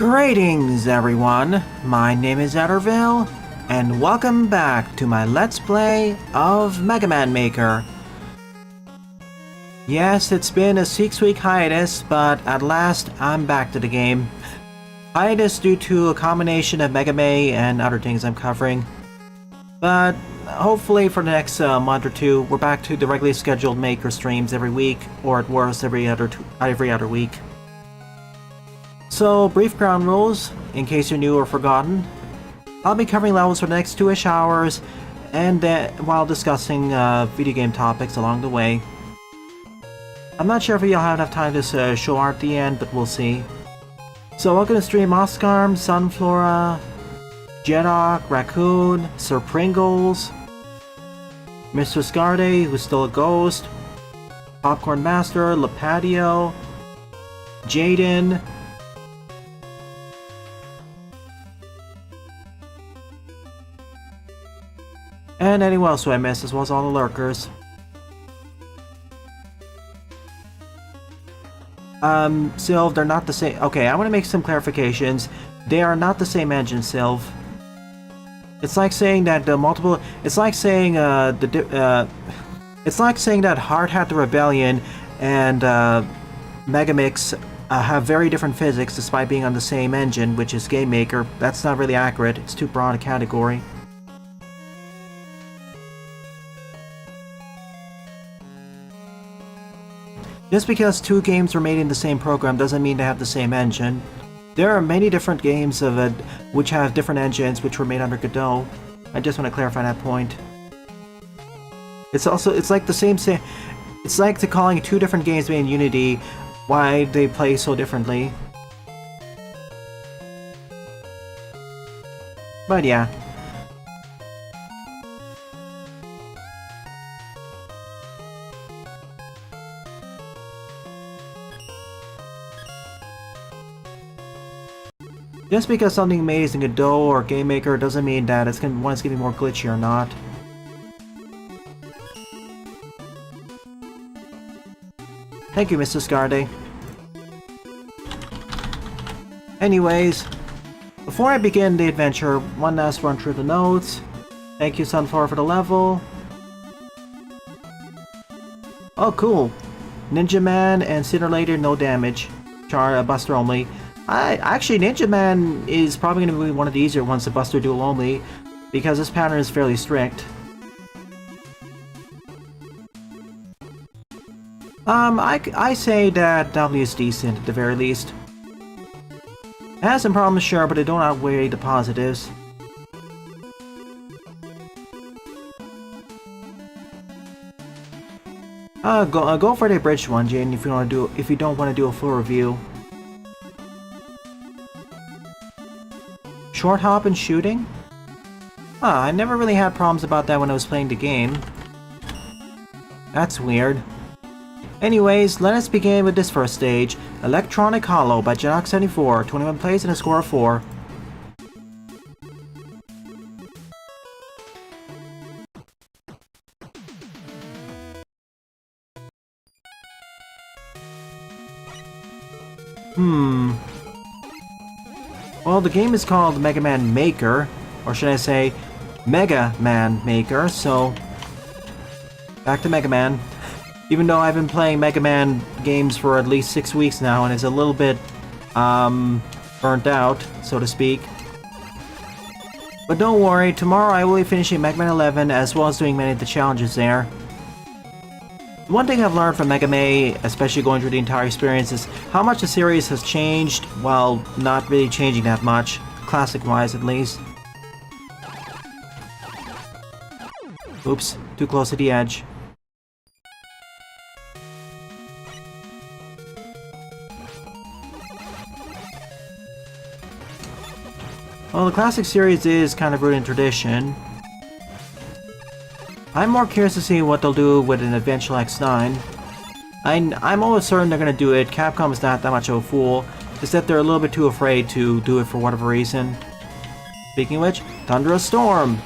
Greetings everyone, my name is Adderville, and welcome back to my Let's Play of Mega Man Maker. Yes, it's been a 6-week hiatus, but at last I'm back to the game. Hiatus due to a combination of Mega Man and other things I'm covering. But hopefully for the next month or two, we're back to the regularly scheduled Maker streams every week, or at worst every other week. So, brief ground rules, in case you're new or forgotten. I'll be covering levels for the next 2-ish hours, and while discussing video game topics along the way. I'm not sure if you'll have enough time to show art at the end, but we'll see. So, welcome to stream Oscarm, Sunflora, Jedok, Raccoon, Sir Pringles, Mr. Scarde, who's still a ghost, Popcorn Master, Lepadio, Jaden, and anyone else who I missed, as well as all the lurkers. Sylv, they're not the same. Okay, I want to make some clarifications. They are not the same engine, Sylv. It's like saying that It's like saying It's like saying that Hard Hat the Rebellion and Megamix have very different physics despite being on the same engine, which is Game Maker. That's not really accurate. It's too broad a category. Just because two games were made in the same program doesn't mean they have the same engine. There are many different games of it which have different engines which were made under Godot. I just want to clarify that point. It's like calling two different games made in Unity why they play so differently. But yeah. Just because something made is in Godot or Game Maker doesn't mean that it's going to be more glitchy or not. Thank you, Mr. Scarde. Anyways, before I begin the adventure, one last run through the notes. Thank you, Sunflower, for the level. Oh, cool. Ninja Man and Sooner Later, no damage. Buster only. Actually, Ninja Man is probably going to be one of the easier ones to Buster Duel only, because this pattern is fairly strict. I say that W is decent, at the very least. It has some problems, sure, but they don't outweigh the positives. Go for the abridged one, Jane, if you don't want to do a full review. Short hop and shooting? I never really had problems about that when I was playing the game. That's weird. Anyways, let us begin with this first stage. Electronic Hollow by Jedok74, 21 plays and a score of 4. Well, the game is called Mega Man Maker, or should I say, Mega Man Maker, so back to Mega Man. Even though I've been playing Mega Man games for at least 6 weeks now, and it's a little bit, burnt out, so to speak. But don't worry, tomorrow I will be finishing Mega Man 11, as well as doing many of the challenges there. One thing I've learned from Mega Man, especially going through the entire experience, is how much the series has changed, while not really changing that much, classic-wise at least. Oops, too close to the edge. Well, the classic series is kind of rooted in tradition. I'm more curious to see what they'll do with an eventual X9. I'm almost certain they're going to do it. Capcom is not that much of a fool. It's that they're a little bit too afraid to do it for whatever reason. Speaking of which, Thunderous Storm!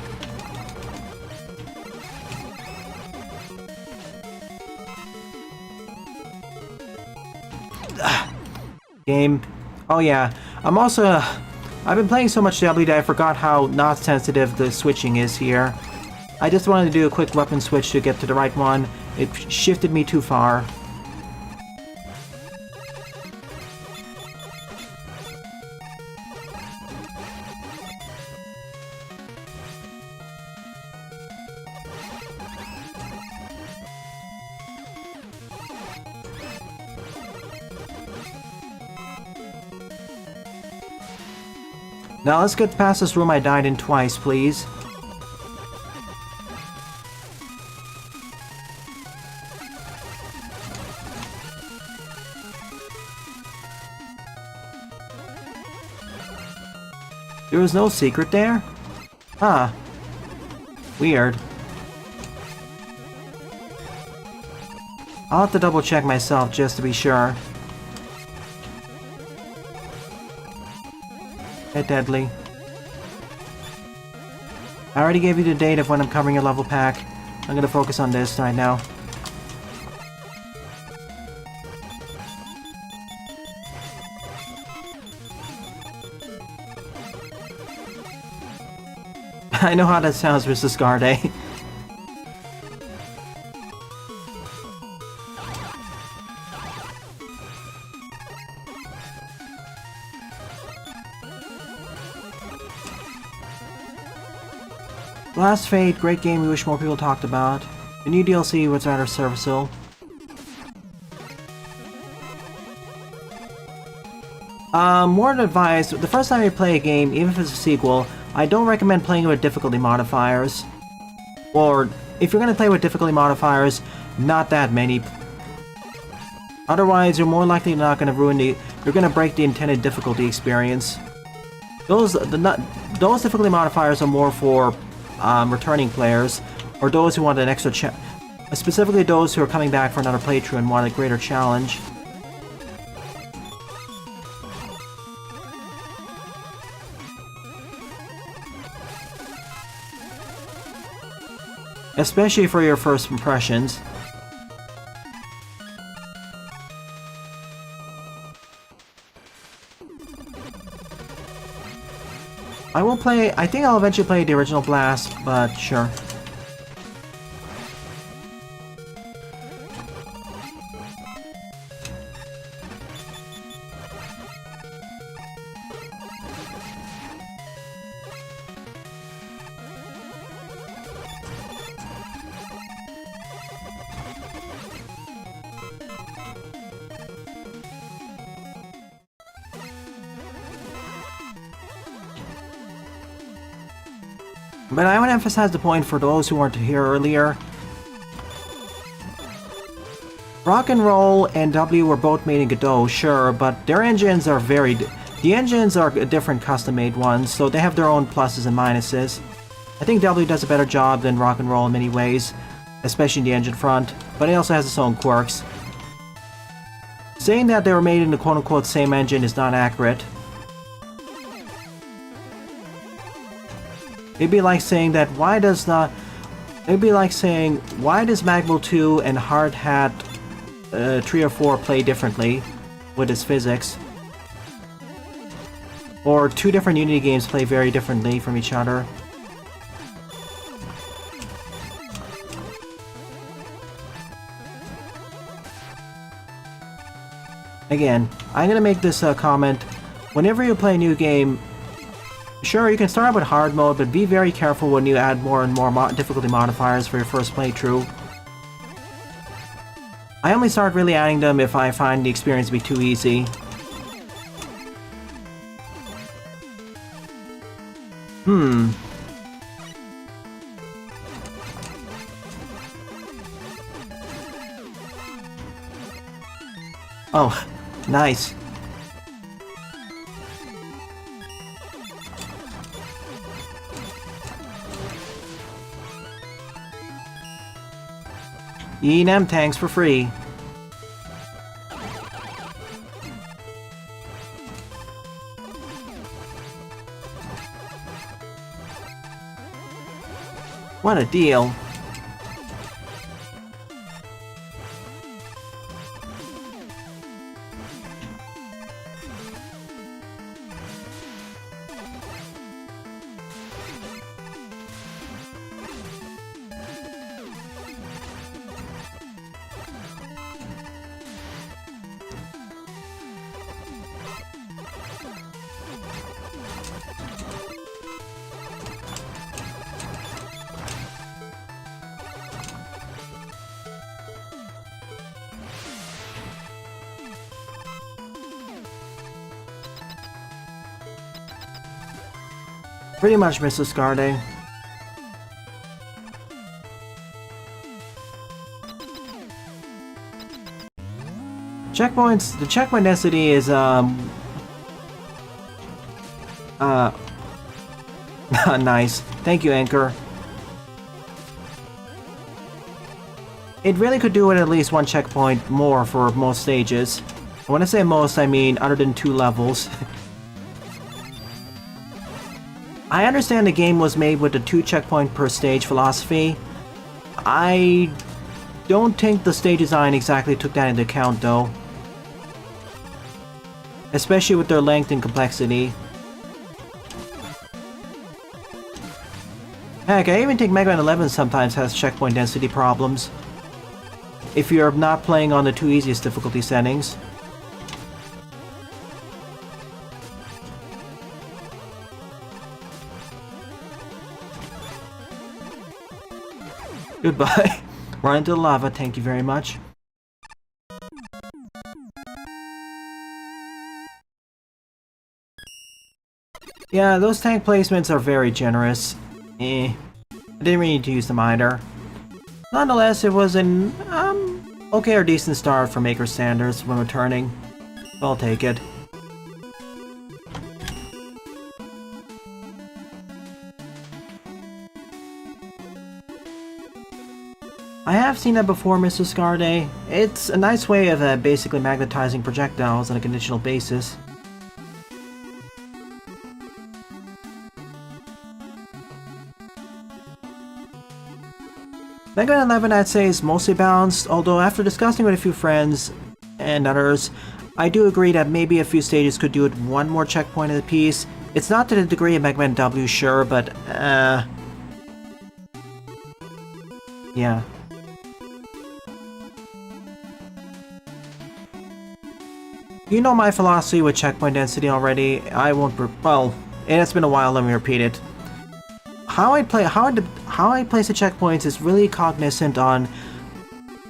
Game. Oh yeah, I'm also... I've been playing so much W that I forgot how not sensitive the switching is here. I just wanted to do a quick weapon switch to get to the right one. It shifted me too far. Now let's get past this room I died in twice, please. There was no secret there? Huh. Weird. I'll have to double check myself just to be sure. Hit deadly. I already gave you the date of when I'm covering a level pack. I'm gonna focus on this right now. I know how that sounds, Mr. Scarday. Last Fate, great game we wish more people talked about. The new DLC was rather serviceable. More advice, the first time you play a game, even if it's a sequel, I don't recommend playing with difficulty modifiers. Or, if you're gonna play with difficulty modifiers, not that many. Otherwise, you're more likely not gonna you're gonna break the intended difficulty experience. Those difficulty modifiers are more for returning players, or those who want an extra specifically those who are coming back for another playthrough and want a greater challenge. Especially for your first impressions. I think I'll eventually play the original Blast, but sure. But I want to emphasize the point for those who weren't here earlier. Rock and Roll and W were both made in Godot, sure, but their engines are the engines are different custom-made ones, so they have their own pluses and minuses. I think W does a better job than Rock and Roll in many ways, especially in the engine front, but it also has its own quirks. Saying that they were made in the quote-unquote same engine is not accurate. It'd be like saying why does Magmo 2 and Hard Hat 3 or 4 play differently with its physics? Or two different Unity games play very differently from each other. Again, I'm gonna make this comment. Whenever you play a new game, sure, you can start out with hard mode, but be very careful when you add more and more difficulty modifiers for your first playthrough. I only start really adding them if I find the experience to be too easy. Oh, nice. E&M tanks for free. What a deal. Pretty much, Mrs. Scarde. Checkpoints. The checkpoint density is nice. Thank you, Anchor. It really could do it at least one checkpoint more for most stages. When I say most, I mean other than 2 levels. I understand the game was made with the 2 checkpoint per stage philosophy. I don't think the stage design exactly took that into account though. Especially with their length and complexity. Heck, I even think Mega Man 11 sometimes has checkpoint density problems. If you're not playing on the 2 easiest difficulty settings. Goodbye. Run into the lava, thank you very much. Yeah, those tank placements are very generous. I didn't really need to use them either. Nonetheless, it was an okay or decent start for Maker standards when returning. I'll take it. I have seen that before, Mr. Scarde. It's a nice way of basically magnetizing projectiles on a conditional basis. Mega Man 11, I'd say, is mostly balanced, although after discussing with a few friends and others, I do agree that maybe a few stages could do it one more checkpoint at a piece. It's not to the degree of Mega Man W, sure, but, yeah. You know my philosophy with checkpoint density already. I won't, well, and it's been a while, let me repeat it. How I place the checkpoints is really cognizant on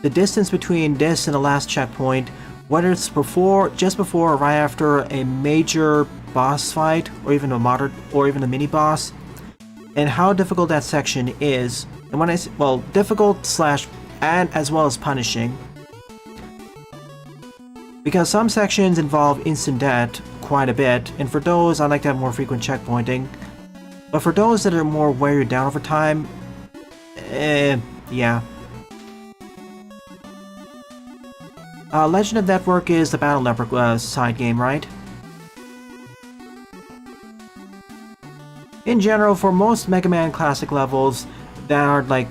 the distance between this and the last checkpoint, whether it's just before or right after a major boss fight, or even a moderate, or even a mini boss, and how difficult that section is. And when I say, well, difficult slash and as well as punishing, because some sections involve instant death quite a bit, and for those I like to have more frequent checkpointing. But for those that are more wear you down over time, yeah. Legend of Network is the Battle Network side game, right? In general, for most Mega Man Classic levels that are like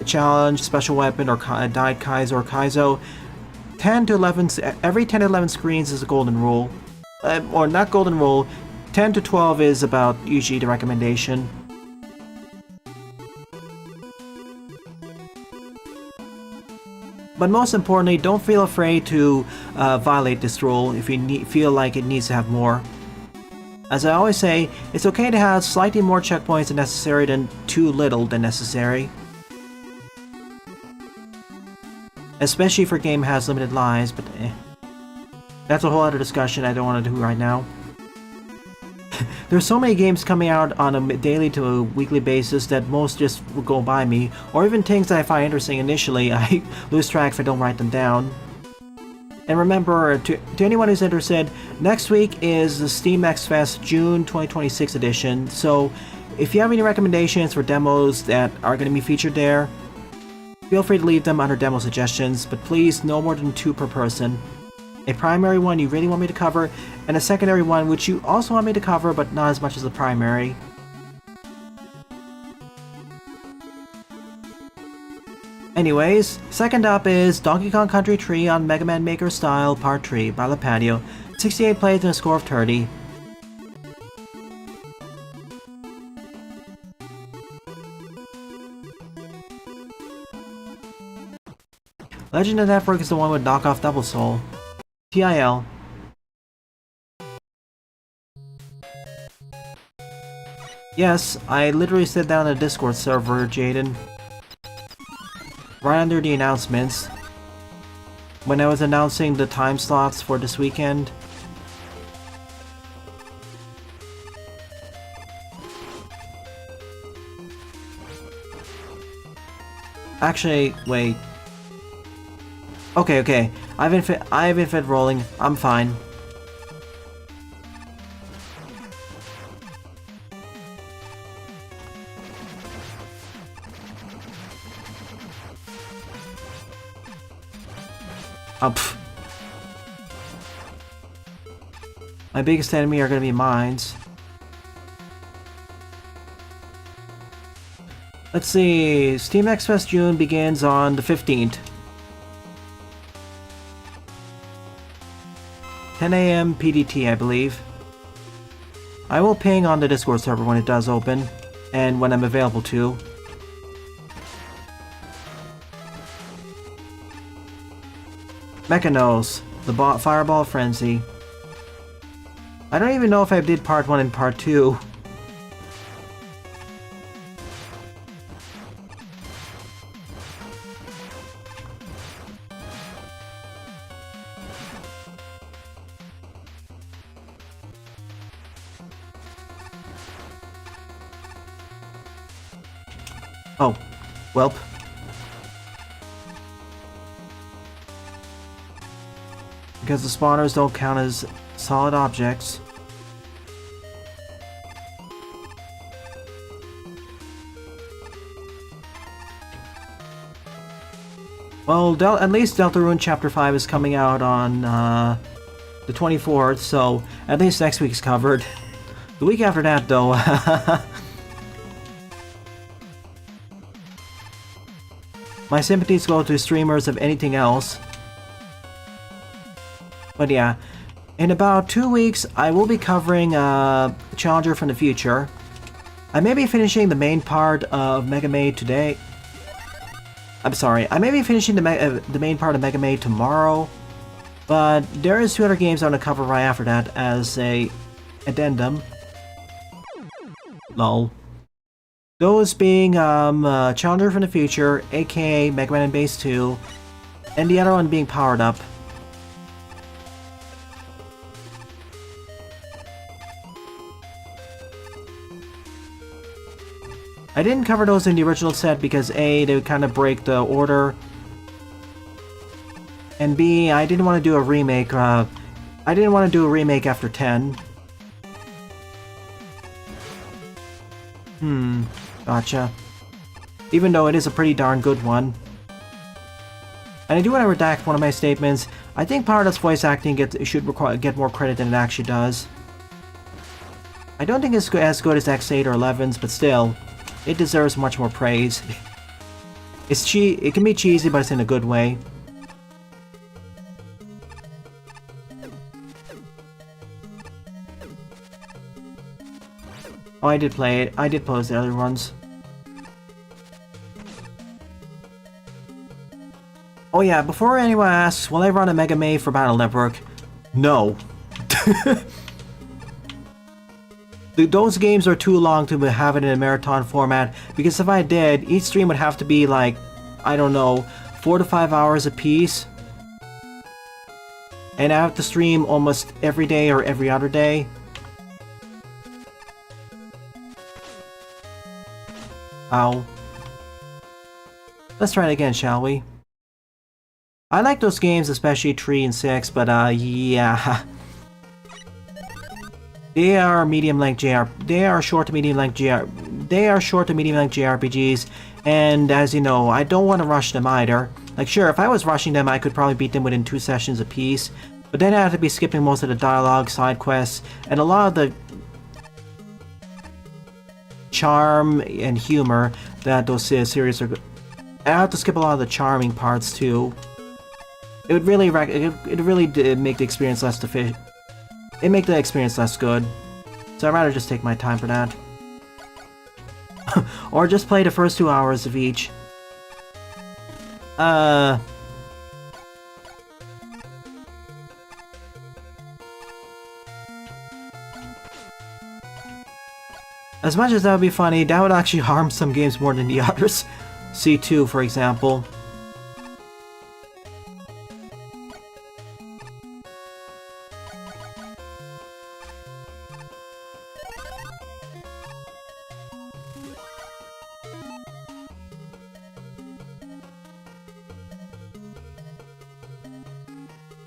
Challenge, Special Weapon, or Died Kaizo or Kaizo, 10 to 11, every 10 to 11 screens is a golden rule. Or not golden rule, 10 to 12 is about usually the recommendation. But most importantly, don't feel afraid to violate this rule if you feel like it needs to have more. As I always say, it's okay to have slightly more checkpoints than necessary than too little than necessary. Especially if your game has limited lives, but that's a whole other discussion I don't want to do right now. There's so many games coming out on a daily to a weekly basis that most just will go by me, or even things that I find interesting initially, I lose track if I don't write them down. And remember, to anyone who's interested, next week is the Steam X Fest June 2026 edition, so if you have any recommendations for demos that are going to be featured there, feel free to leave them under demo suggestions, but please no more than 2 per person. A primary one you really want me to cover, and a secondary one which you also want me to cover, but not as much as the primary. Anyways, second up is Donkey Kong Country 3 on Mega Man Maker Style Part 3 by Lepadio. 68 plays and a score of 30. Legend of Network is the one with knockoff Double Soul. TIL. Yes, I literally said that on the Discord server, Jaden. Right under the announcements. When I was announcing the time slots for this weekend. Actually, wait. Okay, okay. I have infant rolling. I'm fine. Oh, pfft. My biggest enemy are gonna be mines. Let's see. Steam X Fest June begins on the 15th. 10 a.m. PDT, I believe. I will ping on the Discord server when it does open, and when I'm available to. Mechanos, the Fireball Frenzy. I don't even know if I did part 1 and part 2. Oh, welp. Because the spawners don't count as solid objects. Well, at least Deltarune Chapter 5 is coming out on the 24th, so at least next week's covered. The week after that, though, my sympathies go to streamers of anything else. But yeah, in about 2 weeks, I will be covering Challenger from the Future. I may be finishing the main part of Mega Maid today. I'm sorry, I may be finishing the main part of Mega Maid tomorrow, but there is 2 other games I'm going to cover right after that as a addendum. Lol. Those being Challenger from the Future, aka Mega Man Base 2, and the other one being Powered Up. I didn't cover those in the original set because A, they would kind of break the order, and B, I didn't want to do a remake. I didn't want to do a remake after 10. Gotcha. Even though it is a pretty darn good one. And I do want to redact one of my statements. I think Powered Up's voice acting should get more credit than it actually does. I don't think it's as good as X8 or 11's, but still, it deserves much more praise. It can be cheesy, but it's in a good way. Oh, I did play it. I did pose the other ones. Oh yeah, before anyone asks, will I run a Mega Maid for Battle Network? No. Those games are too long to have it in a marathon format, because if I did, each stream would have to be like, I don't know, 4 to 5 hours a piece. And I have to stream almost every day or every other day. Ow. Let's try it again, shall we? I like those games, especially 3 and 6, but yeah. They are medium-length They are short to medium-length JRPGs, and as you know, I don't want to rush them either. Like, sure, if I was rushing them, I could probably beat them within 2 sessions apiece, but then I'd have to be skipping most of the dialogue, side quests, and a lot of the charm and humor that those series are. I have to skip a lot of the charming parts too. It would really make the experience less make the experience less good. So I'd rather just take my time for that. Or just play the first 2 hours of each. As much as that would be funny, that would actually harm some games more than the others. C2, for example.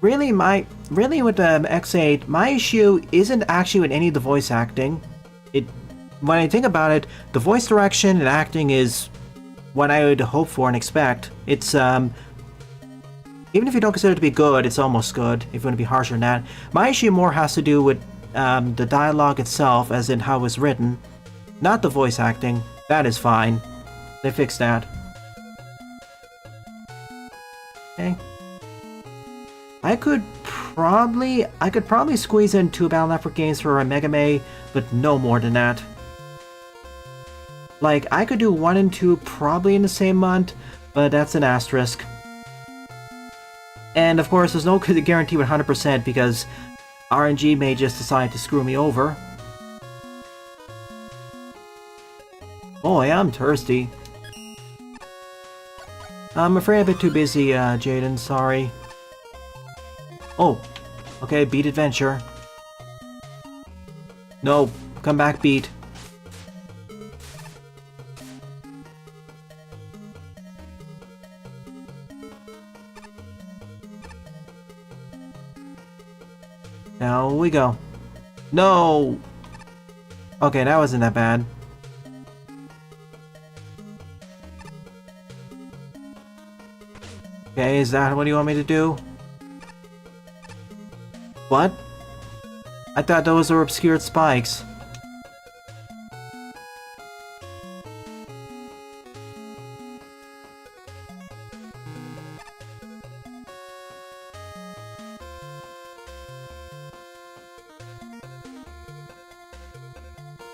really with the X8, my issue isn't actually with any of the voice acting. When I think about it, the voice direction and acting is what I would hope for and expect. It's even if you don't consider it to be good, it's almost good, if you want to be harsher than that. My issue more has to do with the dialogue itself, as in how it was written, not the voice acting. That is fine. They fixed that. Okay. I could probably squeeze in 2 Battle Network games for a Mega Man, but no more than that. Like, I could do 1 and 2 probably in the same month, but that's an asterisk. And of course, there's no guarantee with 100% because RNG may just decide to screw me over. Boy, I'm thirsty. I'm afraid I'm a bit too busy, Jaden, sorry. Oh, okay, Beat Adventure. No, come back, Beat. Now we go. No! Okay, that wasn't that bad. Okay, is that what you want me to do? What? I thought those were obscured spikes.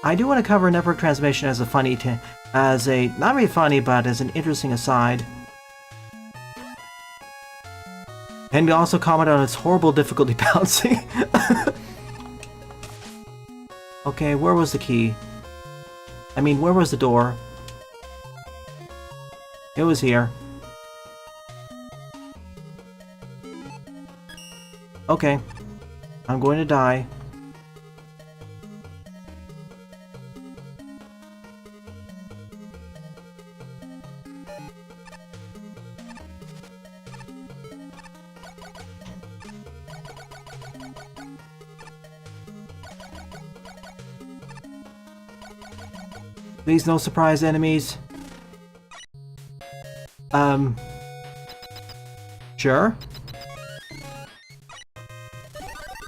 I do want to cover network transmission as a not really funny, but as an interesting aside. And also comment on its horrible difficulty balancing. Okay, where was the key? I mean, where was the door? It was here. Okay. I'm going to die. Please, no surprise enemies. Sure.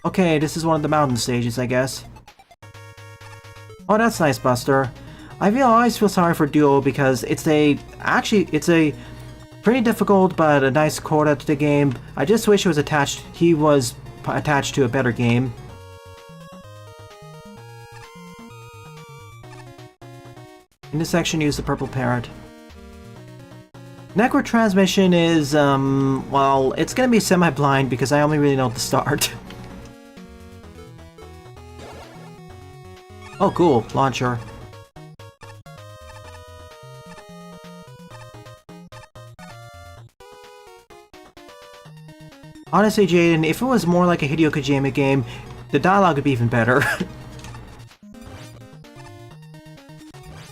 Okay, this is one of the mountain stages, I guess. Oh, that's nice, Buster. I always feel sorry for Duo because it's a pretty difficult but a nice quota to the game. I just wish he was attached to a better game. In this section, use the purple parrot. Network transmission is, well, it's gonna be semi-blind because I only really know the start. Oh, cool. Launcher. Honestly, Jaden, if it was more like a Hideo Kojima game, the dialogue would be even better.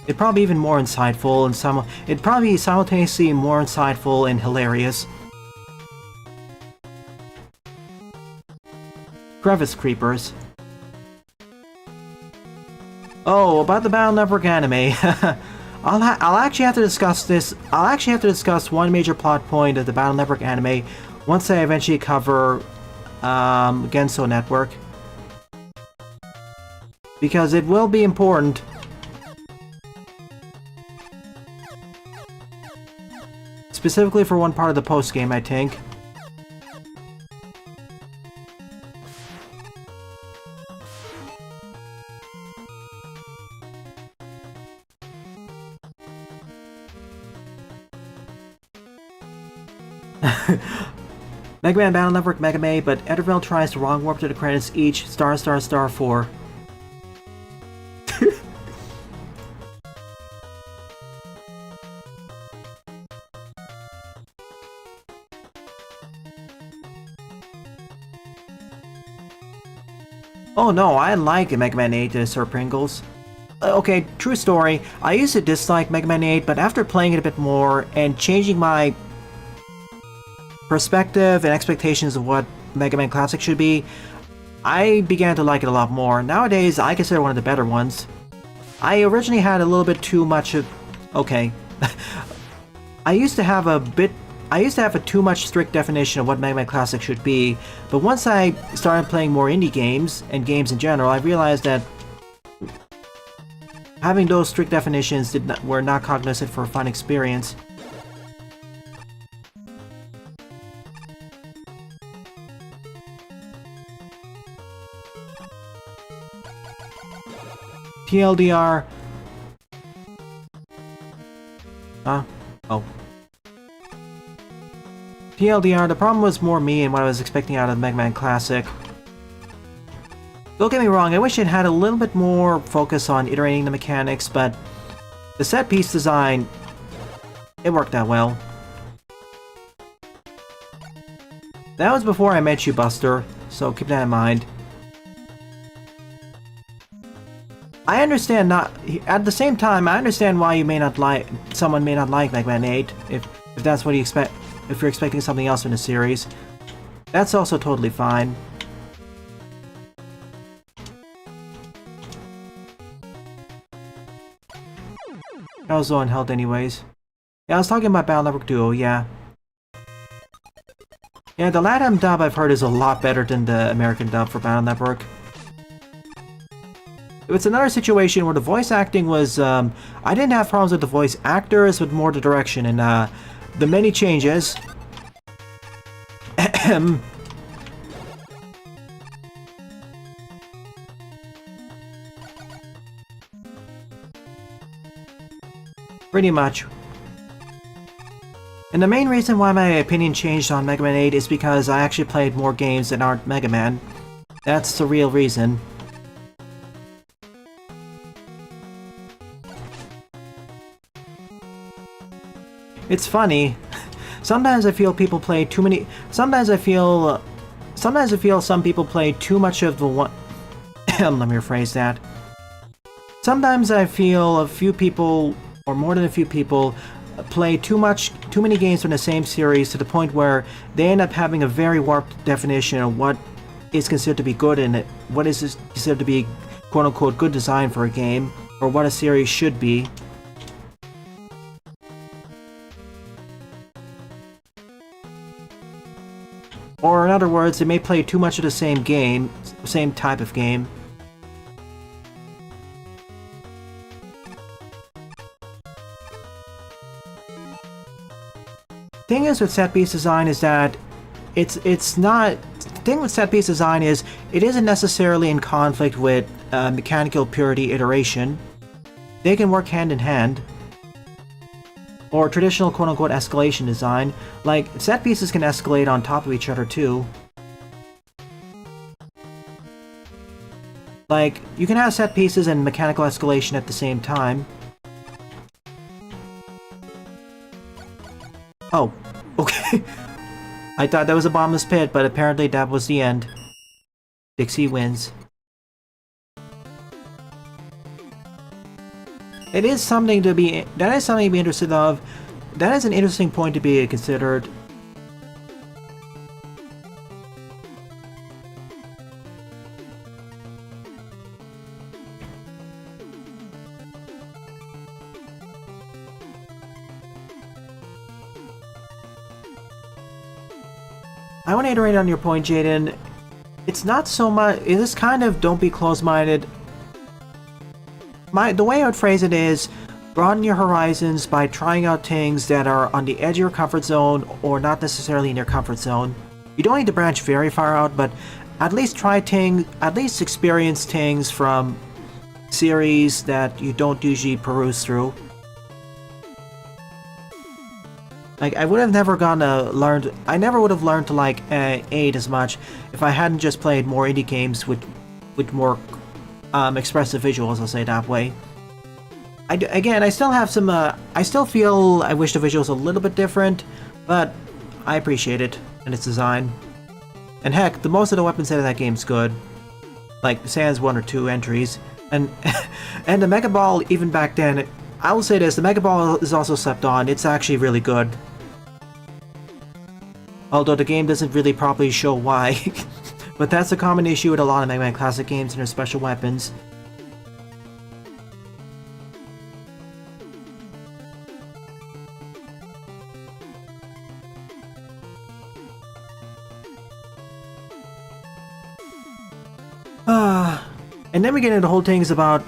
It'd probably be even more insightful and it'd probably be simultaneously more insightful and hilarious. Crevice Creepers. Oh, about the Battle Network anime. I'll actually have to discuss this. I'll actually have to discuss one major plot point of the Battle Network anime once I eventually cover Genso Network. Because it will be important. Specifically for one part of the post-game, I think. Mega Man Battle Network Mega Man, but Ederville tries to wrong warp to the credits each star 4. Oh no, I like Mega Man 8 to Sir Pringles. Okay, true story. I used to dislike Mega Man 8, but after playing it a bit more and changing my perspective and expectations of what Mega Man Classic should be, I began to like it a lot more. Nowadays, I consider it one of the better ones. I originally had a little bit too much of... Okay. I used to have a too much strict definition of what Mega Man Classic should be, but once I started playing more indie games, and games in general, I realized that having those strict definitions were not cognizant for a fun experience. TLDR... Oh. TLDR, the problem was more me and what I was expecting out of Mega Man Classic. Don't get me wrong, I wish it had a little bit more focus on iterating the mechanics, but the set-piece design, it worked out well. That was before I met you, Buster, so keep that in mind. I understand at the same time, I understand why someone may not like Mega Man 8, if that's what you expect, if you're expecting something else in the series. That's also totally fine. I was low on health anyways. Yeah, I was talking about Battle Network Duo, yeah. Yeah, the LATAM dub I've heard is a lot better than the American dub for Battle Network. It's another situation where the voice acting was, I didn't have problems with the voice actors, but more the direction, and the many changes. Pretty much. And the main reason why my opinion changed on Mega Man 8 is because I actually played more games that aren't Mega Man. That's the real reason. It's funny. Sometimes I feel people play too many... Sometimes I feel some people play too much of the one... Let me rephrase that. Sometimes I feel a few people, or more than a few people, play too many games from the same series to the point where they end up having a very warped definition of what is considered to be good in it, what is considered to be quote-unquote good design for a game, or what a series should be. Or in other words, they may play too much of the same game, same type of game. Thing is with set-piece design is that it's not... The thing with set-piece design is it isn't necessarily in conflict with mechanical purity iteration. They can work hand in hand. Or traditional quote-unquote escalation design. Like, set pieces can escalate on top of each other too. Like, you can have set pieces and mechanical escalation at the same time. Oh, okay. I thought that was a bottomless pit, but apparently that was the end. Dixie wins. That is something to be interested of. That is an interesting point to be considered. I want to iterate on your point, Jaden. It's not so much... It is kind of don't be closed-minded. The way I would phrase it is, broaden your horizons by trying out things that are on the edge of your comfort zone or not necessarily in your comfort zone. You don't need to branch very far out, but at least try things, at least experience things from series that you don't usually peruse through. Like, I would have never I never would have learned to like 8 as much if I hadn't just played more indie games with more expressive visuals, I'll say it that way. Again, I still have some, I still feel I wish the visuals a little bit different, but I appreciate it and its design. And heck, most of the weapon set of that game's good. Like, sans 1 or 2 entries. And and the Mega Ball, even back then, I will say this, the Mega Ball is also slept on. It's actually really good. Although the game doesn't really properly show why. But that's a common issue with a lot of Mega Man Classic games and their special weapons. And then we get into the whole things about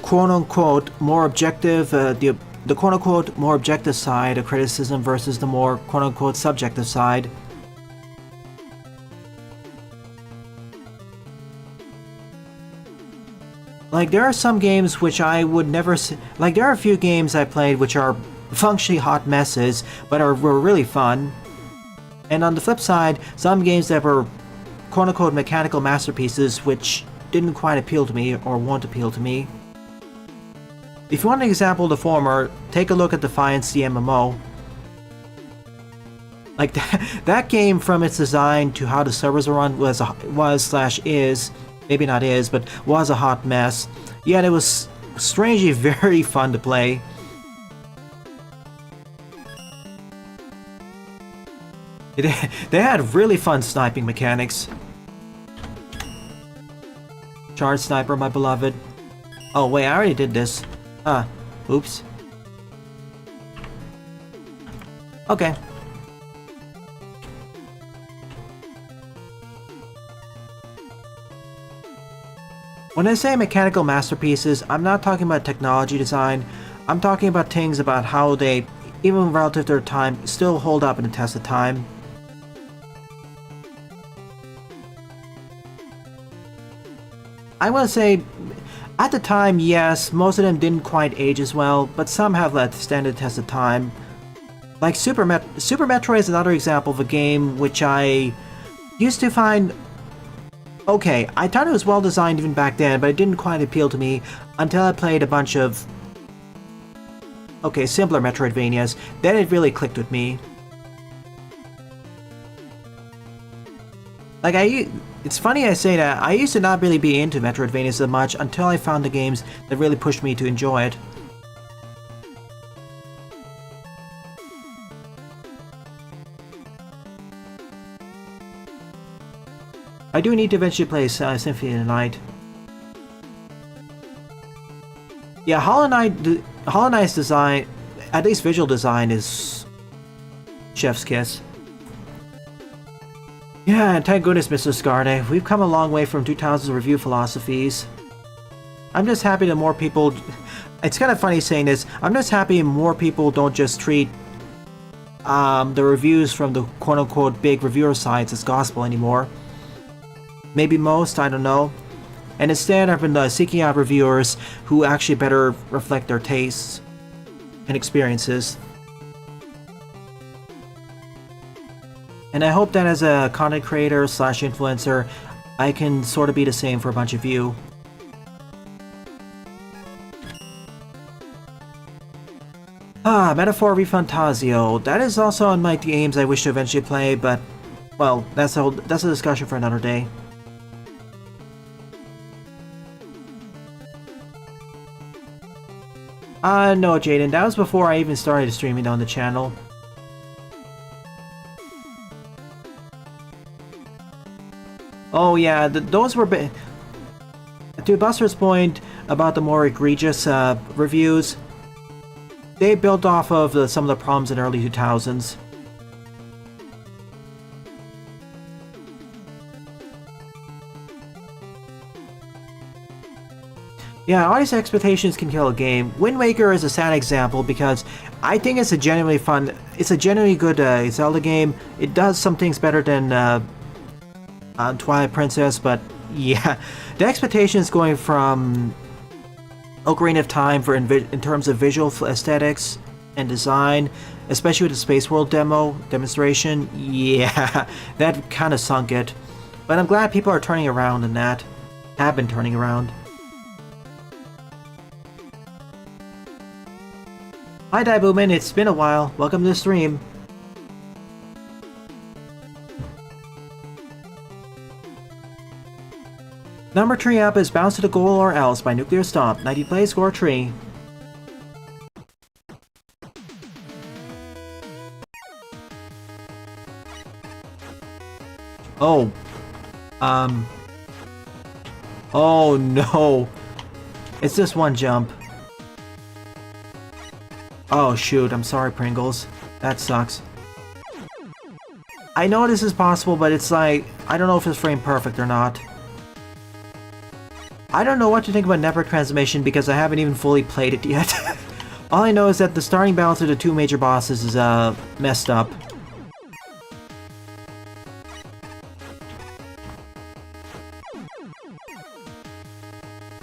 quote-unquote more objective, the quote-unquote more objective side of criticism versus the more quote-unquote subjective side. Like, there are some games which I would never like, there are a few games I played which are functionally hot messes, but were really fun. And on the flip side, some games that were quote-unquote mechanical masterpieces which didn't quite appeal to me or won't appeal to me. If you want an example of the former, take a look at Defiance the MMO. Like, that game, from its design to how the servers are run, was/is, maybe not is, but was a hot mess. Yet it was strangely very fun to play. They had really fun sniping mechanics. Charge Sniper, my beloved. Oh wait, I already did this. Oops. Okay. When I say mechanical masterpieces, I'm not talking about technology design. I'm talking about things about how they, even relative to their time, still hold up in the test of time. I want to say, at the time, yes, most of them didn't quite age as well, but some have stand the test of time. Like Super Metroid is another example of a game which I used to find okay. I thought it was well designed even back then, but it didn't quite appeal to me until I played a bunch of simpler Metroidvanias. Then it really clicked with me. Like, it's funny I say that, I used to not really be into Metroidvania so much until I found the games that really pushed me to enjoy it. I do need to eventually play Symphony of the Night. Yeah, Hollow Knight's design, at least visual design, is chef's kiss. Yeah, and thank goodness, Mr. Scarde. We've come a long way from 2000's review philosophies. I'm just happy that more people... It's kind of funny saying this. I'm just happy more people don't just treat the reviews from the quote-unquote big reviewer sites as gospel anymore. Maybe most, I don't know. And instead, I've been seeking out reviewers who actually better reflect their tastes and experiences. And I hope that as a content creator / influencer, I can sort of be the same for a bunch of you. Metaphor Refantazio. That is also on my games I wish to eventually play, but, well, that's a discussion for another day. No, Jaden, that was before I even started streaming on the channel. Oh yeah, those were... To Buster's point about the more egregious reviews, they built off of some of the problems in the early 2000s. Yeah, audience expectations can kill a game. Wind Waker is a sad example because I think it's a genuinely good Zelda game. It does some things better than Twilight Princess, but yeah, the expectations going from Ocarina of Time in terms of visual aesthetics and design, especially with the Space World demonstration, yeah, that kind of sunk it. But I'm glad people are turning around in that. Have been turning around. Hi Daibuman, it's been a while. Welcome to the stream. Number 3 up is Bounce to the Goal or Else by Nuclear Stomp. 90 play, score 3. Oh. Oh no. It's just one jump. Oh shoot, I'm sorry, Pringles. That sucks. I know this is possible, but it's like, I don't know if it's frame perfect or not. I don't know what to think about network transformation because I haven't even fully played it yet. All I know is that the starting balance of the two major bosses is messed up.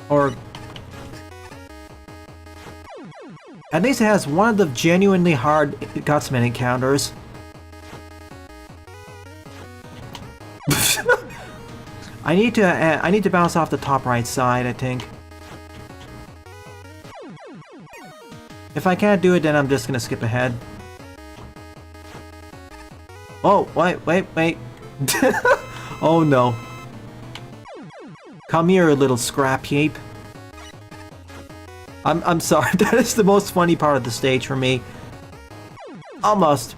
Or at least it has one of the genuinely hard Gutsman encounters. I need to bounce off the top right side, I think. If I can't do it, then I'm just gonna skip ahead. Oh, wait. Oh no. Come here, little scrap heap. I'm sorry, that is the most funny part of the stage for me. Almost.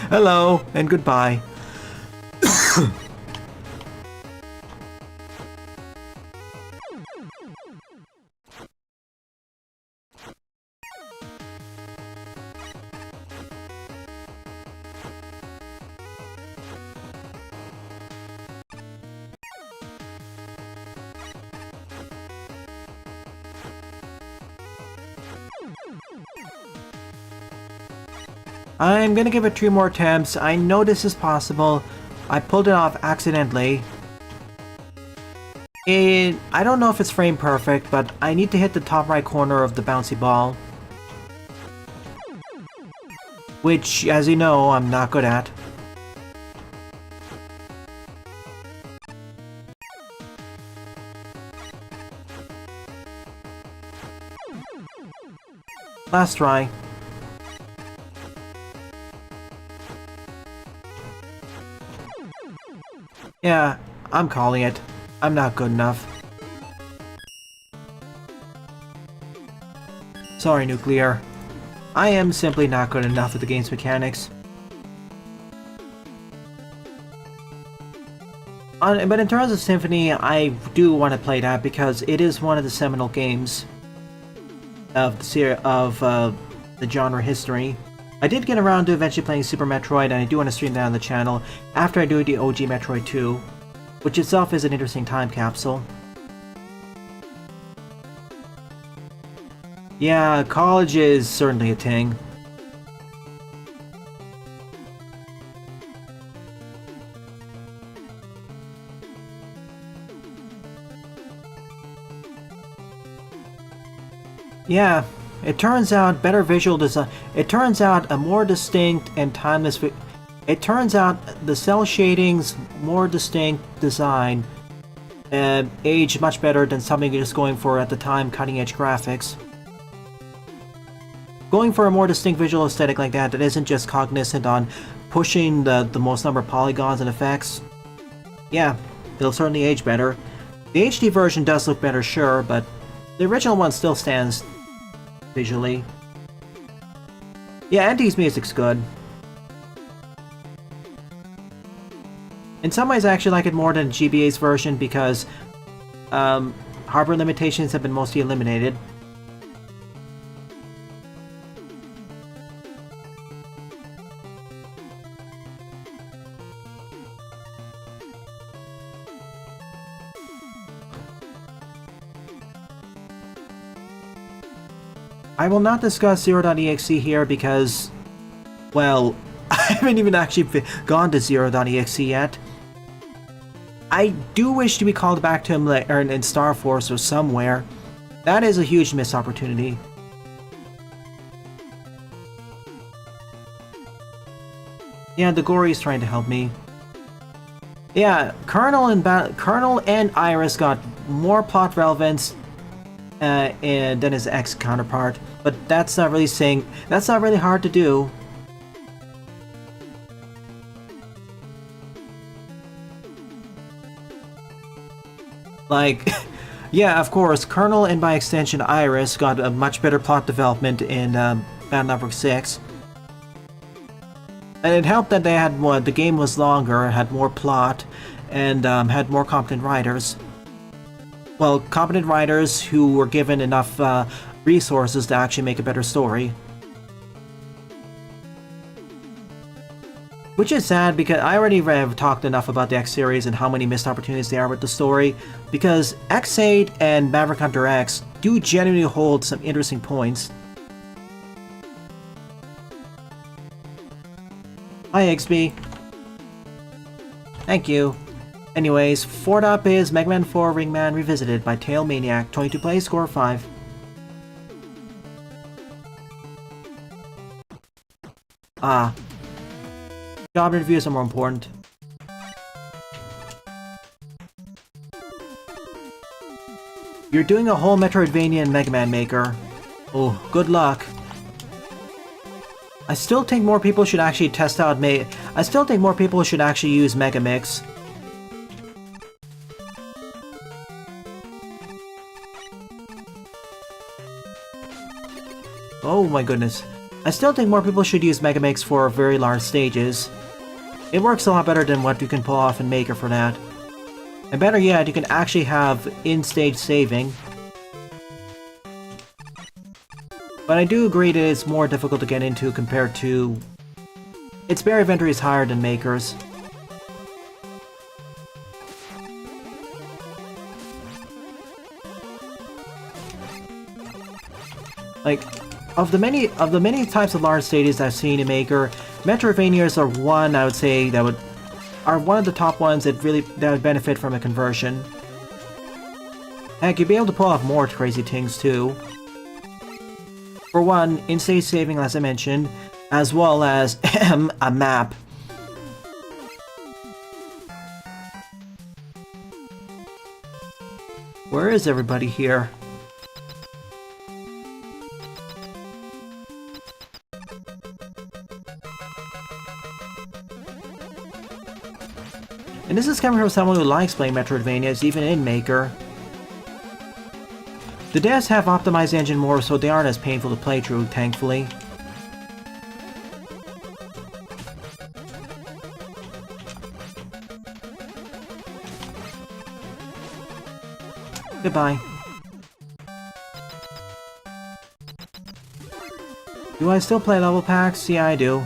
Hello, and goodbye. I'm gonna give it 3 more attempts. I know this is possible. I pulled it off accidentally. I don't know if it's frame perfect, but I need to hit the top right corner of the bouncy ball. Which, as you know, I'm not good at. Last try. Yeah, I'm calling it. I'm not good enough. Sorry, Nuclear. I am simply not good enough at the game's mechanics. But in terms of Symphony, I do want to play that because it is one of the seminal games of the genre history. I did get around to eventually playing Super Metroid, and I do want to stream that on the channel after I do the OG Metroid 2, which itself is an interesting time capsule. Yeah, college is certainly a thing. Yeah, it turns out better visual design. It turns out a more distinct and timeless. It turns out the cell shading's more distinct design aged much better than something you're just going for at the time cutting-edge graphics. Going for a more distinct visual aesthetic like that isn't just cognizant on pushing the most number of polygons and effects. Yeah, it'll certainly age better. The HD version does look better, sure, but the original one still stands visually. Yeah, Anti's music's good. In some ways I actually like it more than GBA's version because hardware limitations have been mostly eliminated. I will not discuss Zero.exe here because, well, I haven't even actually gone to Zero.exe yet. I do wish to be called back to him in Star Force or somewhere. That is a huge missed opportunity. Yeah, the Gory is trying to help me. Yeah, Colonel and Iris got more plot relevance than his ex-counterpart, but that's not really hard to do. Like, Yeah, of course, Colonel and by extension Iris got a much better plot development in Battle Network 6. And it helped that they had more, the game was longer, had more plot, and had more competent writers. Well, competent writers who were given enough resources to actually make a better story. Which is sad because I already have talked enough about the X series and how many missed opportunities there are with the story, because X8 and Maverick Hunter X do genuinely hold some interesting points. Hi, XB. Thank you. Anyways, 4th up is Mega Man 4 Ringman Revisited by Tail Maniac. 22 plays, score 5. Ah. Job interviews are more important. You're doing a whole Metroidvania in Mega Man Maker. Oh, good luck. I still think more people should actually test out I still think more people should actually use Mega Mix. Oh my goodness. I still think more people should use Mega Mix for very large stages. It works a lot better than what you can pull off in Maker for that. And better yet, you can actually have in-stage saving. But I do agree that it's more difficult to get into compared to... Its barrier of entry is higher than Maker's. Like, of the many types of large stages I've seen in Maker, Metroidvanias are one I would say that are one of the top ones that would benefit from a conversion. Heck, you'd be able to pull off more crazy things too. For one, in-stage saving, as I mentioned, as well as a map. Where is everybody here? And this is coming from someone who likes playing Metroidvanias, even in Maker. The devs have optimized the engine more so they aren't as painful to play through, thankfully. Goodbye. Do I still play level packs? Yeah, I do.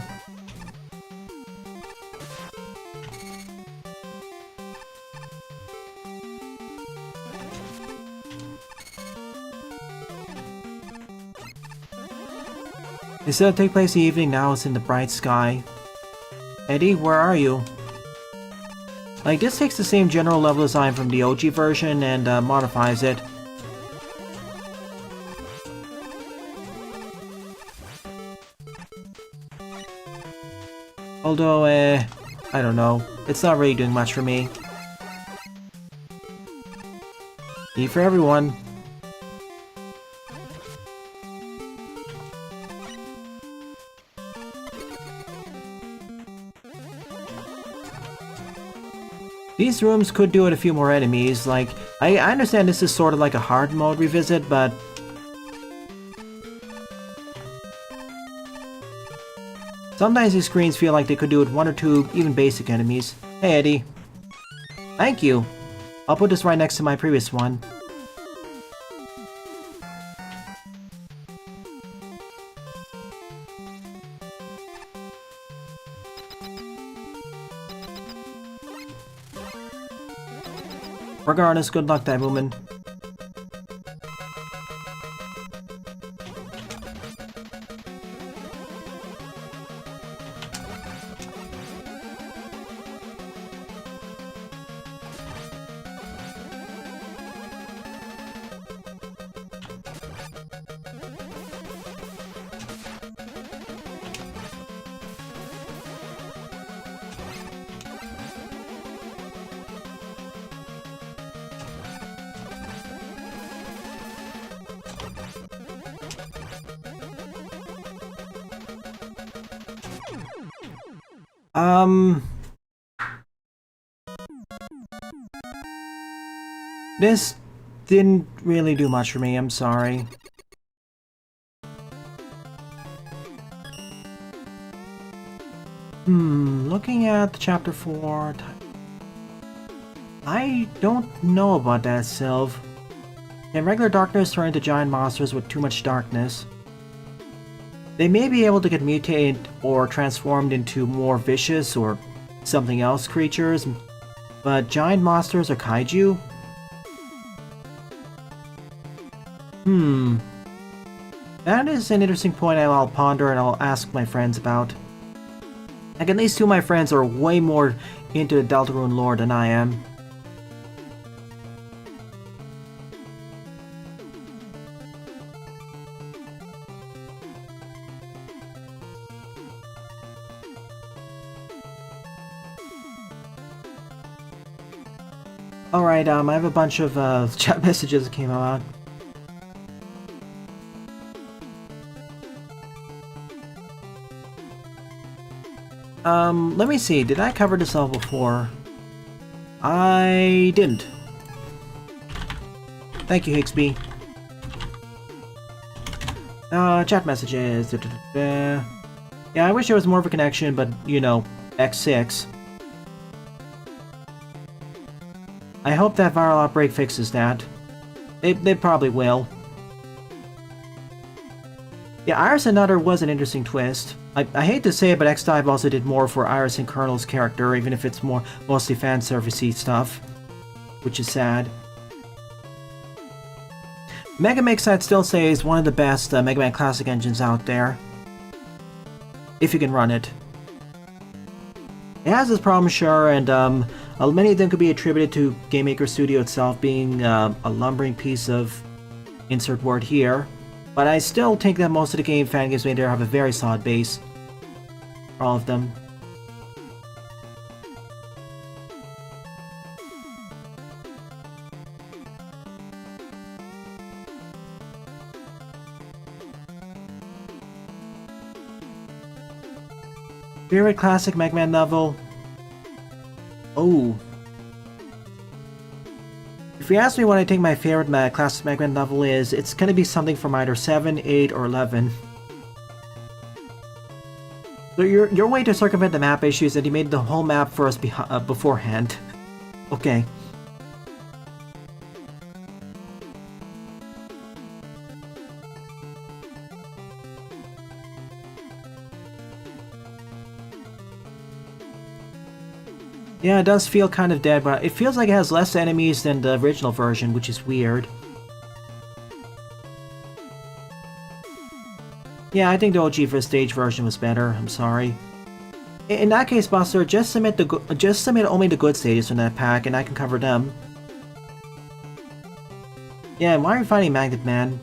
Instead of take place in the evening, now it's in the bright sky. Eddie, where are you? Like, this takes the same general level design from the OG version and modifies it. Although, I don't know. It's not really doing much for me. E for everyone. These rooms could do with a few more enemies, like, I understand this is sort of like a hard mode revisit, but... sometimes these screens feel like they could do with one or two, even basic enemies. Hey Eddie. Thank you. I'll put this right next to my previous one. Regardless, good luck, that woman. didn't really do much for me, I'm sorry. Looking at chapter 4... I don't know about that, Sylv. Can regular darkness turn into giant monsters with too much darkness? They may be able to get mutated or transformed into more vicious or something else creatures, but giant monsters are kaiju? That is an interesting point I'll ponder and I'll ask my friends about. Like, at least two of my friends are way more into the Deltarune lore than I am. Alright, I have a bunch of chat messages that came out. Let me see, did I cover this level before? I didn't. Thank you, Higsby. Chat messages. Yeah, I wish there was more of a connection, but, you know, X6. I hope that viral outbreak fixes that. They probably will. Yeah, Iris and Nutter was an interesting twist. I hate to say it, but X-Dive also did more for Iris and Colonel's character, even if it's mostly fan-servicey stuff. Which is sad. Mega Mix, I'd still say, is one of the best Mega Man Classic engines out there. If you can run it. It has its problems, sure, and many of them could be attributed to Game Maker Studio itself being a lumbering piece of insert word here. But I still think that most of the game fan games made there have a very solid base. All of them. Favorite classic Mega Man level? Oh. If you ask me what I think my favorite classic Mega Man level is, it's gonna be something from either 7, 8, or 11. So your way to circumvent the map issue is that you made the whole map for us beforehand. Okay. Yeah, it does feel kind of dead, but it feels like it has less enemies than the original version, which is weird. Yeah, I think the OG First Stage version was better. I'm sorry. In that case, Buster, just submit only the good stages from that pack, and I can cover them. Yeah, why are you fighting Magnet Man?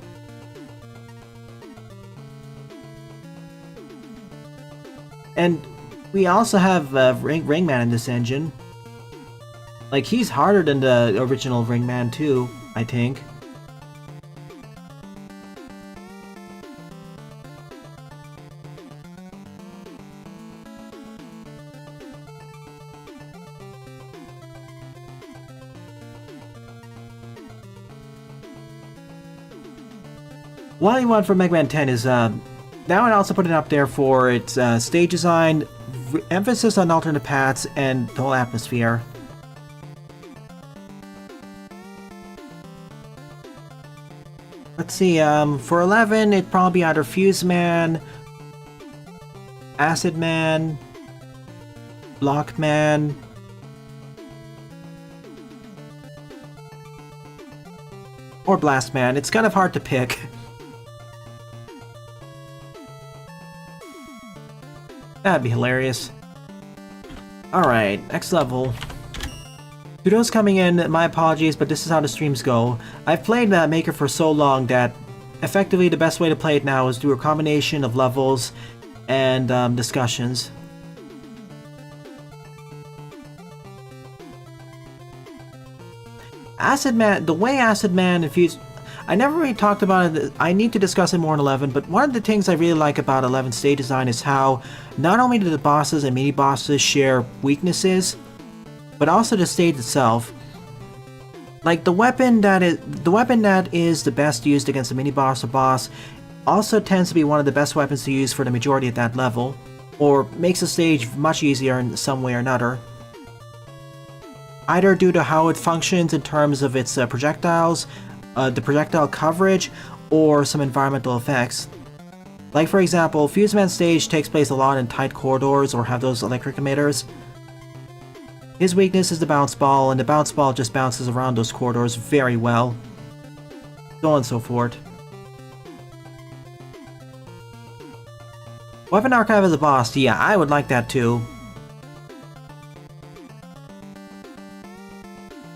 And we also have Ringman in this engine. Like, he's harder than the original Ringman too, I think. What I want for Mega Man 10 is, now I also put it up there for its stage design, emphasis on alternate paths, and the whole atmosphere. Let's see, for 11, it'd probably be either Fuse Man, Acid Man, Block Man, or Blast Man. It's kind of hard to pick. That'd be hilarious. Alright, next level. To those coming in, my apologies, but this is how the streams go. I've played Maker for so long that effectively the best way to play it now is through a combination of levels and discussions. Acid Man, the way Acid Man infused... I never really talked about it. I need to discuss it more in 11, but one of the things I really like about 11 stage design is how not only do the bosses and mini-bosses share weaknesses, but also the stage itself. Like the weapon that is the best used against a mini boss or boss also tends to be one of the best weapons to use for the majority at that level, or makes the stage much easier in some way or another. Either due to how it functions in terms of its projectiles, the projectile coverage, or some environmental effects. Like for example, Fuseman's stage takes place a lot in tight corridors or have those electric emitters. His weakness is the bounce ball, and the bounce ball just bounces around those corridors very well. So on and so forth. Weapon Archive as a boss, yeah, I would like that too.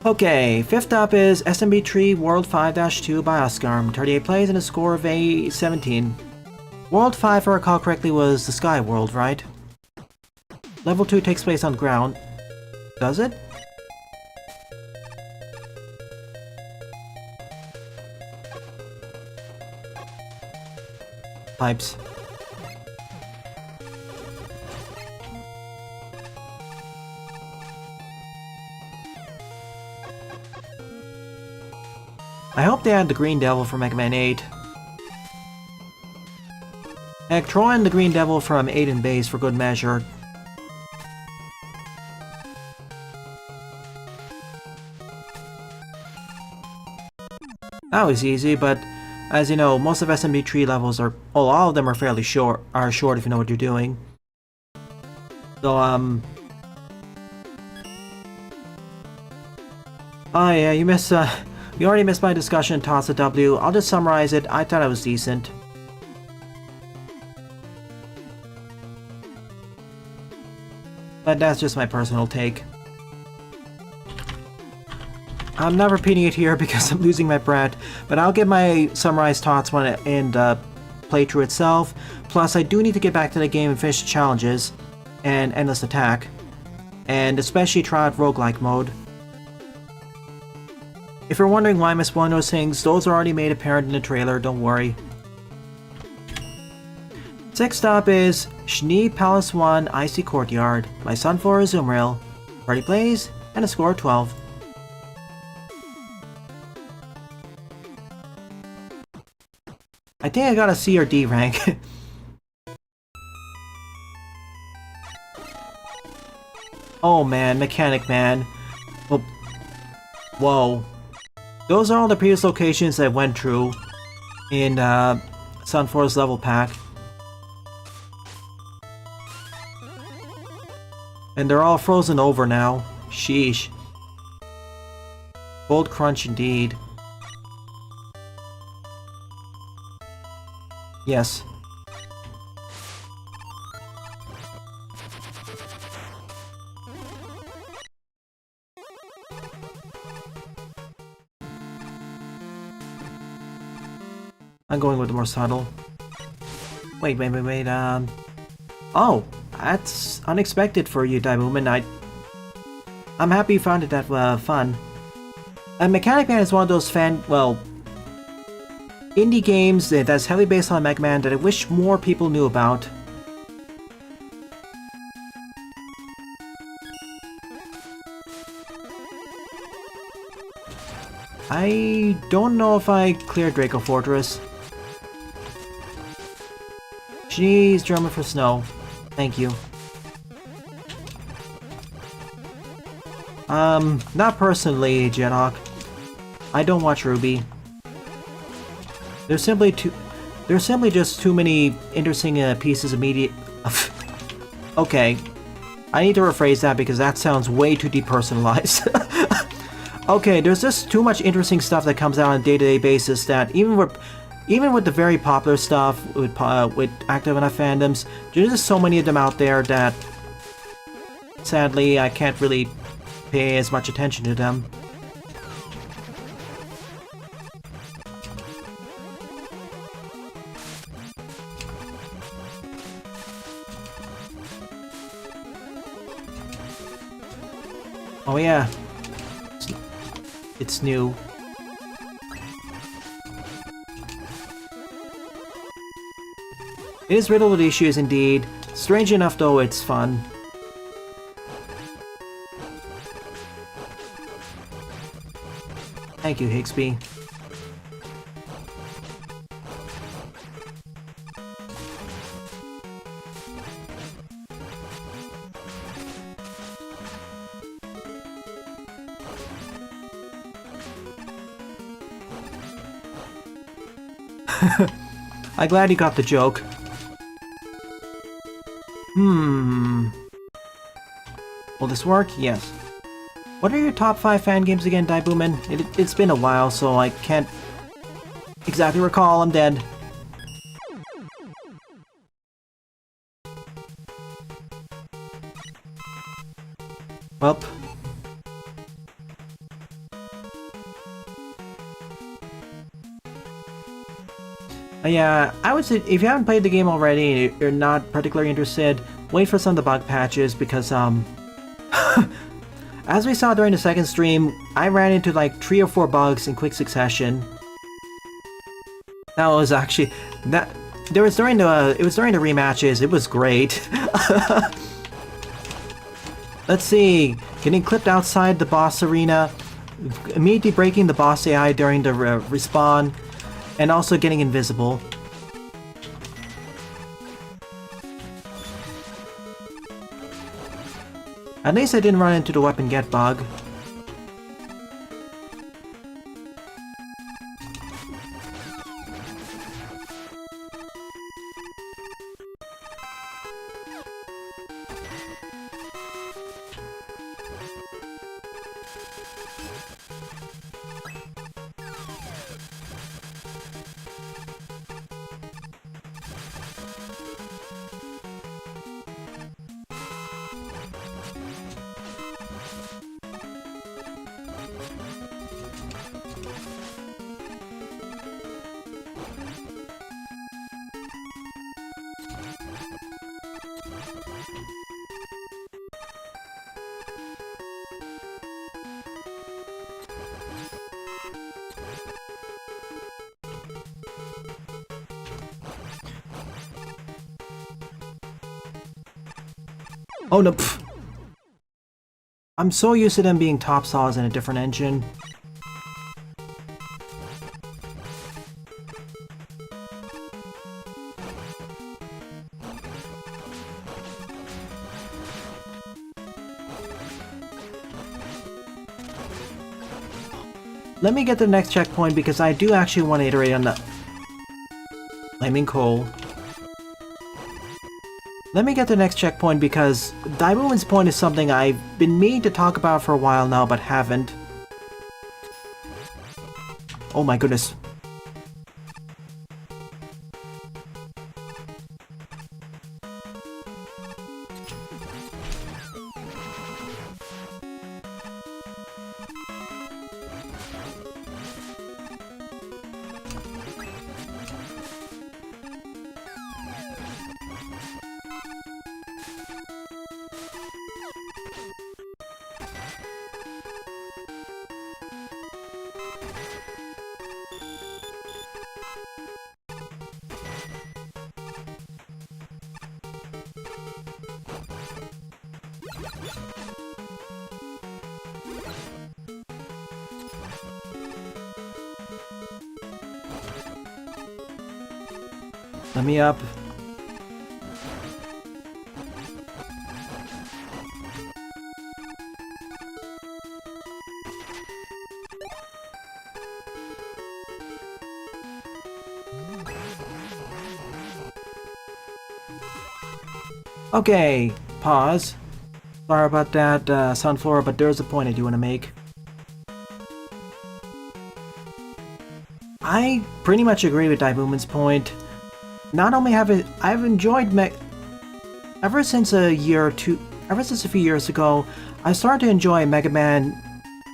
Okay, fifth up is SMB Tree World 5-2 by Oscar. 38 plays and a score of a 17. World 5, if I recall correctly, was the Sky World, right? Level 2 takes place on ground. Does it? Pipes. I hope they add the Green Devil from Mega Man 8. Heck, throw in the Green Devil from 8 and base for good measure. That was easy, but as you know, most of SMB tree levels are, well, all of them are fairly short, if you know what you're doing. So, oh yeah, you already missed my discussion, Toss a W. I'll just summarize it. I thought it was decent. But that's just my personal take. I'm not repeating it here because I'm losing my breath, but I'll get my summarized thoughts when it in the playthrough itself. Plus, I do need to get back to the game and finish the challenges and Endless Attack, and especially try out roguelike mode. If you're wondering why I missed one of those things, those are already made apparent in the trailer, don't worry. Sixth stop is Schnee Palace 1 Icy Courtyard by Sunflower Azumarill. 30 plays and a score of 12. I think I got a C or D rank. Oh man, Mechanic Man. Oh. Whoa. Those are all the previous locations I went through in Sunflower's level pack. And they're all frozen over now. Sheesh. Bold crunch indeed. Yes. I'm going with the more subtle. Wait. Oh! That's unexpected for you, Daimuman. I'm happy you found it that fun. Mechanic Man is one of those indie games that's heavily based on Mega Man that I wish more people knew about. I don't know if I cleared Draco Fortress. She's German for snow. Thank you. Not personally, Jethawk. I don't watch Ruby. There's simply just too many interesting pieces of media. Okay, I need to rephrase that because that sounds way too depersonalized. Okay, there's just too much interesting stuff that comes out on a day-to-day basis that even with the very popular stuff with active enough fandoms, there's just so many of them out there that sadly I can't really pay as much attention to them. Oh yeah, it's new. It is riddled with issues indeed. Strange enough though, it's fun. Thank you, Higsby. I'm glad you got the joke. Will this work? Yes. What are your top 5 fan games again, Daibuman? It's been a while, so I can't exactly recall. I'm dead. Welp. Yeah, I would say if you haven't played the game already and you're not particularly interested, wait for some of the bug patches because, as we saw during the second stream, I ran into like 3 or 4 bugs in quick succession. That was actually it was during the rematches. It was great. Let's see, getting clipped outside the boss arena, immediately breaking the boss AI during the respawn, and also getting invisible. At least I didn't run into the weapon get bug. Oh no, pff. I'm so used to them being top saws in a different engine. Let me get to the next checkpoint because I do actually want to iterate on the flaming coal. Let me get to the next checkpoint because Daibuman's point is something I've been meaning to talk about for a while now but haven't. Oh my goodness. Let me up. Okay, pause. Sorry about that, Sunflower, but there's a point I do want to make. I pretty much agree with Daibuman's point. Not only I've enjoyed ever since a few years ago, I started to enjoy Mega Man,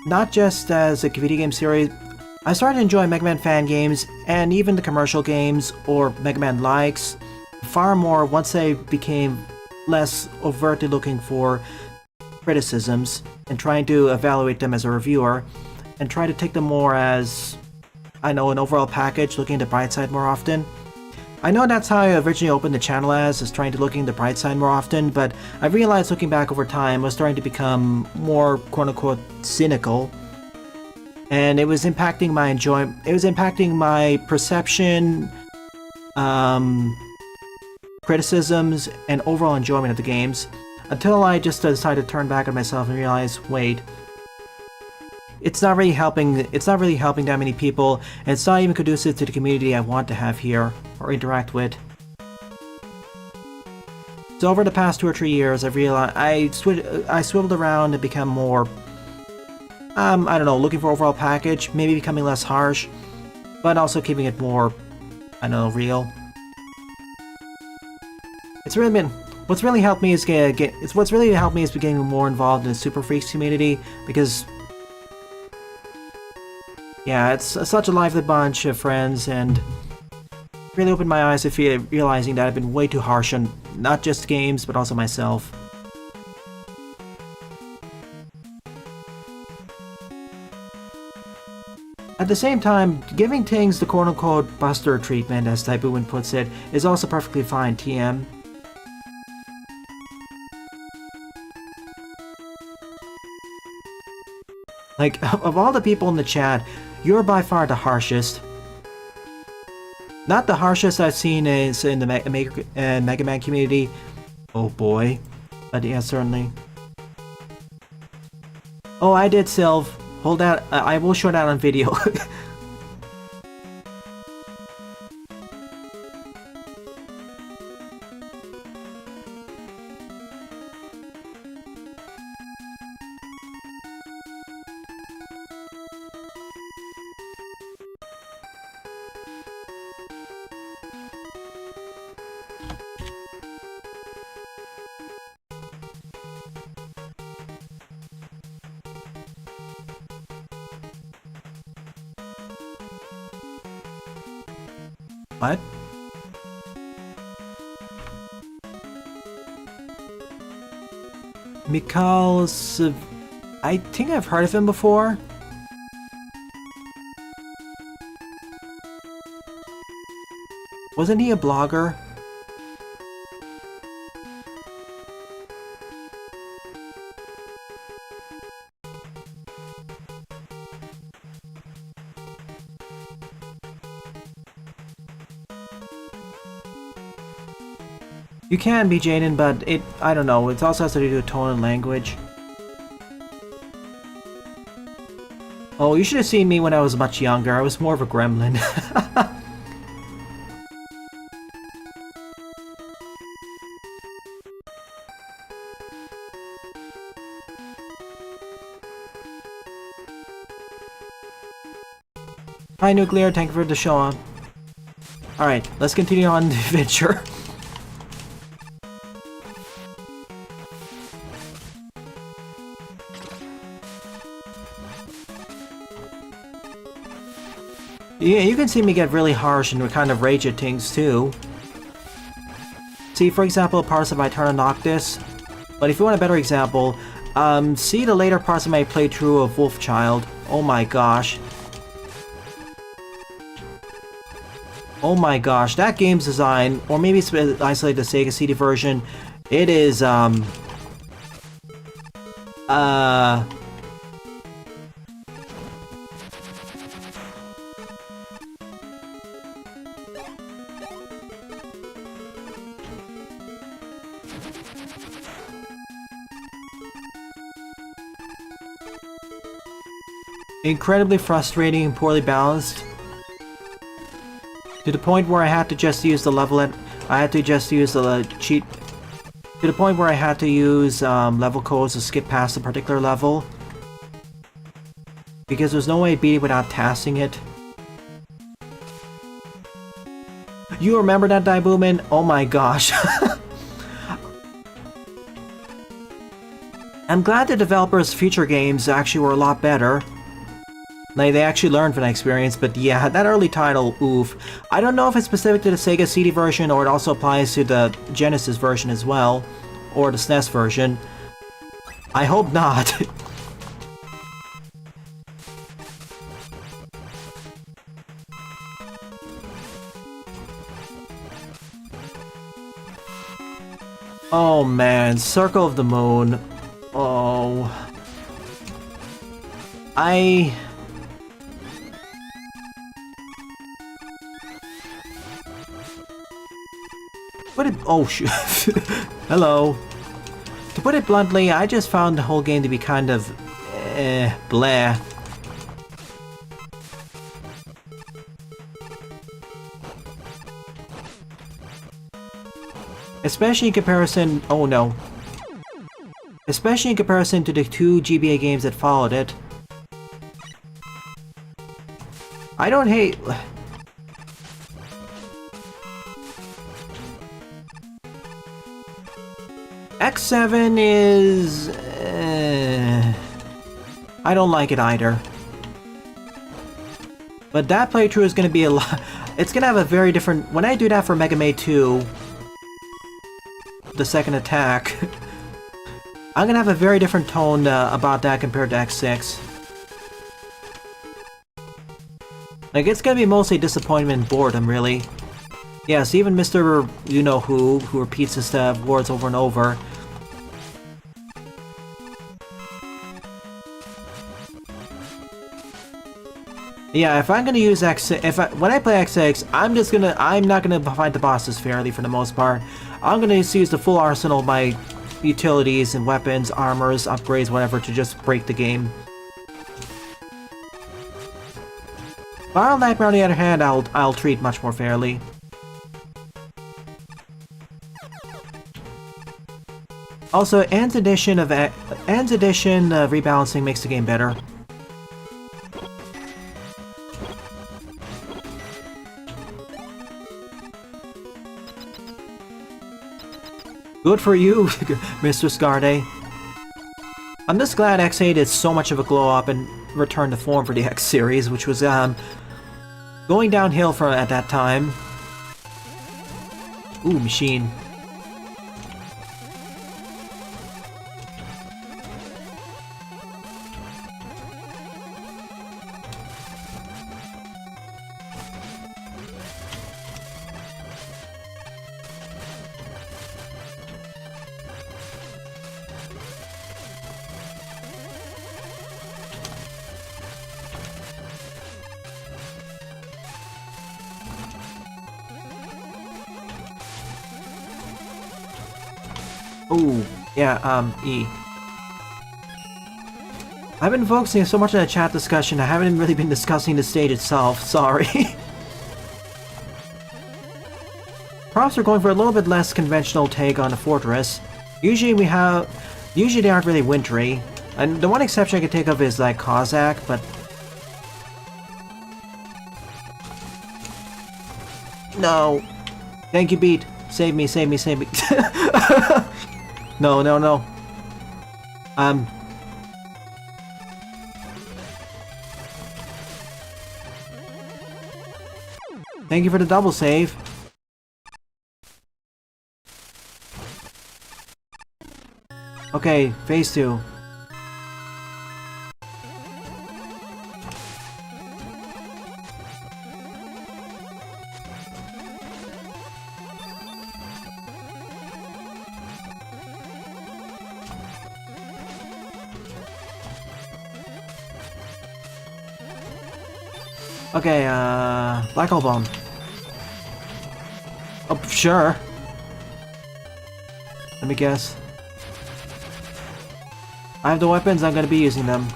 not just as a video game series. I started to enjoy Mega Man fan games and even the commercial games or Mega Man likes far more once I became less overtly looking for criticisms and trying to evaluate them as a reviewer and try to take them more as, I know, an overall package, looking at the bright side more often. I know that's how I originally opened the channel as trying to look at the bright side more often, but I realized looking back over time I was starting to become more quote-unquote cynical. and it was impacting my enjoyment. It was impacting my perception, criticisms, and overall enjoyment of the games. Until I just decided to turn back on myself and realize, wait, it's not really helping. It's not really helping that many people, and it's not even conducive to the community I want to have here or interact with. So over the past 2 or 3 years, I've realized I swiveled around and become more, I don't know, looking for overall package, maybe becoming less harsh, but also keeping it more, I don't know, real. It's really been, what's really helped me is getting more involved in the Super Freaks community, because yeah, it's such a lively bunch of friends, and really opened my eyes to realizing that I've been way too harsh on not just games, but also myself. At the same time, giving things the quote-unquote buster treatment, as Taibuin puts it, is also perfectly fine, TM. Like, of all the people in the chat, you're by far the harshest. Not the harshest I've seen is in the Mega Man community. Oh boy. But yeah, certainly. Oh, I did, Sylv. Hold that. I will show that on video. What? Mikhail I think I've heard of him before. Wasn't he a blogger? You can be Jaden, but I don't know, it also has to do with tone and language. Oh, you should have seen me when I was much younger. I was more of a gremlin. Hi, Nuclear. Thank you for the show. Alright, let's continue on the adventure. Yeah, you can see me get really harsh and kind of rage at things too. See, for example, parts of Eterna Noctis. But if you want a better example, see the later parts of my playthrough of Wolfchild. Oh my gosh. Oh my gosh, that game's design, or maybe it's isolated the Sega CD version, it is, incredibly frustrating and poorly balanced. To the point where I had to just use the level to the point where I had to use level codes to skip past a particular level. Because there's no way to beat it without tasking it. You remember that, Daibuman? Oh my gosh. I'm glad the developers' future games actually were a lot better. Like, they actually learned from that experience, but yeah, that early title, oof. I don't know if it's specific to the Sega CD version or it also applies to the Genesis version as well, or the SNES version. I hope not. Oh man, Circle of the Moon. Oh. Put it. Oh shoot. Hello. To put it bluntly, I just found the whole game to be kind of blah. Especially in comparison. Oh no. Especially in comparison to the 2 GBA games that followed it. I don't hate. X7 is... I don't like it either. But that playthrough is going to be a lot... It's going to have a very different... When I do that for Mega Man 2, the second attack, I'm going to have a very different tone about that compared to X6. Like, it's going to be mostly disappointment and boredom, really. Yes, even Mr. You-know-who repeats his words over and over. Yeah, if I'm gonna use X6, when I play X6, I'm not gonna fight the bosses fairly for the most part. I'm gonna just use the full arsenal of my utilities and weapons, armors, upgrades, whatever, to just break the game. Battle Nightmare, on the other hand, I'll treat much more fairly. Also, Ann's edition rebalancing makes the game better. Good for you, Mr. Scarday. I'm just glad X8 is so much of a glow-up and returned to form for the X series, which was going downhill from at that time. Ooh, machine. Ooh, yeah, E. I've been focusing so much on the chat discussion, I haven't really been discussing the stage itself, sorry. Props are going for a little bit less conventional take on the fortress. Usually they aren't really wintry. And the one exception I can think of is like Kozak, but... No! Thank you, Beat. Save me, save me, save me. No, no, no. Thank you for the double save. Okay, phase 2. Okay, Black Hole Bomb. Oh, sure. Let me guess. I have the weapons, I'm gonna be using them.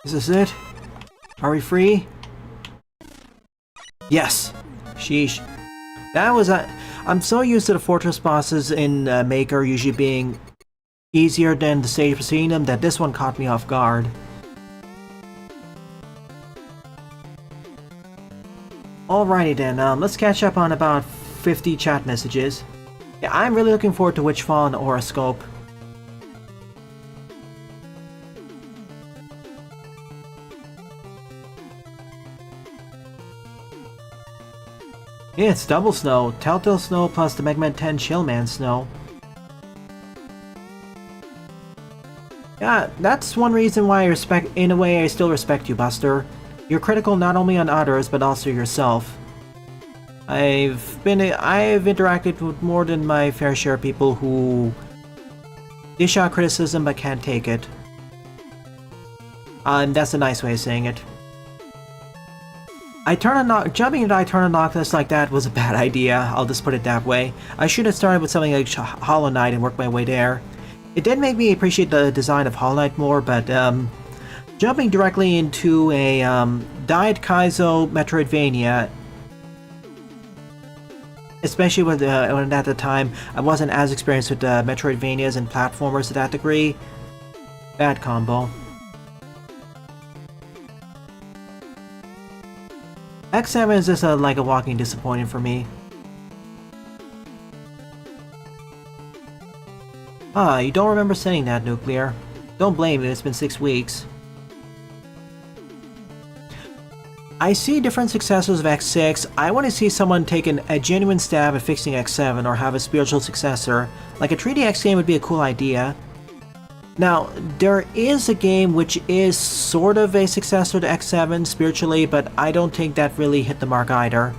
Is this it? Are we free? Yes! Sheesh. That was I'm so used to the fortress bosses in Maker usually being easier than the stage preceding them that this one caught me off guard. Alrighty then, let's catch up on about 50 chat messages. Yeah, I'm really looking forward to Witchfall and Horoscope. Yeah, it's double snow. Telltale snow plus the Mega Man 10 Chillman snow. Yeah, that's one reason why in a way, I still respect you, Buster. You're critical not only on others, but also yourself. I've interacted with more than my fair share of people who dish out criticism but can't take it. And that's a nice way of saying it. Jumping into Eternal Noctis like that was a bad idea, I'll just put it that way. I should have started with something like Hollow Knight and worked my way there. It did make me appreciate the design of Hollow Knight more, but jumping directly into a Diet Kaizo Metroidvania, especially when at the time I wasn't as experienced with Metroidvanias and platformers to that degree, bad combo. X7 is just like a walking disappointment for me. Ah, you don't remember saying that, Nuclear. Don't blame you, it's been 6 weeks. I see different successors of X6. I want to see someone take a genuine stab at fixing X7 or have a spiritual successor. Like a 3D X game would be a cool idea. Now, there is a game which is sort of a successor to X7 spiritually, but I don't think that really hit the mark either.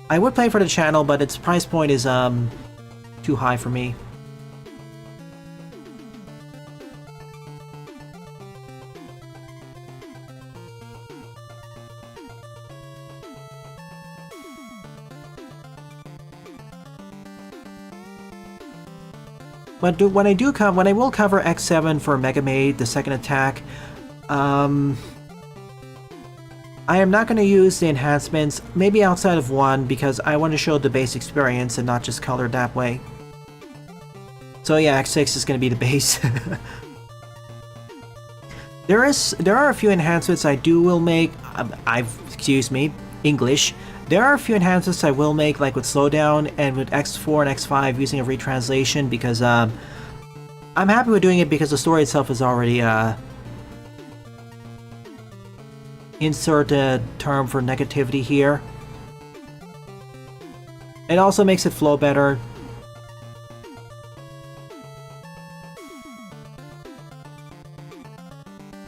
I would play for the channel, but its price point is too high for me. But when I will cover X7 for Mega Maid, the second attack, I am not going to use the enhancements, maybe outside of one, because I want to show the base experience and not just color that way. So yeah, X6 is going to be the base. There are a few enhancements I will make. Excuse me, English. There are a few enhancements I will make, like with slowdown and with X4 and X5 using a retranslation, because I'm happy with doing it because the story itself is already insert a term for negativity here. It also makes it flow better.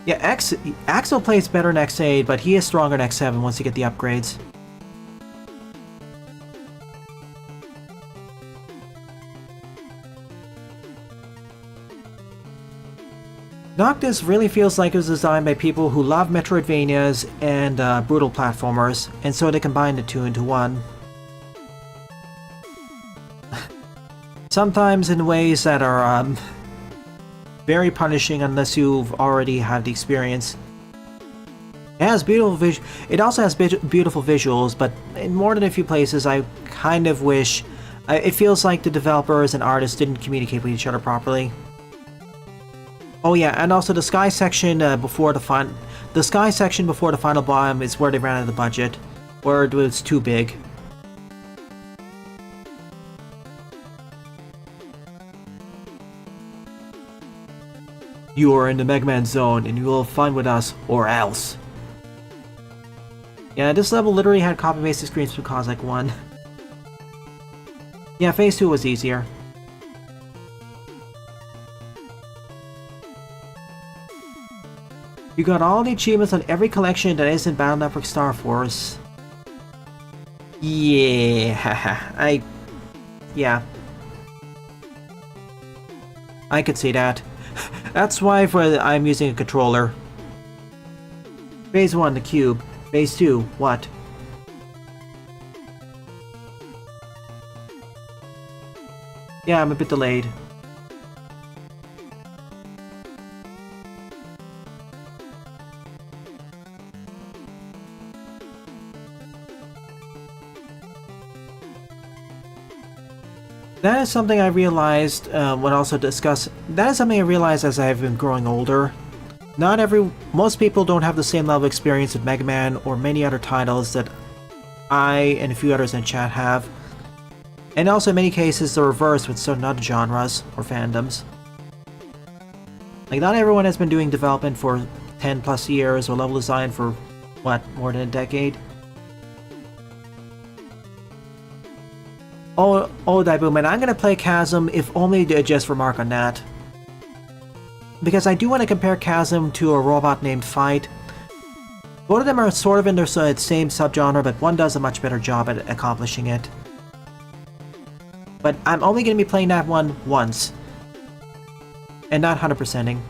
Yeah, Axel plays better in X8, but he is stronger in X7 once you get the upgrades. Noctis really feels like it was designed by people who love Metroidvanias and brutal platformers, and so they combined the two into one. Sometimes in ways that are very punishing unless you've already had the experience. It has it also has beautiful visuals, but in more than a few places I kind of wish it feels like the developers and artists didn't communicate with each other properly. Oh yeah, and also the sky section before the final bomb is where they ran out of the budget, or it was too big. You are in the Mega Man zone, and you will have fun with us, or else. Yeah, this level literally had copy-pasted screens from Cossack 1. Yeah, Phase 2 was easier. You got all the achievements on every collection that isn't Battle Network Star Force. Yeah, yeah. I could see that. That's why I'm using a controller. Phase 1, the cube. Phase 2, what? Yeah, I'm a bit delayed. That is something I realized that is something I realized as I've been growing older. Most people don't have the same level of experience with Mega Man or many other titles that I and a few others in chat have. And also in many cases the reverse with certain other genres or fandoms. Like not everyone has been doing development for 10 plus years or level design for, what, more than a decade? Oh, Daibuman, I'm gonna play Chasm if only to just remark on that. because I do want to compare Chasm to a robot named Fight. Both of them are sort of in their same subgenre, but one does a much better job at accomplishing it. But I'm only going to be playing that one once, and not 100%ing.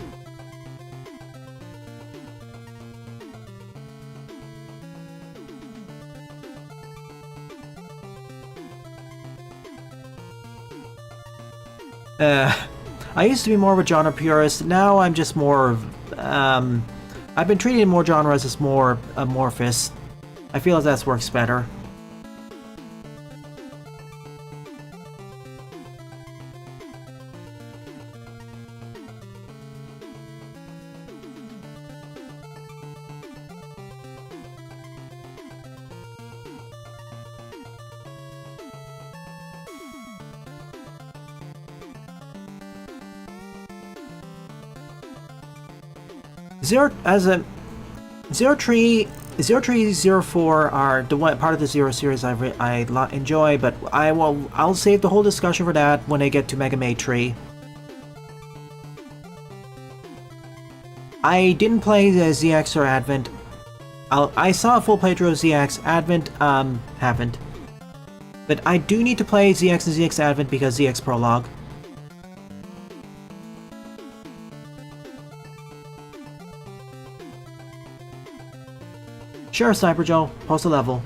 I used to be more of a genre purist, now I'm just more of, I've been treating more genres as more amorphous. I feel that works better. Zero Tree, 04 are the one part of the Zero series I enjoy, but I'll save the whole discussion for that when I get to Mega Man 3. I didn't play the ZX or Advent. I saw a full playthrough of ZX. Advent, haven't. But I do need to play ZX and ZX Advent because ZX Prologue. Sure, Sniper Joe. Post a level.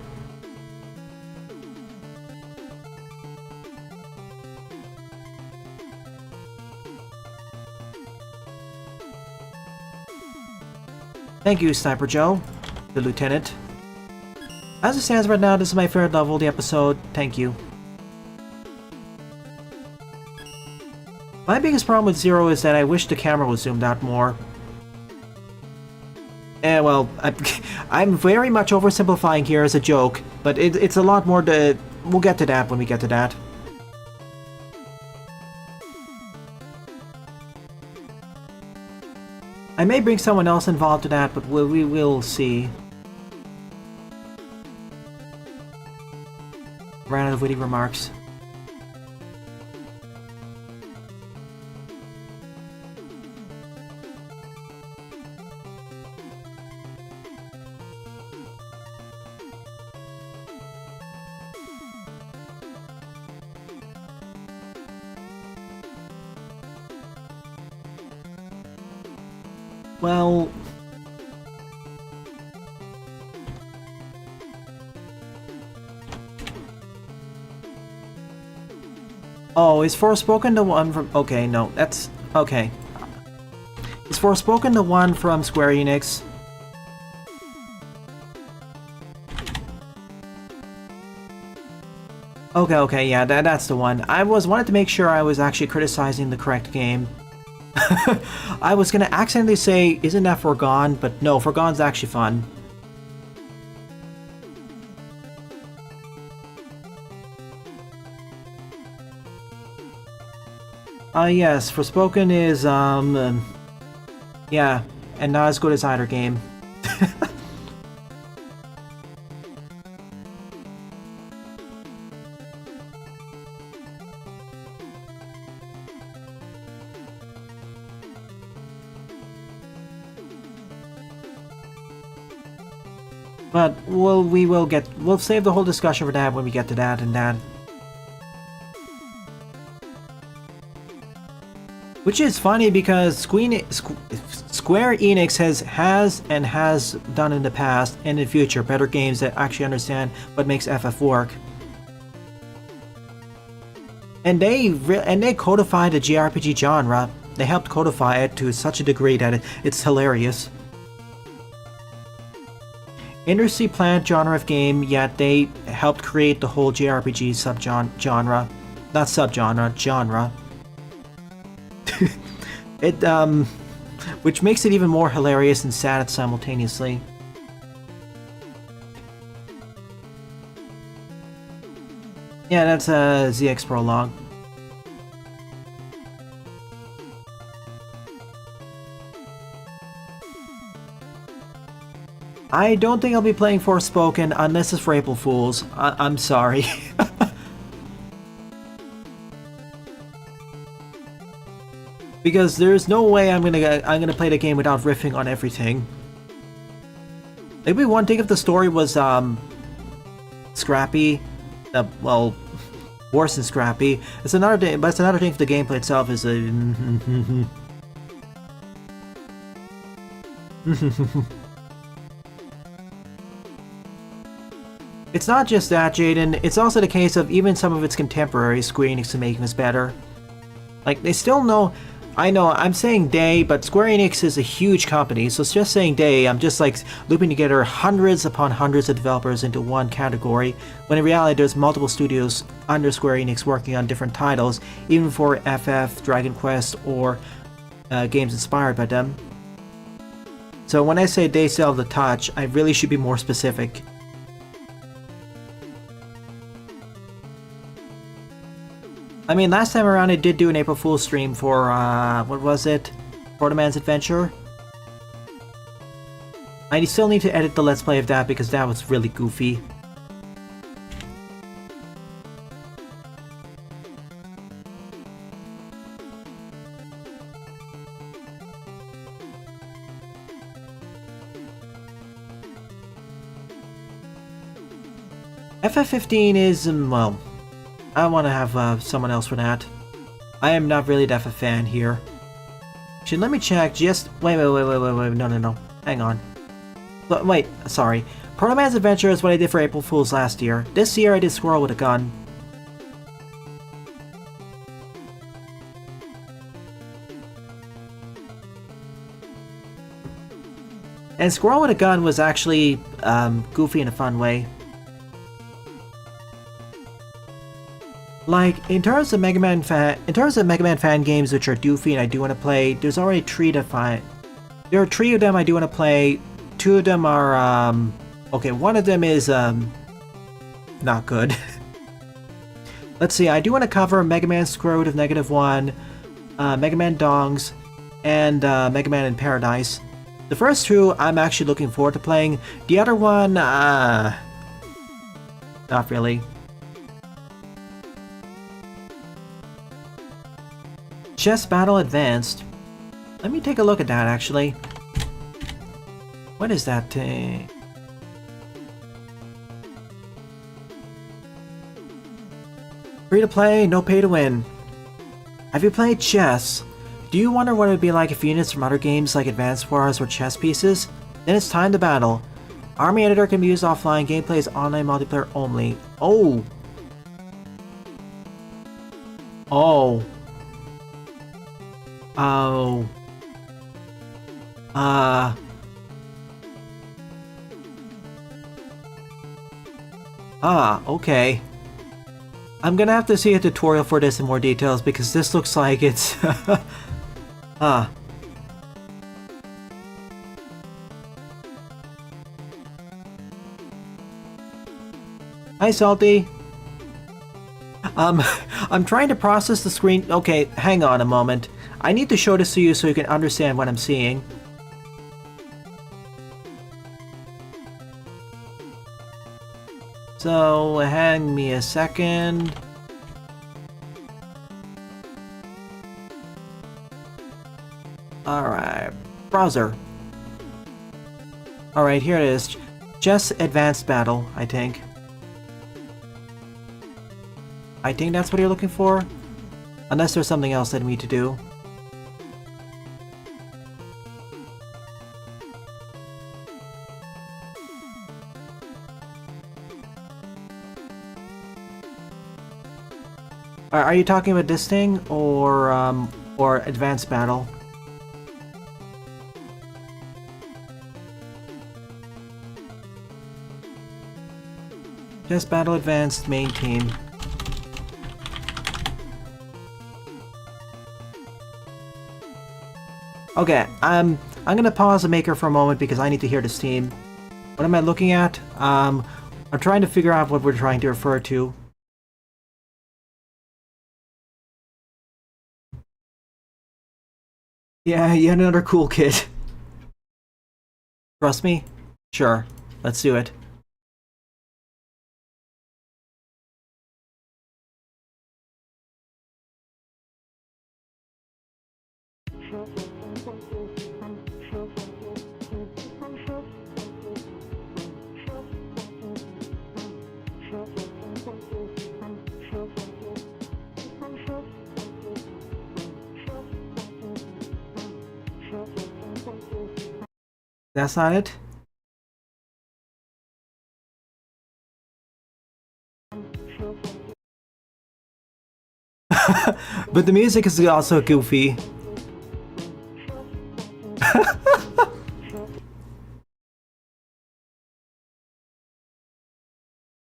Thank you, Sniper Joe, the Lieutenant. As it stands right now, this is my favorite level of the episode. Thank you. My biggest problem with Zero is that I wish the camera was zoomed out more. Well, I'm very much oversimplifying here as a joke, but it's a lot more to... We'll get to that when we get to that. I may bring someone else involved to that, but we will see. Ran out of witty remarks. Well... Oh, is Forspoken the one from... Okay, no, that's... Okay. Is Forspoken the one from Square Enix? Okay, yeah, that's the one. I wanted to make sure I was actually criticizing the correct game. I was gonna accidentally say, isn't that Forgone? But no, Forgone's actually fun. Yes, Forspoken is, yeah, and not as good as either game. But we'll save the whole discussion for that when we get to that and that. Which is funny because Square Enix has done in the past and in the future better games that actually understand what makes FF work. And they codified the JRPG genre. They helped codify it to such a degree that it's hilarious. Interesting planned genre of game, yet they helped create the whole JRPG genre. Not subgenre, genre. Which makes it even more hilarious and sad simultaneously. Yeah, that's a ZX Prologue. I don't think I'll be playing Forspoken unless it's for April Fools. I'm sorry. Because there's no way I'm gonna play the game without riffing on everything. Maybe one thing if the story was scrappy, well, worse than scrappy. It's another thing, but it's another thing if the gameplay itself is a. It's not just that, Jaden. It's also the case of even some of its contemporaries Square Enix are making this better. Like, they still know. I know, I'm saying they, but Square Enix is a huge company, so it's just saying they, I'm just like looping together hundreds upon hundreds of developers into one category, when in reality there's multiple studios under Square Enix working on different titles, even for FF, Dragon Quest, or games inspired by them. So when I say they still have the touch, I really should be more specific. I mean, last time around I did do an April Fool's stream for, what was it? Proto-Man's Adventure? I still need to edit the Let's Play of that because that was really goofy. FF15 is, well, I want to have someone else for that. I am not really that a fan here. Actually, let me check. Just wait. No. Hang on. Wait, sorry. Proto-Man's Adventure is what I did for April Fool's last year. This year I did Squirrel with a Gun. And Squirrel with a Gun was actually goofy in a fun way. Like, in terms of Mega Man fan games which are doofy and I do want to play, there's already 3 to 5. There are 3 of them I do want to play. 2 of them are, okay, one of them is, not good. Let's see, I do want to cover Mega Man Square Root of -1, Mega Man Dongs, and Mega Man in Paradise. The first 2 I'm actually looking forward to playing. The other one, not really. Chess Battle Advanced. Let me take a look at that, actually. What is that thing? Free to play, no pay to win. Have you played chess? Do you wonder what it would be like if units from other games like Advance Wars were chess pieces? Then it's time to battle. Army Editor can be used offline, gameplay is online multiplayer only. Oh! Oh. Oh. Okay. I'm gonna have to see a tutorial for this in more details because this looks like it's... Hi, Salty. I'm trying to process the screen. Okay, hang on a moment. I need to show this to you so you can understand what I'm seeing. So, hang me a second. Alright, browser. Alright, here it is. Chess Advanced Battle, I think. I think that's what you're looking for. Unless there's something else that I need to do. Are you talking about this thing or Advanced Battle? Just Battle Advanced main team. Okay, I'm gonna pause the maker for a moment because I need to hear this team. What am I looking at? I'm trying to figure out what we're trying to refer to. Yeah, yet another cool kid. Trust me? Sure. Let's do it. That's not it? But the music is also goofy.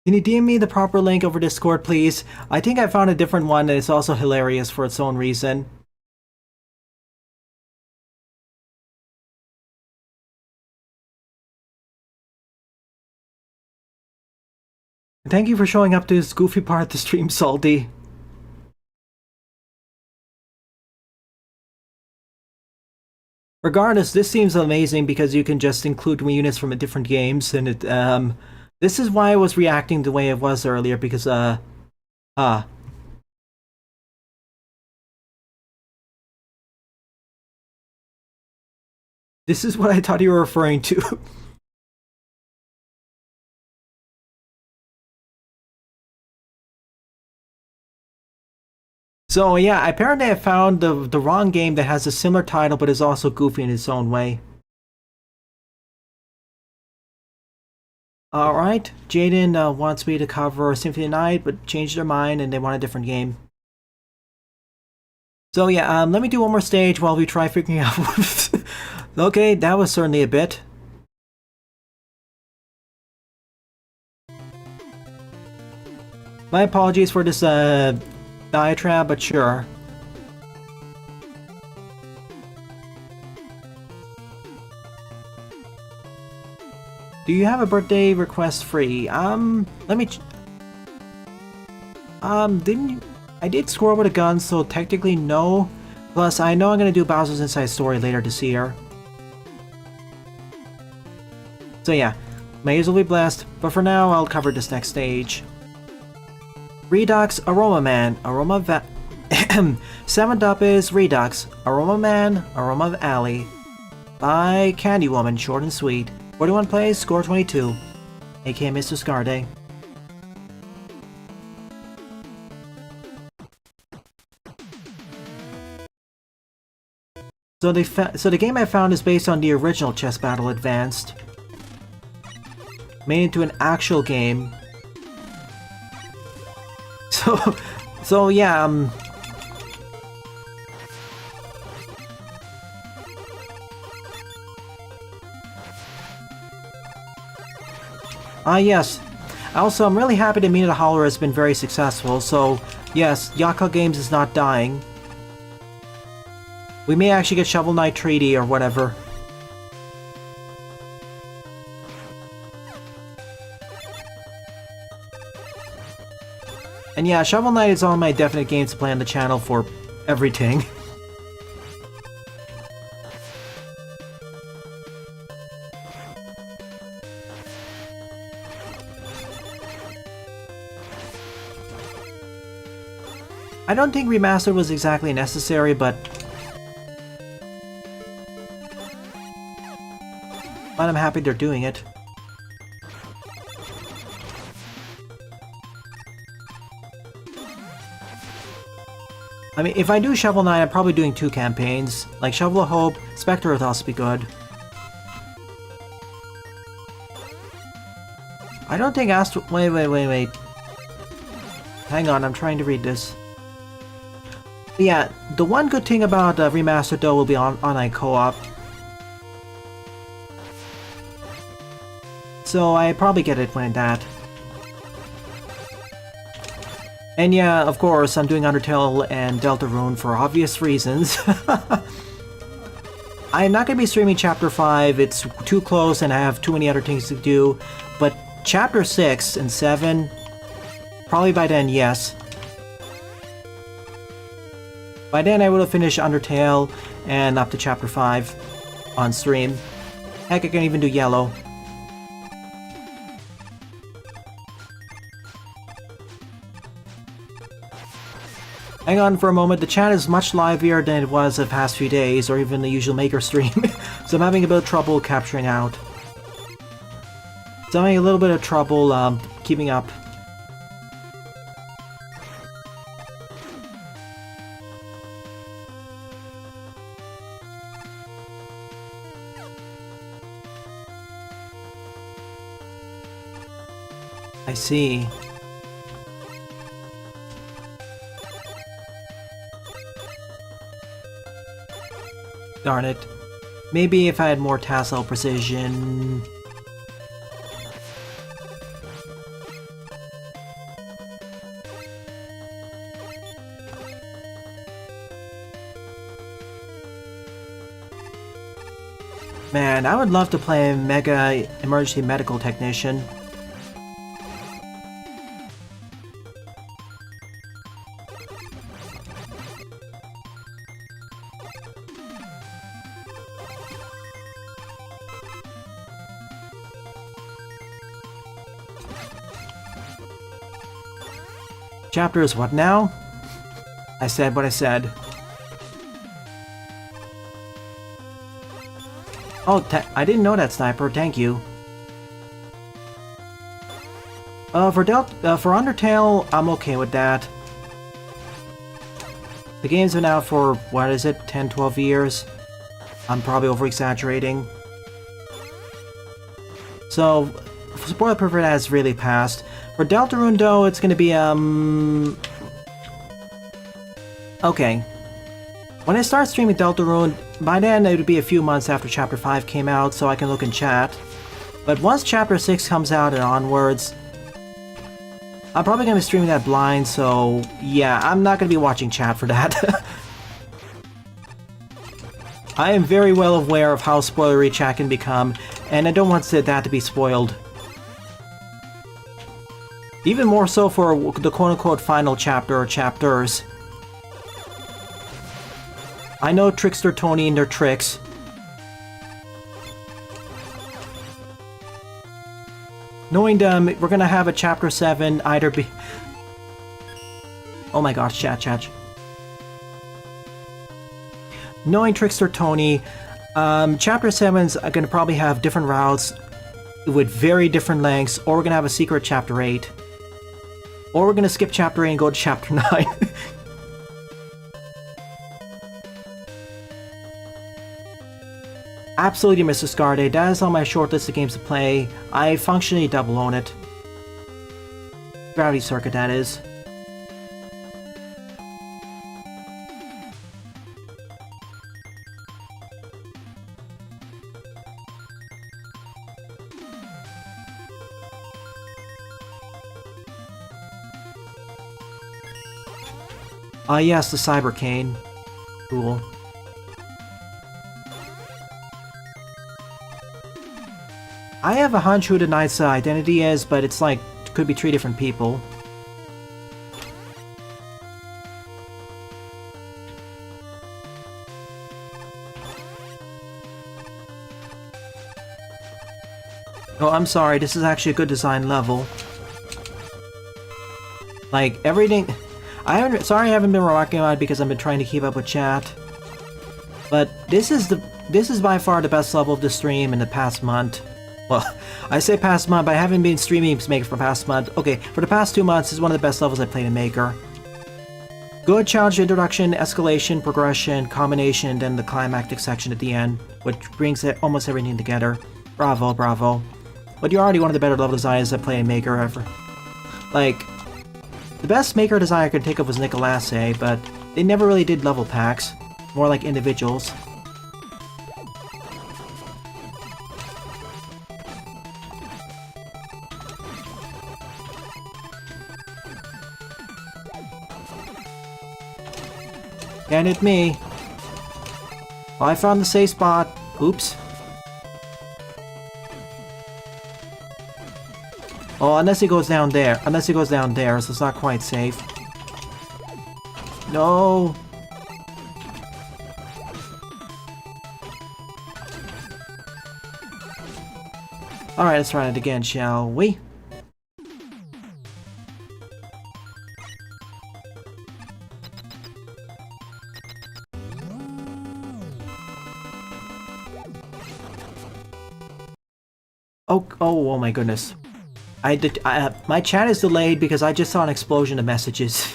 Can you DM me the proper link over Discord, please? I think I found a different one and it's also hilarious for its own reason. Thank you for showing up to this goofy part of the stream, Salty. Regardless, this seems amazing because you can just include units from different games, and this is why I was reacting the way it was earlier, because, this is what I thought you were referring to. So yeah, apparently I found the wrong game that has a similar title but is also goofy in its own way. Alright, Jaden wants me to cover Symphony of the Night, but changed their mind and they want a different game. So yeah, let me do one more stage while we try figuring out... Okay, that was certainly a bit. My apologies for this diatribe, but sure. Do you have a birthday request free? Let me... didn't you... I did score with a gun, so technically no. Plus, I know I'm gonna do Bowser's Inside Story later this year. So yeah, my ears will be blessed, but for now I'll cover this next stage. Redux Aroma Man, Aroma Va... 7th up is Redux, Aroma Man, Aroma Alley. By Candy Woman, short and sweet. 41 plays, score 22. aka Mr. Scarday. So the game I found is based on the original Chess Battle Advanced. Made into an actual game. So yeah, yes. Also, I'm really happy that Mina the Howler has been very successful, so yes, Yaka Games is not dying. We may actually get Shovel Knight Treaty or whatever. And yeah, Shovel Knight is on my definite games to play on the channel for everything. I don't think Remastered was exactly necessary, but I'm happy they're doing it. I mean, if I do Shovel Knight, I'm probably doing 2 campaigns. Like Shovel of Hope, Spectre would also be good. I don't think Wait. Hang on, I'm trying to read this. Yeah, the one good thing about Remastered though will be online co-op. So I probably get it when that. And yeah, of course, I'm doing Undertale and Deltarune for obvious reasons. I'm not going to be streaming Chapter 5, it's too close and I have too many other things to do. But Chapter 6 and 7, probably by then, yes. By then I would have finished Undertale and up to Chapter 5 on stream. Heck, I can even do Yellow. Hang on for a moment, the chat is much livelier than it was the past few days, or even the usual Maker stream, so I'm having a bit of trouble capturing out. So I'm having a little bit of trouble keeping up. I see. Darn it. Maybe if I had more tassel precision... Man, I would love to play Mega Emergency Medical Technician. Chapter is what now? I said what I said. Oh, I didn't know that, Sniper. Thank you. For Undertale, I'm okay with that. The game's been out for, what is it, 10, 12 years? I'm probably over-exaggerating. So, for spoiler purpose, that has really passed. For Deltarune, though, it's gonna be, okay. When I start streaming Deltarune, by then it would be a few months after Chapter 5 came out, so I can look in chat. But once Chapter 6 comes out and onwards, I'm probably going to be streaming that blind, so yeah, I'm not going to be watching chat for that. I am very well aware of how spoilery chat can become, and I don't want that to be spoiled. Even more so for the quote-unquote final chapter or chapters. I know Trickster Tony and their tricks. Knowing them, we're gonna have a Chapter 7 either be... Oh my gosh, chat. Knowing Trickster Tony, Chapter 7's gonna probably have different routes with very different lengths, or we're gonna have a secret Chapter 8. Or we're gonna skip Chapter 8 and go to Chapter 9. Absolutely, Mr. Scarday. That is on my short list of games to play. I functionally double own it. Gravity Circuit, that is. Ah, yes, the Cyber Cane. Cool. I have a hunch who the Knight's identity is, but it's like, could be 3 different people. Oh, I'm sorry, this is actually a good design level. Like, everything... Sorry I haven't been rocking on it because I've been trying to keep up with chat. But this is by far the best level of the stream in the past month. Well, I say past month, but I haven't been streaming Maker for the past month. Okay, for the past 2 months, this is one of the best levels I played in Maker. Good challenge introduction, escalation, progression, combination, and then the climactic section at the end, which brings almost everything together. Bravo, bravo. But you're already one of the better level designers I played in Maker ever. Like, the best Maker design I could think of was Nicolasse, but they never really did level packs. More like individuals. Can't hit me. Oh, I found the safe spot. Oops. Oh, unless he goes down there. Unless he goes down there, so it's not quite safe. No. Alright, let's try it again, shall we? Oh my goodness. My chat is delayed because I just saw an explosion of messages.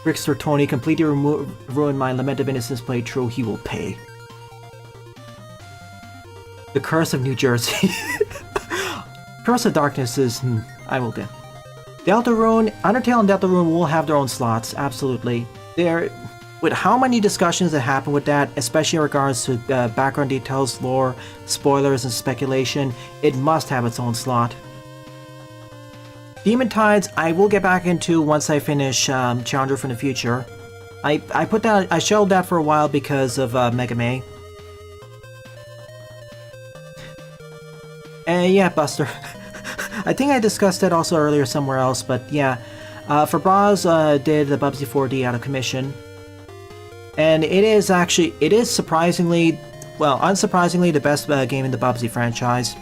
Trickster Tony completely ruined my Lament of Innocence playthrough. He will pay. The Curse of New Jersey. Curse of Darkness is... I will get. Deltarune, Undertale and Deltarune will have their own slots, absolutely. With how many discussions that happen with that, especially in regards to background details, lore, spoilers, and speculation, it must have its own slot. Demon Tides, I will get back into once I finish Challenger from the Future. I shelved that for a while because of Mega May. Yeah, Buster. I think I discussed that also earlier somewhere else, but yeah. For Braz did the Bubsy 4D out of commission. And it is surprisingly, well, unsurprisingly, the best game in the Bubsy franchise.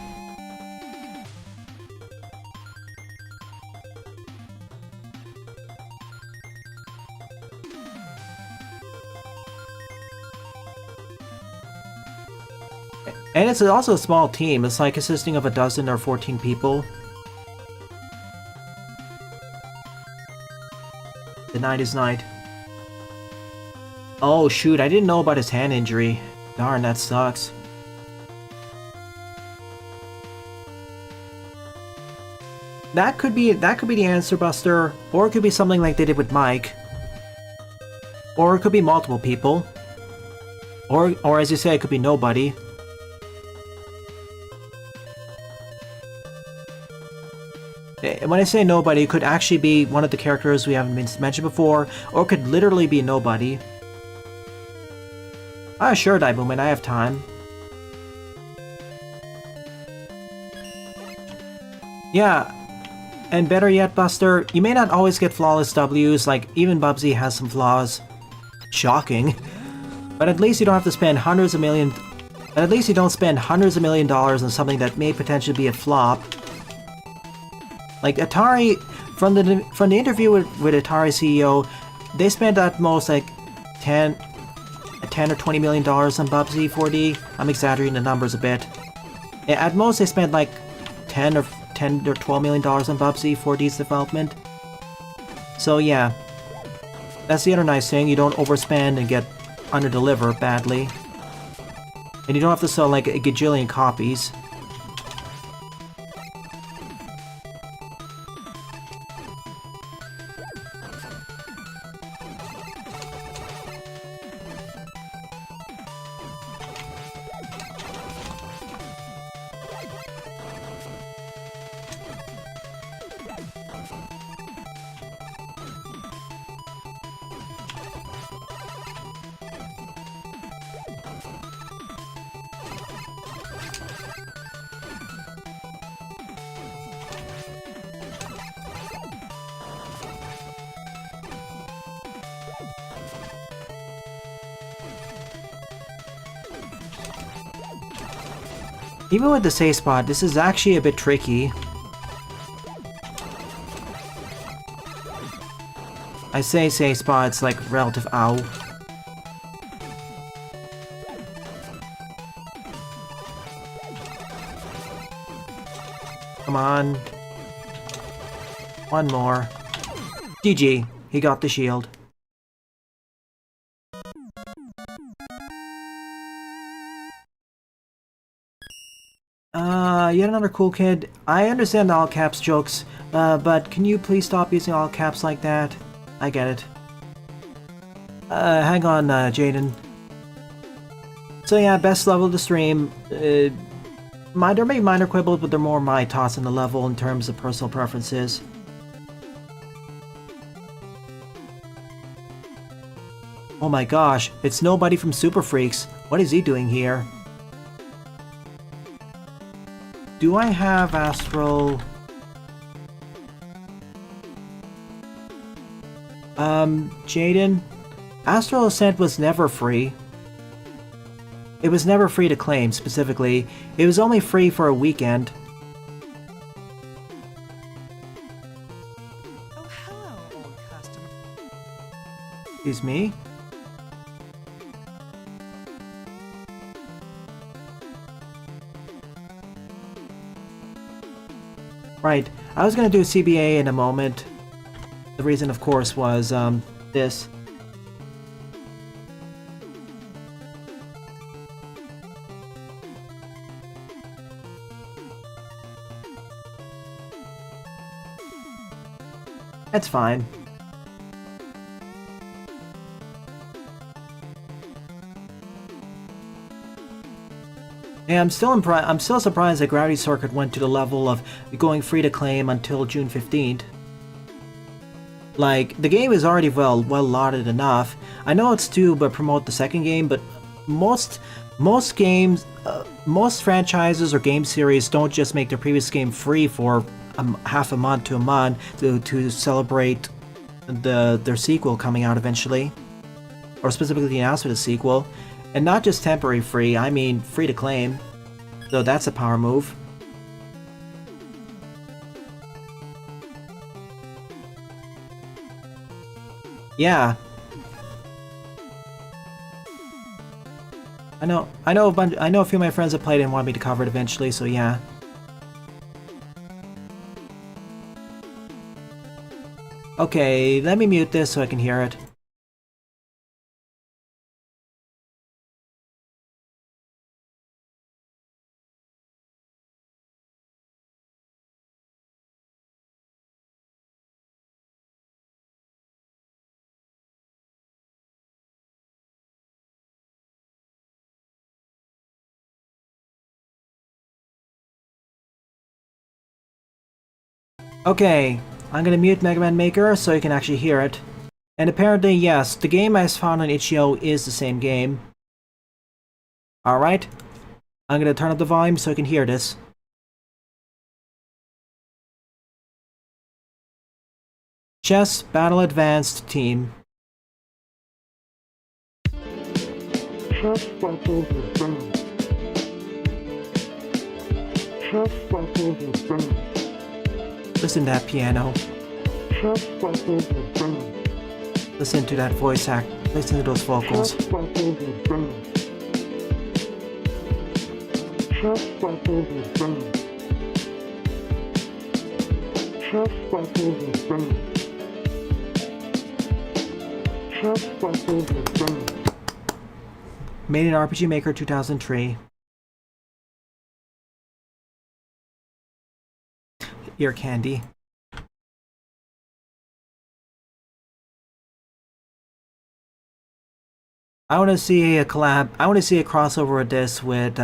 And it's also a small team. It's like consisting of 12 or 14 people. The night is night. Oh shoot, I didn't know about his hand injury. Darn, that sucks. That could be the answer, Buster. Or it could be something like they did with Mike. Or it could be multiple people. Or as you say, it could be nobody. When I say nobody, it could actually be one of the characters we haven't mentioned before, or it could literally be nobody. Ah, sure, Daibuman, I have time. Yeah, and better yet, Buster, you may not always get flawless Ws, like even Bubsy has some flaws. Shocking. But at least you don't have to spend hundreds of millions... At least you don't spend hundreds of $1 million on something that may potentially be a flop. Like Atari, from the interview with Atari CEO, they spent at most like 10 or $20 million on Bubsy 4D. I'm exaggerating the numbers a bit. At most, they spent like 10 or $12 million on Bubsy 4D's development. So yeah, that's the other nice thing. You don't overspend and get under-deliver badly, and you don't have to sell like a gajillion copies. Even with the save spot, this is actually a bit tricky. I say save spot, it's like relative ow. Come on. One more. GG, he got the shield. Yet another cool kid. I understand the all caps jokes, but can you please stop using all caps like that? I get it. Hang on, Jaden. So yeah, best level of the stream. There may be minor quibbles, but they're more my toss in the level in terms of personal preferences. Oh my gosh, it's nobody from Super Freaks. What is he doing here? Do I have Astral? Jaden? Astral Ascent was never free. It was never free to claim, specifically. It was only free for a weekend. Oh, hello, old customer. Excuse me? Right, I was gonna do CBA in a moment. The reason, of course, was, this. That's fine. Yeah, I'm still surprised that Gravity Circuit went to the level of going free to claim until June 15th. Like, the game is already well lauded enough. I know it's to promote the second game, but most games, most franchises or game series don't just make their previous game free for half a month to a month to celebrate their sequel coming out eventually, or specifically the announcement of the sequel. And not just temporary free, I mean free to claim. So that's a power move. Yeah. I know a few of my friends have played it and want me to cover it eventually, so yeah. Okay, let me mute this so I can hear it. Okay, I'm gonna mute Mega Man Maker so you can actually hear it. And apparently, yes, the game I found on itch.io is the same game. Alright, I'm gonna turn up the volume so you can hear this. Chess Battle Advanced Team. Chess Battle Advanced. Chess Battle Advanced. Listen to that piano. Chess Battle Advanced. Listen to that voice act. Listen to those vocals. Chess Battle Advanced. Chess Battle Advanced. Chess Battle Advanced. Chess Battle Advanced. Made in RPG Maker 2003. Ear candy. I want to see a collab. I want to see a crossover of this with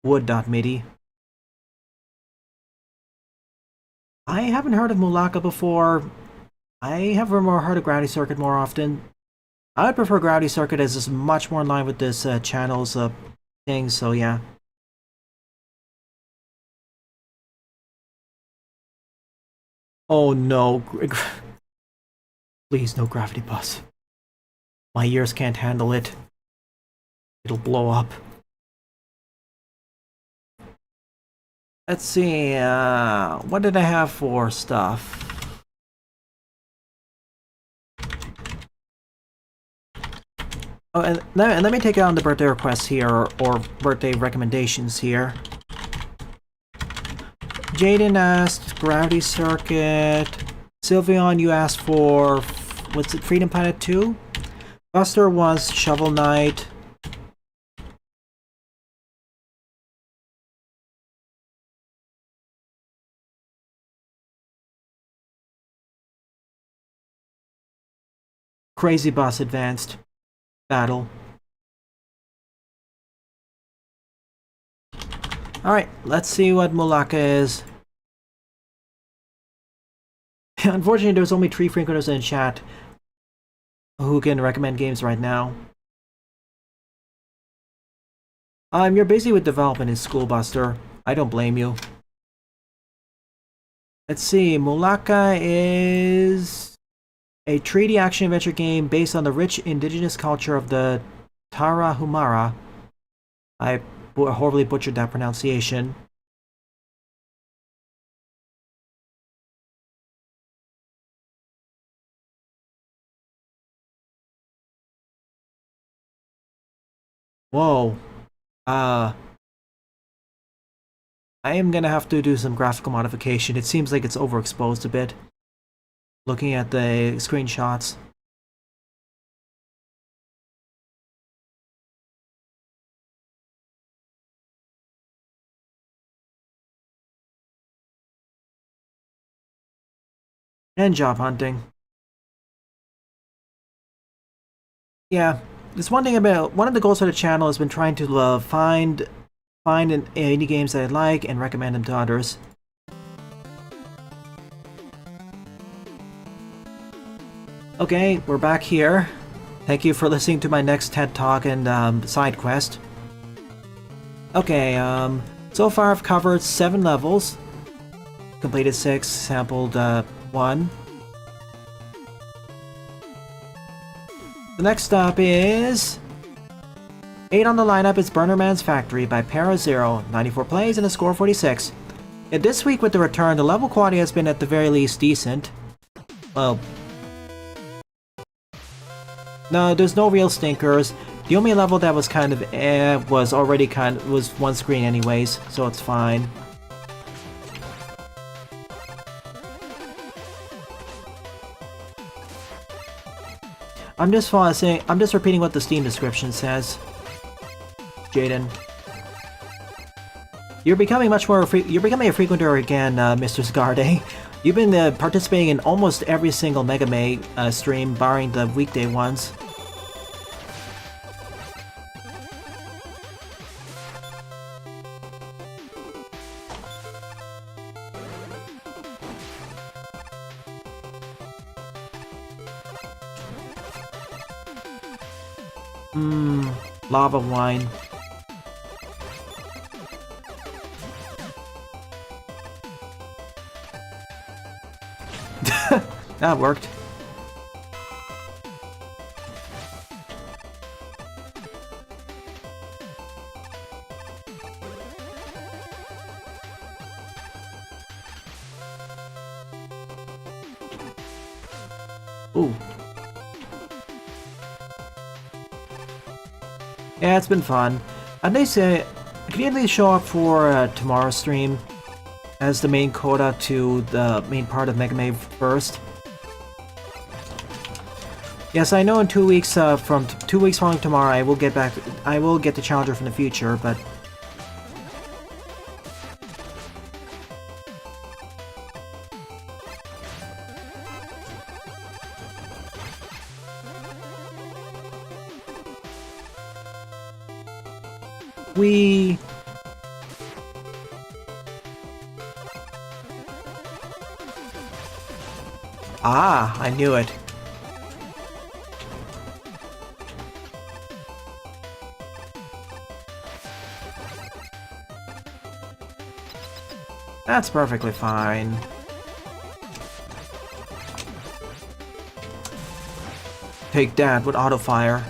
Wood.midi. I haven't heard of Mulaka before. I have heard of Gravity Circuit more often. I would prefer Gravity Circuit as it's much more in line with this channel's thing, so yeah. Oh no. Please, no gravity bus. My ears can't handle it. It'll blow up. Let's see, what did I have for stuff? Oh, and let me take on the birthday requests here, or birthday recommendations here. Jaden asked Gravity Circuit. Sylveon, you asked for, what's it, Freedom Planet 2? Buster was Shovel Knight. Crazy Boss Advanced Battle. Alright, let's see what Mulaka is. Unfortunately, there's only 3 frequenters in chat who can recommend games right now. You're busy with development in School Buster. I don't blame you. Let's see, Mulaka is a 3D action-adventure game based on the rich indigenous culture of the Tarahumara. I horribly butchered that pronunciation. Whoa. I am gonna have to do some graphical modification. It seems like it's overexposed a bit. Looking at the screenshots. And job hunting. Yeah, there's one thing about one of the goals for the channel has been trying to find indie games that I like and recommend them to others. Okay, we're back here. Thank you for listening to my next TED Talk and side quest. Okay, so far I've covered 7 levels, completed 6, sampled 1. The next stop is 8 on the lineup is Burner Man's Factory by Para0, 94 plays and a score of 46. This week with the return, the level quality has been at the very least decent. Well, no, there's no real stinkers. The only level that was kind of was already was one screen anyways, so it's fine. I'm just repeating what the Steam description says. Jaden, you're becoming a frequenter again, Mr. Sgarde. You've been participating in almost every single Mega May stream, barring the weekday ones. Lava wine. That worked. Ooh. Yeah, it's been fun. And they say, could you at least show up for tomorrow's stream as the main coda to the main part of Mega May first? Yes, I know in 2 weeks from 2 weeks following tomorrow I will get the Challenger from the future, but I knew it. That's perfectly fine. Take that with auto fire.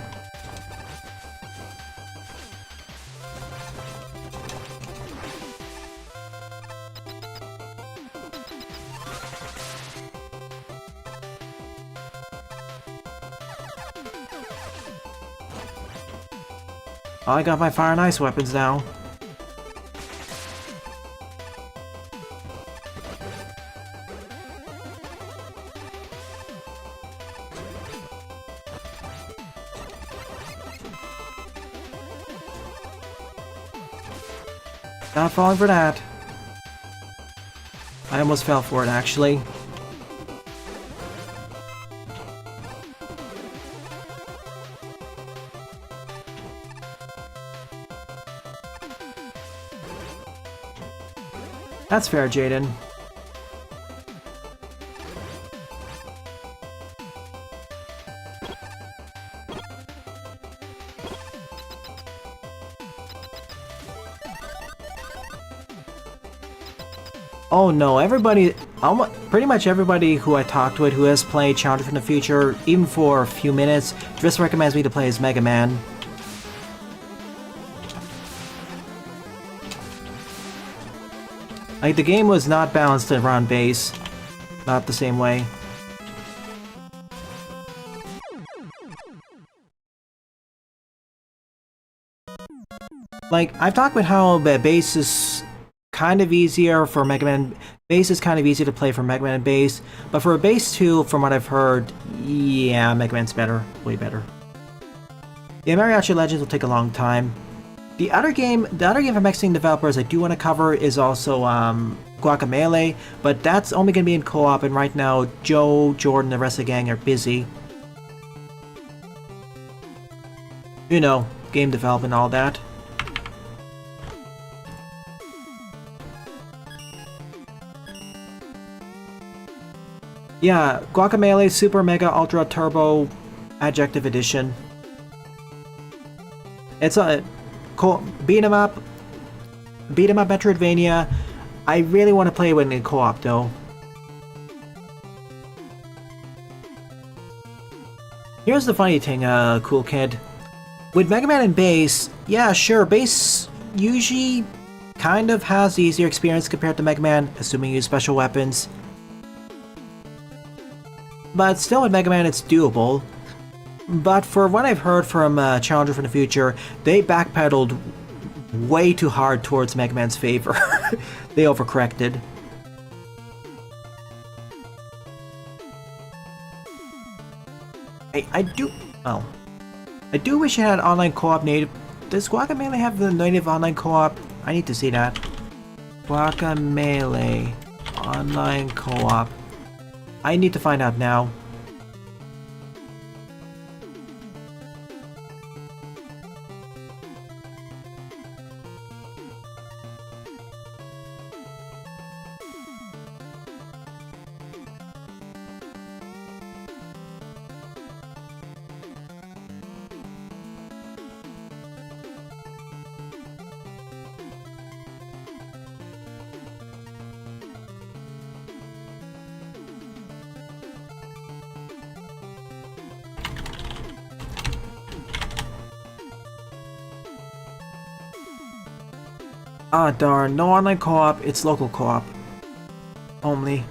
Oh, I got my fire and ice weapons now. Not falling for that. I almost fell for it, actually. That's fair, Jaden. Oh no, pretty much everybody who I talked with who has played Challenger from the Future, even for a few minutes, just recommends me to play as Mega Man. Like, the game was not balanced around base. Not the same way. Like, I've talked about how base is kind of easier for Mega Man. Base is kind of easy to play for Mega Man and base, but for base 2, from what I've heard, yeah, Mega Man's better. Way better. Yeah, Mariachi Legends will take a long time. The other game from Mexican developers I do want to cover is also Guacamelee, but that's only going to be in co-op, and right now Joe, Jordan, and the rest of the gang are busy. You know, game development, all that. Yeah, Guacamelee Super Mega Ultra Turbo Adjective Edition. It's a beat 'em up Metroidvania. I really want to play it in co-op though. Here's the funny thing, cool kid. With Mega Man and Bass, yeah, sure, Bass usually kind of has the easier experience compared to Mega Man, assuming you use special weapons. But still with Mega Man it's doable. But for what I've heard from Challenger from the Future, they backpedaled way too hard towards Mega Man's favor. They overcorrected. I do wish it had online co-op native. Does Guacamelee have the native online co-op? I need to see that. Guacamelee online co-op. I need to find out now. Ah, darn, no online co-op, it's local co-op. Only.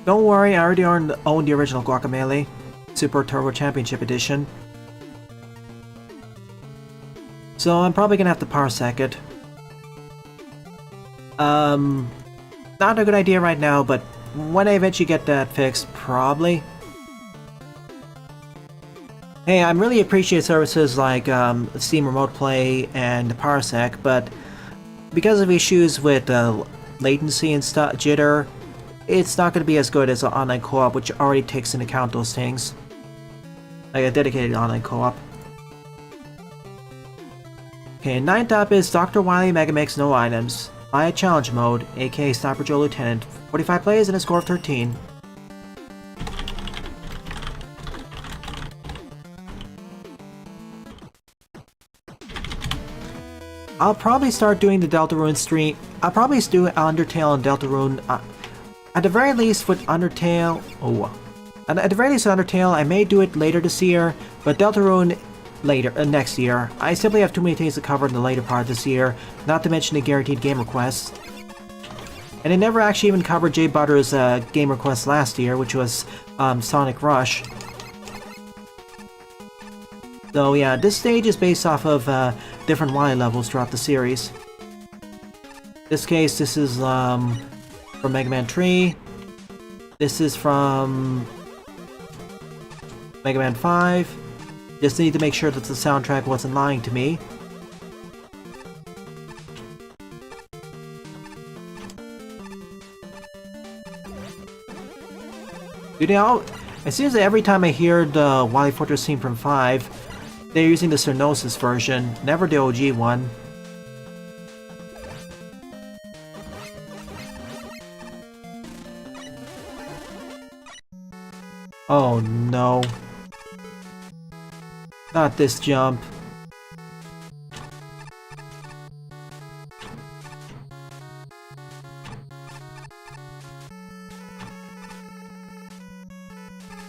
Don't worry, I already own the original Guacamelee. Super Turbo Championship Edition. So I'm probably gonna have to parsec it. Not a good idea right now, but when I eventually get that fixed, probably. Hey, I really appreciate services like Steam Remote Play and Parsec, but because of issues with latency and jitter, it's not going to be as good as an online co-op, which already takes into account those things. Like a dedicated online co-op. Okay, 9th up is Dr. Wily Mega Mix No Items. Buy a challenge mode, aka Sniper Joe Lieutenant. 45 plays and a score of 13. I'll probably start doing the Deltarune stream. I'll probably do Undertale and Deltarune. At the very least with Undertale. At the very least with Undertale, I may do it later this year, but Deltarune later, next year. I simply have too many things to cover in the later part this year, not to mention the guaranteed game requests. And I never actually even covered Jay Butter's game request last year, which was Sonic Rush. So yeah, this stage is based off of different Y levels throughout the series. In this case, this is from Mega Man 3. This is from Mega Man 5. Just need to make sure that the soundtrack wasn't lying to me. You know, it seems that every time I hear the Wily Fortress theme from 5, they're using the Cernosis version, never the OG one. Oh no. Not this jump.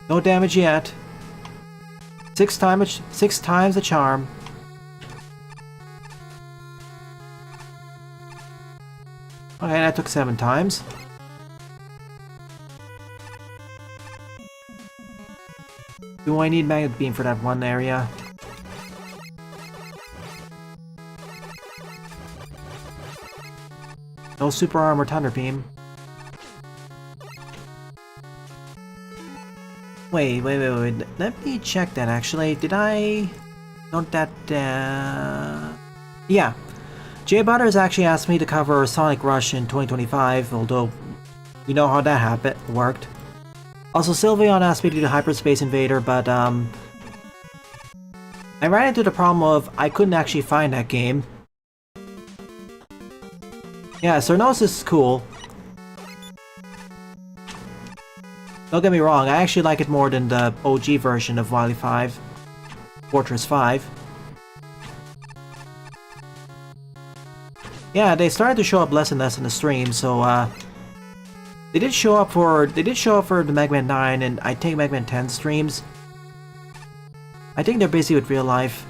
No damage yet. Six times the charm. Okay, that took 7 times. Do I need Magnet Beam for that one area? No Super Arm or Thunder Beam. Wait. Let me check that actually. Did I note that? Yeah. Jay Butters actually asked me to cover Sonic Rush in 2025, although you know how that worked. Also, Sylveon asked me to do Hyperspace Invader, but I ran into the problem of I couldn't actually find that game. Yeah, Cernosis is cool. Don't get me wrong, I actually like it more than the OG version of Wily 5, Fortress 5. Yeah, they started to show up less and less in the stream, so they did show up for the Mega Man 9 and I think Mega Man 10 streams. I think they're busy with real life.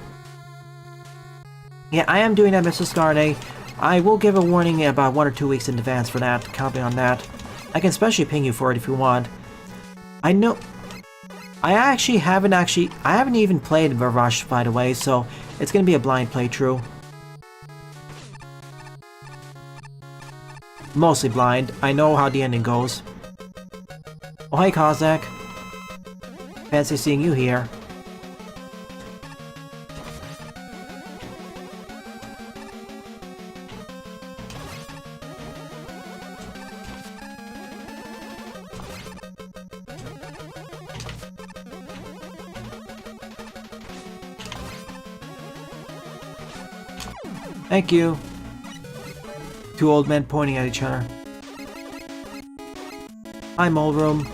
Yeah, I am doing that, Mr. Scarne. I will give a warning about 1 or 2 weeks in advance for that, counting on that. I can especially ping you for it if you want. I know... I haven't even played Rush, by the way, so it's gonna be a blind playthrough. Mostly blind. I know how the ending goes. Oh, hey, Kozak. Fancy seeing you here. Thank you. Two old men pointing at each other. Hi, Mulroom.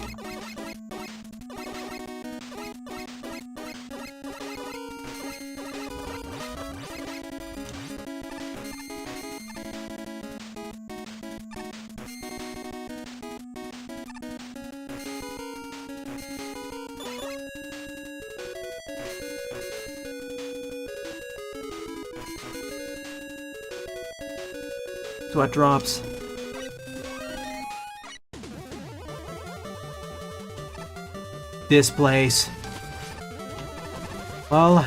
What drops? This place. Well,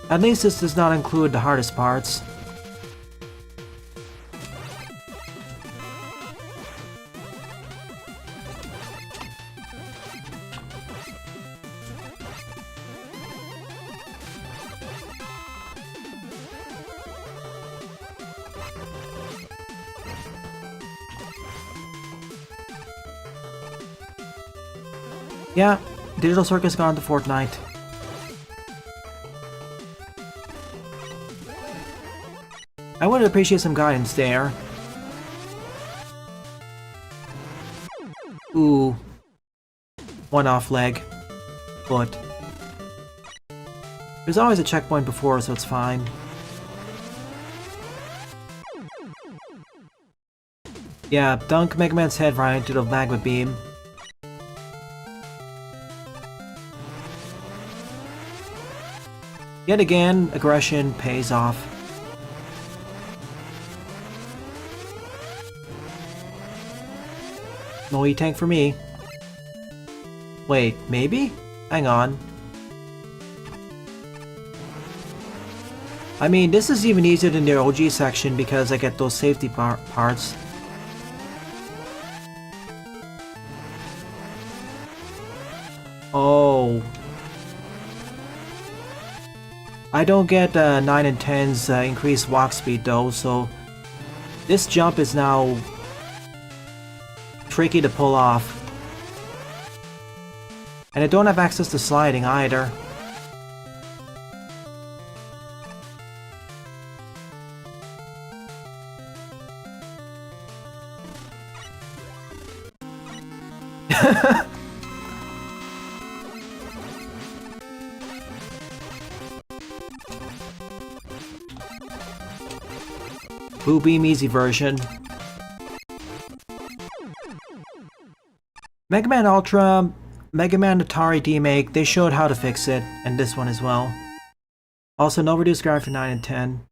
at least this does not include the hardest parts. Yeah, Digital Circus gone to Fortnite. I would appreciate some guidance there. Ooh. One off leg. Foot. There's always a checkpoint before, so it's fine. Yeah, dunk Mega Man's head right into the magma beam. Yet again, aggression pays off. No E-Tank for me. Wait, maybe? Hang on. I mean, this is even easier than the OG section because I get those safety parts. Oh. I don't get 9 and 10's increased walk speed though, so this jump is now tricky to pull off. And I don't have access to sliding either. Blue Beam Easy version. Mega Man Ultra, Mega Man Atari D-Make, they showed how to fix it, and this one as well. Also, no reduced graphic for 9 and 10.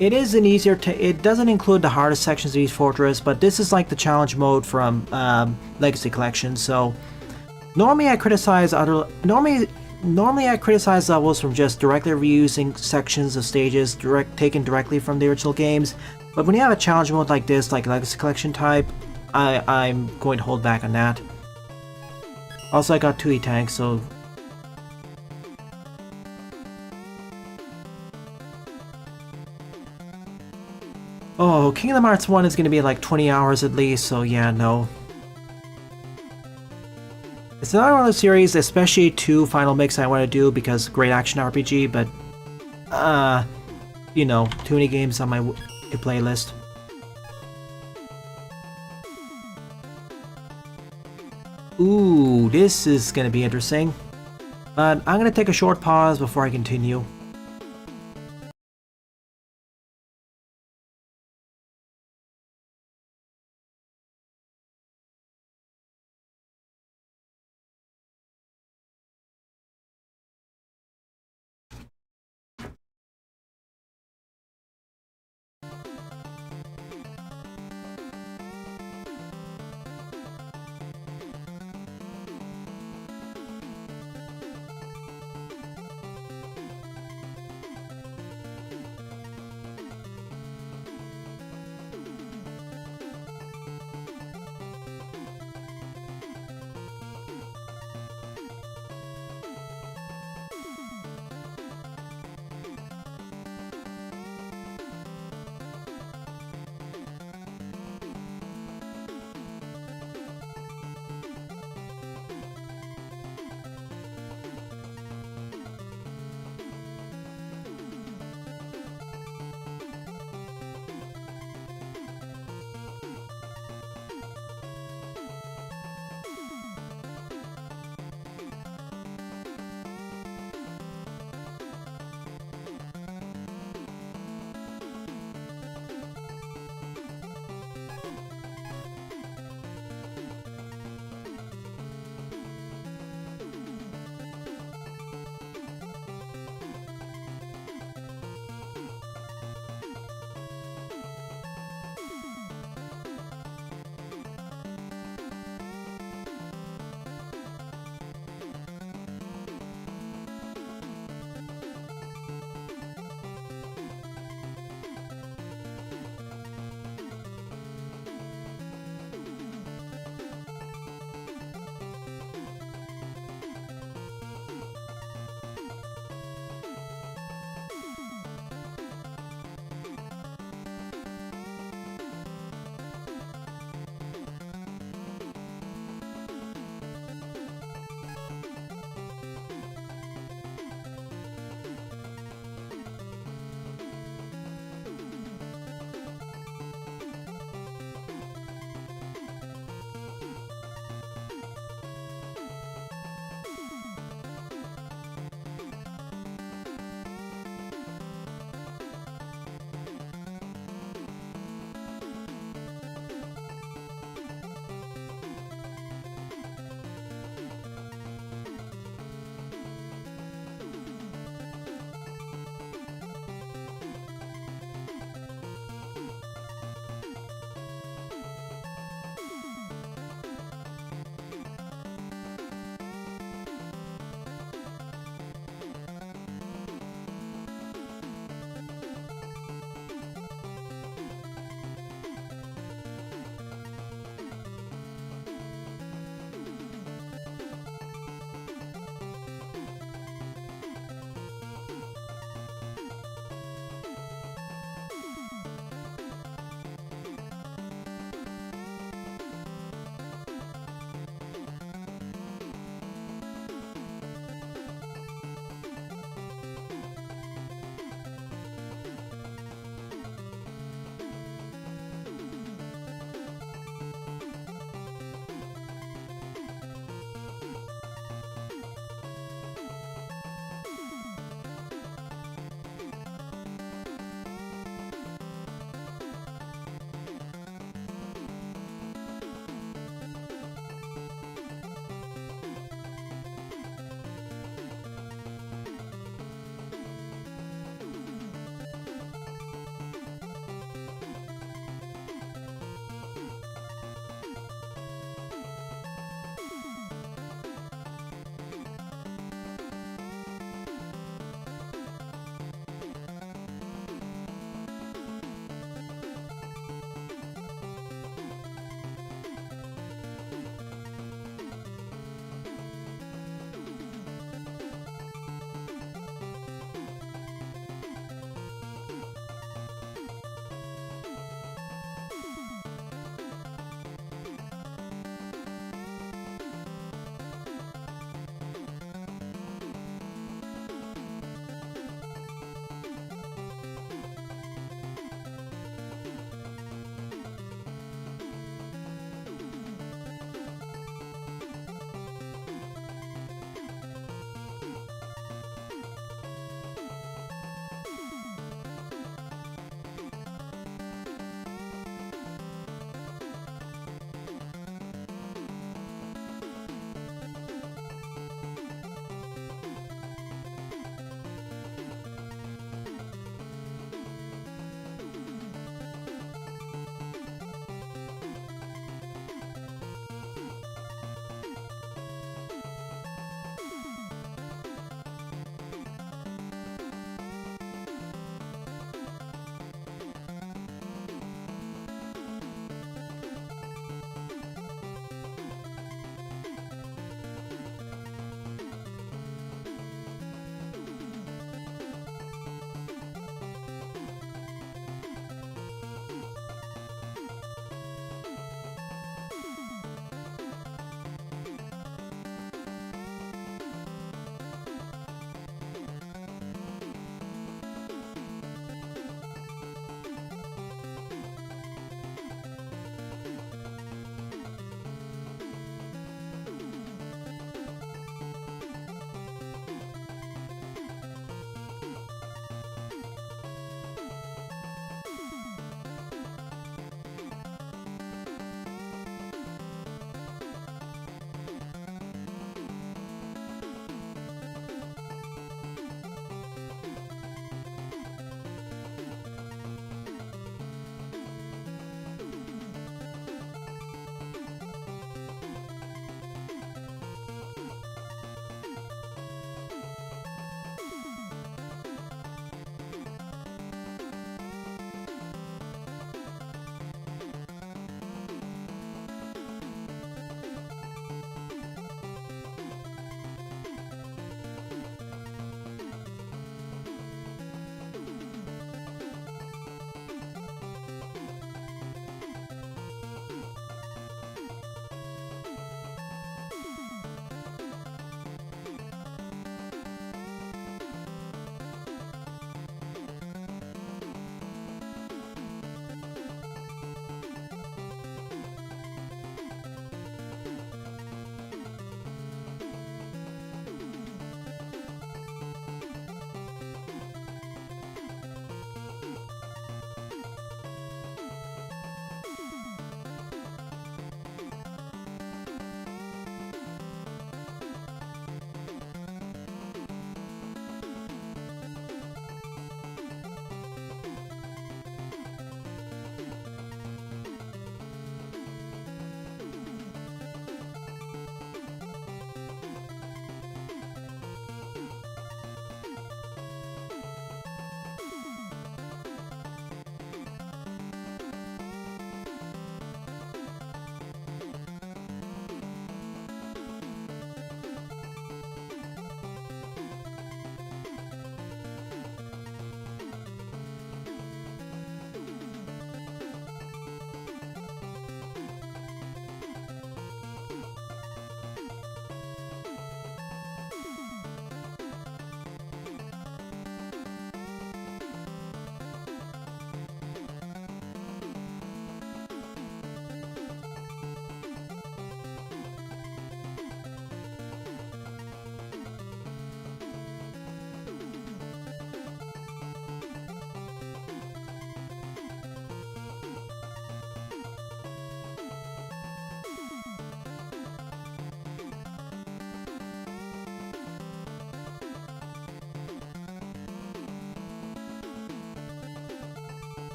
It is an easier it doesn't include the hardest sections of each fortress, but this is like the challenge mode from Legacy Collection, so normally I criticize levels from just directly reusing sections of stages taken directly from the original games, but when you have a challenge mode like this, like Legacy Collection type, I'm going to hold back on that. Also, I got 2 E-tanks, so... Oh, Kingdom Hearts 1 is gonna be like 20 hours at least, so yeah, no. It's not one of those series, especially 2 Final Mix I want to do because great action RPG, but... you know, too many games on my playlist. Ooh, this is gonna be interesting. But I'm gonna take a short pause before I continue.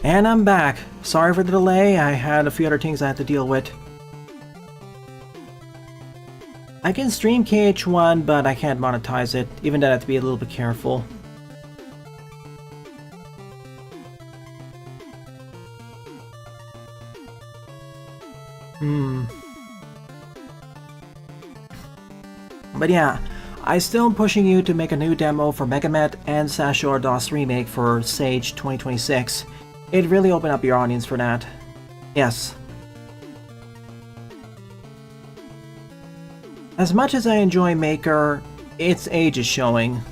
And I'm back. Sorry for the delay, I had a few other things I had to deal with. I can stream KH1, but I can't monetize it. Even then I have to be a little bit careful. But yeah, I still am pushing you to make a new demo for Megamet and Sashore DOS Remake for Sage 2026. It'd really open up your audience for that. Yes. As much as I enjoy Maker, its age is showing.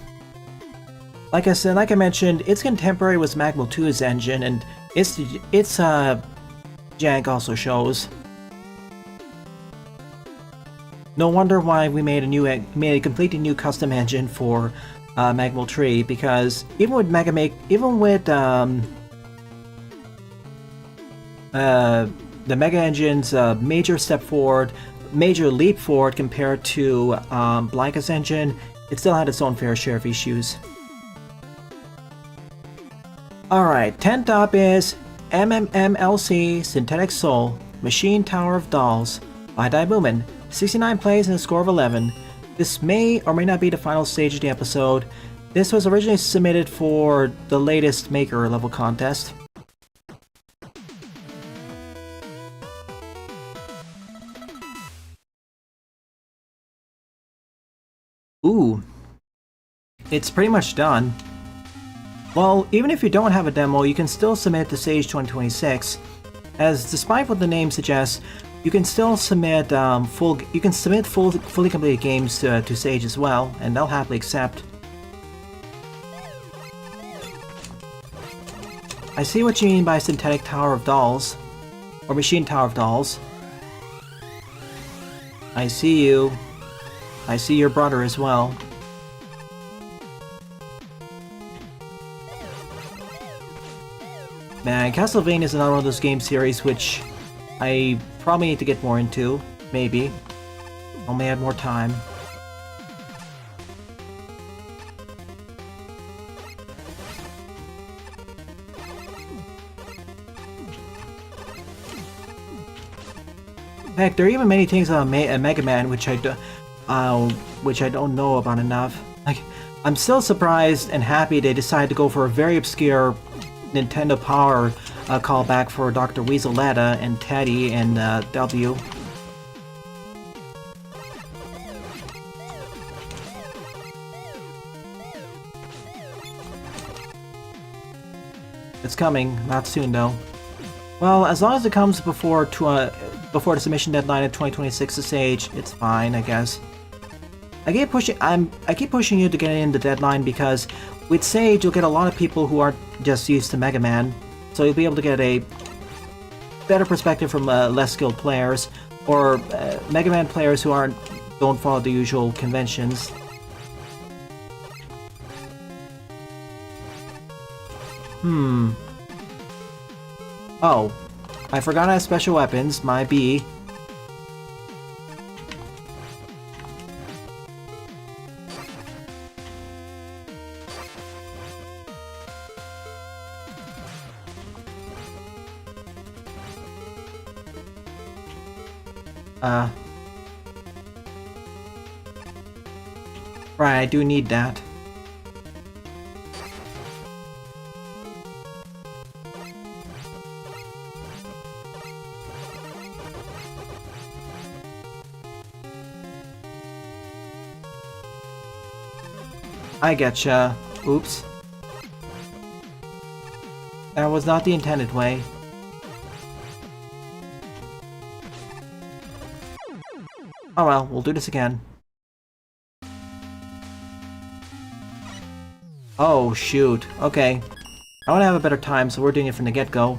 Like I mentioned, it's contemporary with Magmo 2's engine, and its jank also shows. No wonder why we made a completely new custom engine for Magmo 3, because even with the Mega Engine's major leap forward compared to Blanca's engine, it still had its own fair share of issues. Alright, 10th up is MMMLC Synthetic Soul Machine Tower of Dolls by Daibuman. 69 plays and a score of 11. This may or may not be the final stage of the episode. This was originally submitted for the latest Maker level contest. Ooh. It's pretty much done. Well, even if you don't have a demo, you can still submit to Sage 2026, as despite what the name suggests, you can still submit fully completed games to Sage as well, and they'll happily accept. I see what you mean by Synthetic Tower of Dolls, or Machine Tower of Dolls. I see you. I see your brother as well. Man, Castlevania is another one of those game series which I probably need to get more into. Maybe. Only had more time. Heck, there are even many things on Mega Man which I don't know about enough. Like, I'm still surprised and happy they decided to go for a very obscure Nintendo Power callback for Dr. Weaseletta and Teddy and W. It's coming, not soon though. Well, as long as it comes before the submission deadline of 2026 to Sage, it's fine, I guess. I keep pushing you to get in the deadline because with Sage you'll get a lot of people who aren't just used to Mega Man, so you'll be able to get a better perspective from less skilled players, or Mega Man players who don't follow the usual conventions. Oh, I forgot I have special weapons, my B. Right, I do need that. I getcha. Oops. That was not the intended way. Oh well, we'll do this again. Oh shoot, okay. I want to have a better time, so we're doing it from the get-go.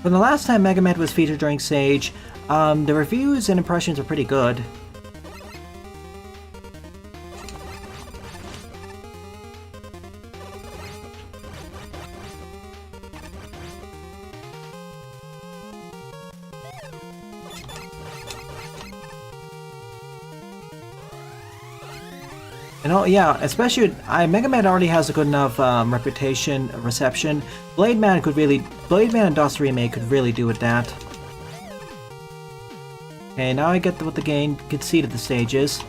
From the last time Mega Man was featured during Sage, the reviews and impressions are pretty good. You know, yeah, especially Mega Man already has a good enough reception. Blade Man and DOS Remake could really do with that. Okay, now I get what the game conceded the stages.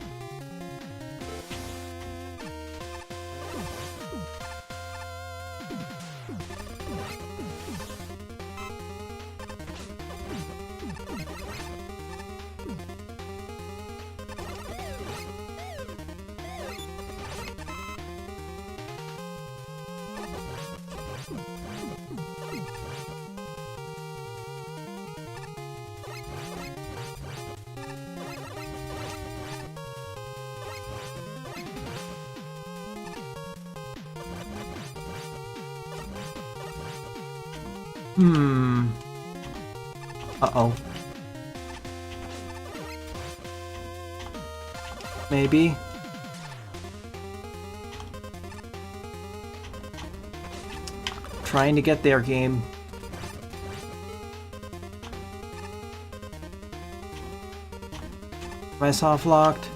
Uh-oh. Maybe. Trying to get there, game. Am I soft locked?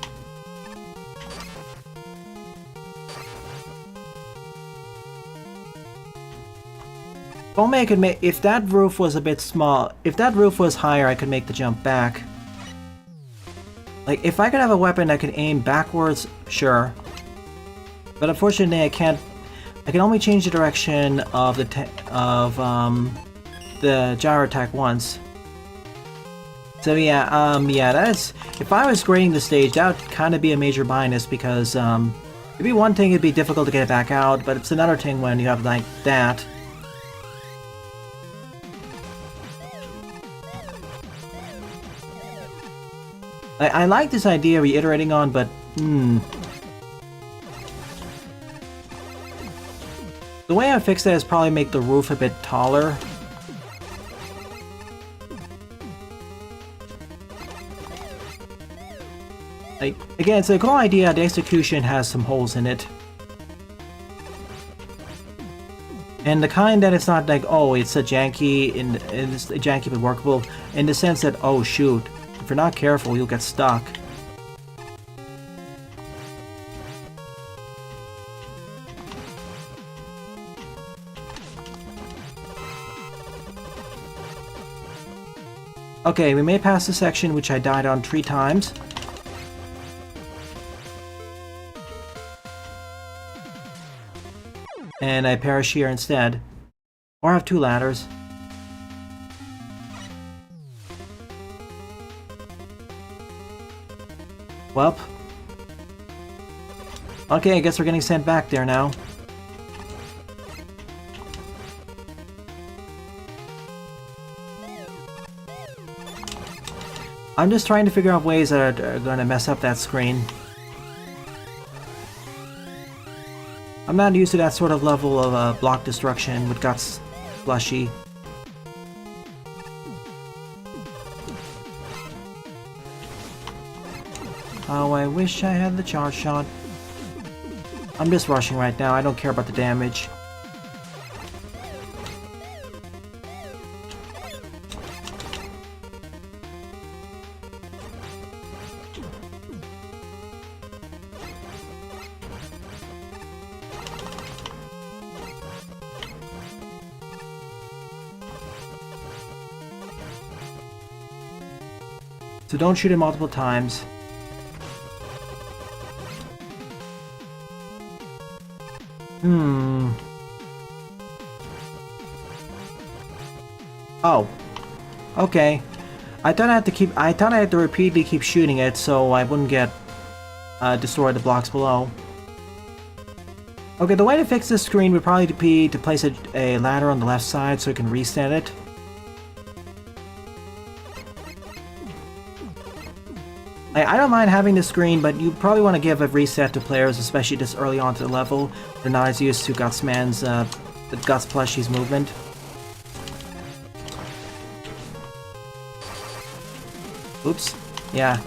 If only I could make, if that roof was a bit small, if that roof was higher, I could make the jump back. Like, if I could have a weapon that could aim backwards, sure. But unfortunately, I can't. I can only change the direction of the gyro attack once. So yeah, that is. If I was grading the stage, that would kind of be a major minus because it'd be one thing, it'd be difficult to get it back out, but it's another thing when you have like that. I like this idea reiterating on, but the way I fix that is probably make the roof a bit taller. Like, again, it's a cool idea, the execution has some holes in it. And the kind that it's not like, oh, it's a janky, it's a janky but workable, in the sense that, oh shoot, if you're not careful, you'll get stuck. Okay, we made it past the section which I died on 3 times. And I perish here instead. Or I have 2 ladders. Welp. Okay, I guess we're getting sent back there now. I'm just trying to figure out ways that are going to mess up that screen. I'm not used to that sort of level of block destruction with guts slushy. Oh, I wish I had the charge shot. I'm just rushing right now, I don't care about the damage. So don't shoot it multiple times. Oh. Okay. I thought I had to repeatedly keep shooting it so I wouldn't get destroy the blocks below. Okay, the way to fix this screen would probably be to place a ladder on the left side so you can reset it. I don't mind having the screen, but you probably want to give a reset to players, especially this early on to the level. They're not as used to Gutsman's, the Guts plushie's movement. Oops. Yeah.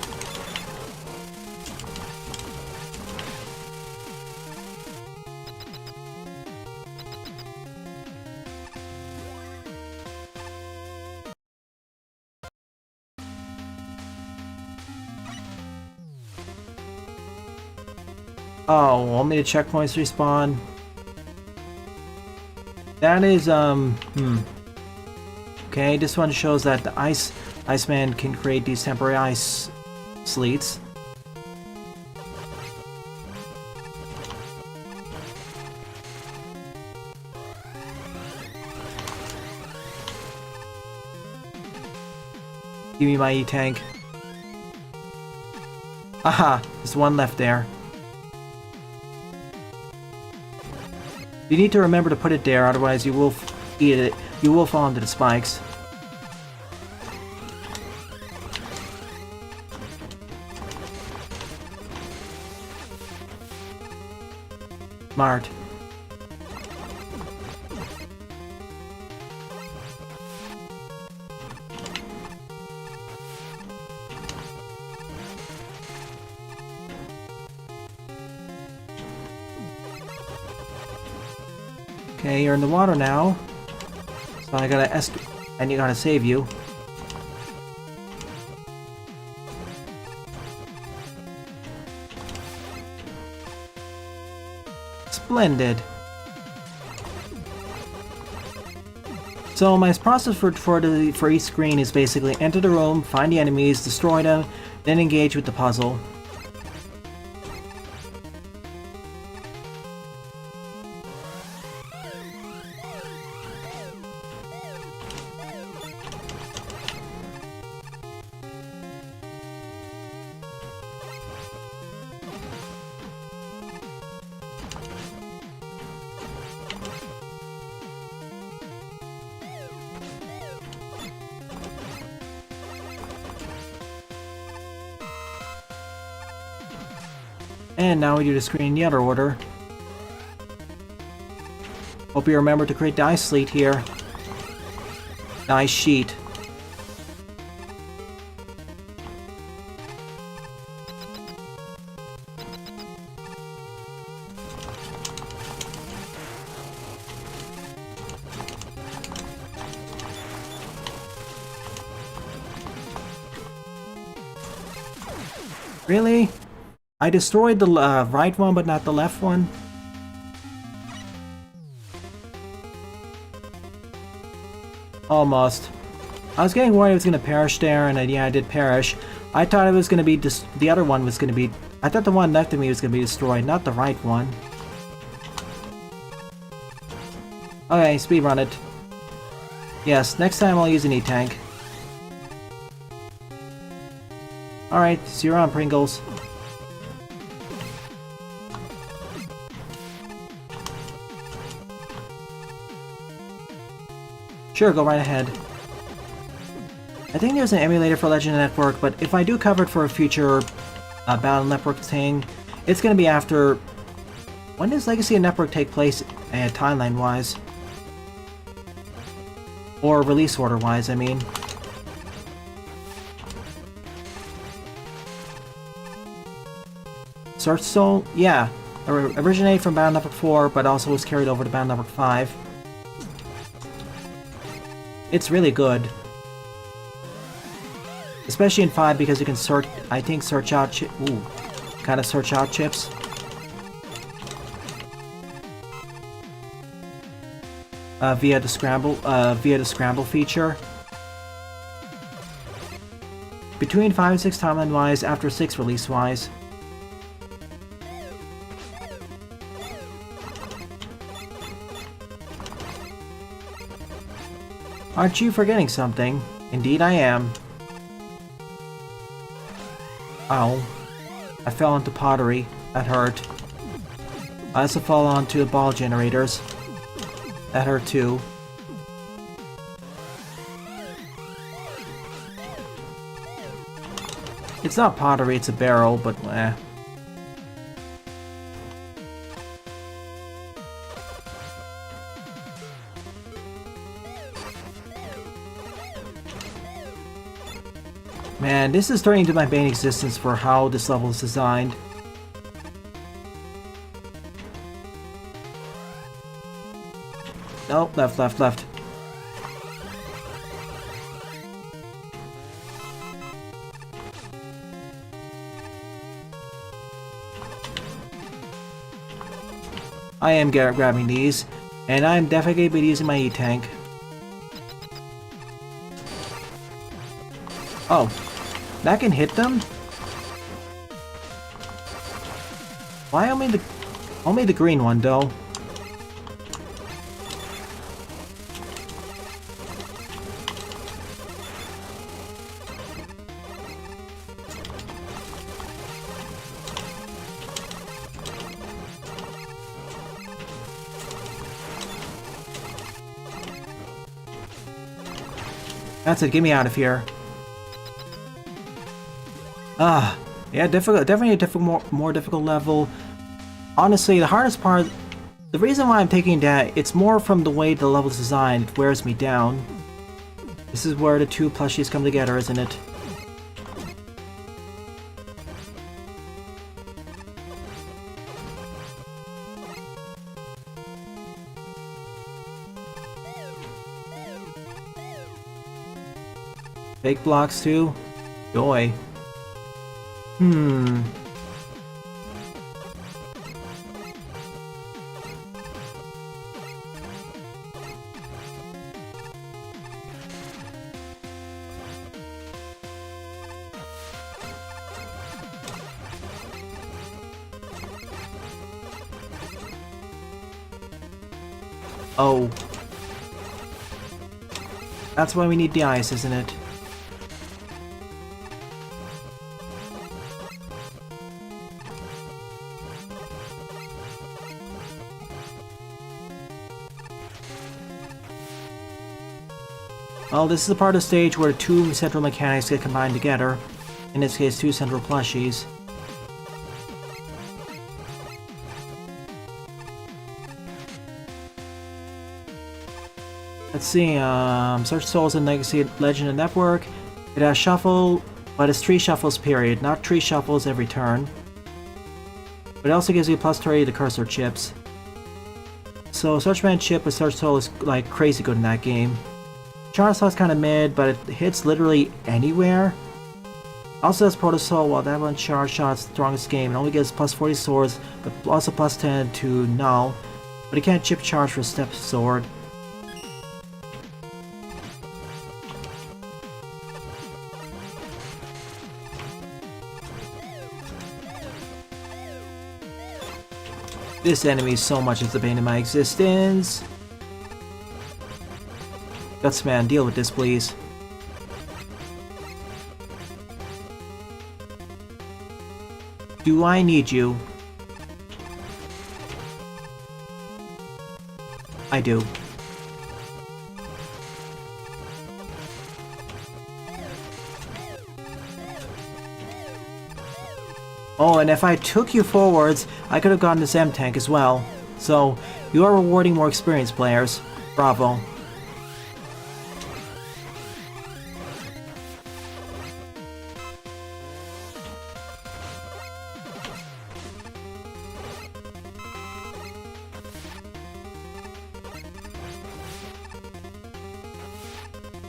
Oh, only the checkpoints respawn. That is, Okay, this one shows that the Iceman can create these temporary ice sleets. Give me my E-tank. Aha! There's one left there. You need to remember to put it there, otherwise you will eat it. You will fall into the spikes. Smart. Okay, you're in the water now. So I gotta and you gotta save you. Splendid. So my process for each screen is basically enter the room, find the enemies, destroy them, then engage with the puzzle. And now we do the screen in the other order. Hope you remember to create the ice sleet here. The ice sheet. Really? I destroyed the right one, but not the left one? Almost. I was getting worried it was going to perish there, and yeah, I did perish. I thought it was going to be the other one was going to be... I thought the one left of me was going to be destroyed, not the right one. Okay, speedrun it. Yes, next time I'll use an E-tank. Alright, so you're on, Pringles. Sure, go right ahead. I think there's an emulator for Legend Network, but if I do cover it for a future Battle Network thing, it's gonna be after... When does Legacy of Network take place, timeline-wise? Or release order-wise, I mean. Search Soul? Yeah. Originated from Battle Network 4, but also was carried over to Battle Network 5. It's really good. Especially in 5 because you can search, I think, search out search out chips. Via the scramble feature. Between 5 and 6 timeline-wise, after 6 release-wise. Aren't you forgetting something? Indeed I am. Ow. I fell into pottery. That hurt. I also fell onto the ball generators. That hurt too. It's not pottery, it's a barrel, but eh. Man, this is turning into my main existence for how this level is designed. Nope, left, left, left. I am grabbing these, and I'm definitely going to be using my E-Tank. Oh, that can hit them? Why only the green one though? That's it, get me out of here. Ah, yeah, difficult. Definitely a difficult, more difficult level. Honestly, the hardest part, the reason why I'm taking that, it's more from the way the level's designed. It wears me down. This is where the two plushies come together, isn't it? Fake blocks too? Joy. Oh. That's why we need the ice, isn't it? Well, this is the part of the stage where two central mechanics get combined together. In this case, two central plushies. Let's see, Search Souls and Legacy Legend and Network. It has shuffle, but it's 3 shuffles period, not 3 shuffles every turn. But it also gives you plus 30 to cursor chips. So Searchman chip with Search Soul is like crazy good in that game. Charge Slot's kinda mid, but it hits literally anywhere. Also has Proto Soul, while that one charge shot's the strongest game. It only gives plus 40 swords, but also plus 10 to null. But it can't chip charge for Step Sword. This enemy is so much as the bane of my existence. Gutsman, deal with this, please. Do I need you? I do. Oh, and if I took you forwards, I could have gotten this M-Tank as well. So, you are rewarding more experienced players. Bravo.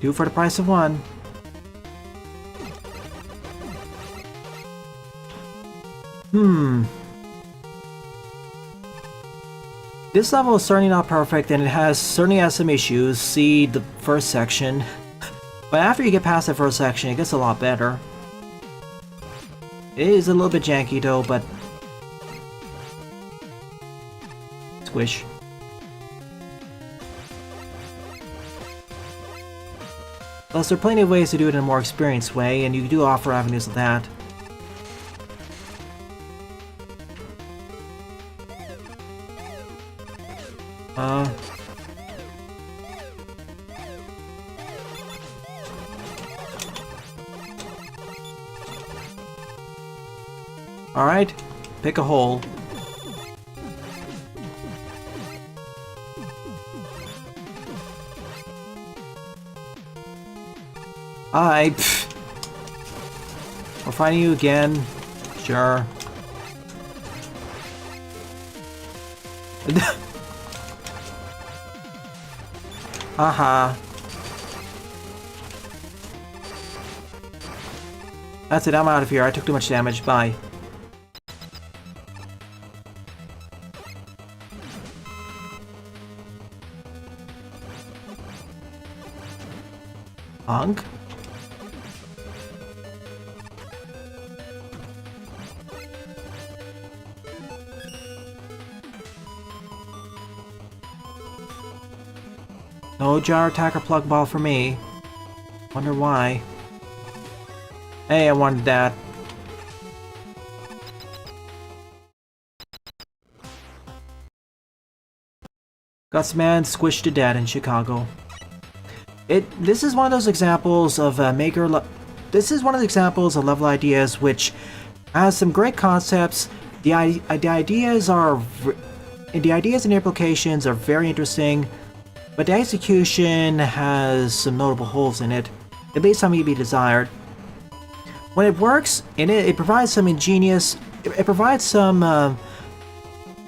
Two for the price of one. This level is certainly not perfect, and it certainly has some issues. See the first section. But after you get past the first section, it gets a lot better. It is a little bit janky though, but... Squish. Plus, there are plenty of ways to do it in a more experienced way, and you do offer avenues of that. Alright, pick a hole. We're finding you again. Sure. Haha. That's it, I'm out of here. I took too much damage. Bye. Punk? No jar attacker plug ball for me. Wonder why. Hey, I wanted that. Gutsman squished to death in Chicago. This is one of those examples of this is one of the examples of level ideas which has some great concepts. The ideas and implications are very interesting, but the execution has some notable holes in it. It leaves something to be desired. When it works, it provides some ingenious. It provides some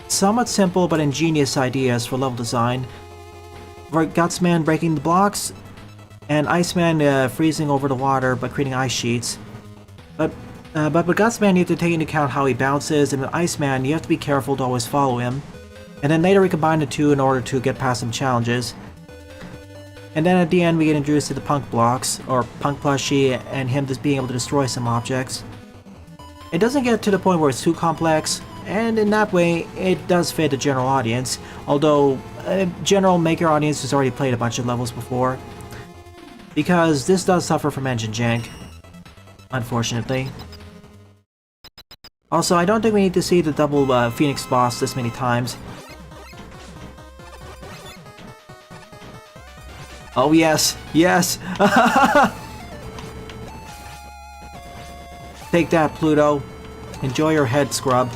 somewhat simple but ingenious ideas for level design. For Gutsman breaking the blocks, and Iceman freezing over the water but creating ice sheets. But with Gutsman, you have to take into account how he bounces, and with Iceman, you have to be careful to always follow him. And then later we combine the two in order to get past some challenges. And then at the end we get introduced to the Punk blocks, or Punk plushie, and him just being able to destroy some objects. It doesn't get to the point where it's too complex, and in that way it does fit the general audience, although a general maker audience has already played a bunch of levels before. Because this does suffer from engine jank, unfortunately. Also, I don't think we need to see the double Phoenix boss this many times. Oh yes, yes! Take that, Pluto. Enjoy your head scrub.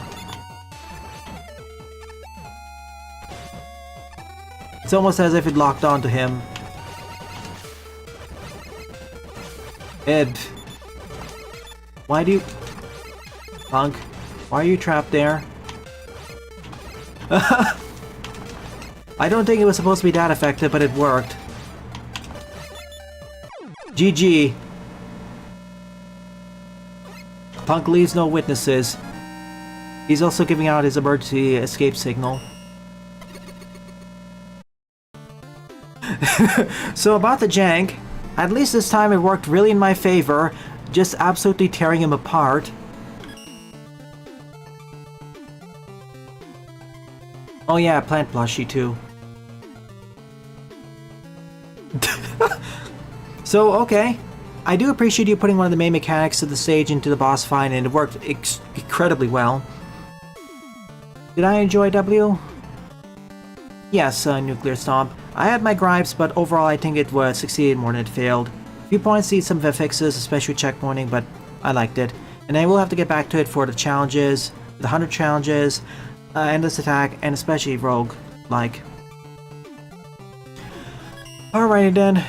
It's almost as if it locked onto him. Ed. Why do you... Punk, why are you trapped there? I don't think it was supposed to be that effective, but it worked. GG. Punk leaves no witnesses. He's also giving out his emergency escape signal. So about the jank, at least this time it worked really in my favor, just absolutely tearing him apart. Oh yeah, plant plushie too. So, okay. I do appreciate you putting one of the main mechanics of the stage into the boss fight, and it worked incredibly well. Did I enjoy W? Yes, Nuclear Stomp. I had my gripes, but overall I think it succeeded more than it failed. A few points need some fixes, especially checkpointing, but I liked it. And I will have to get back to it for the challenges, the 100 challenges, Endless Attack, and especially Rogue-like. Alrighty then.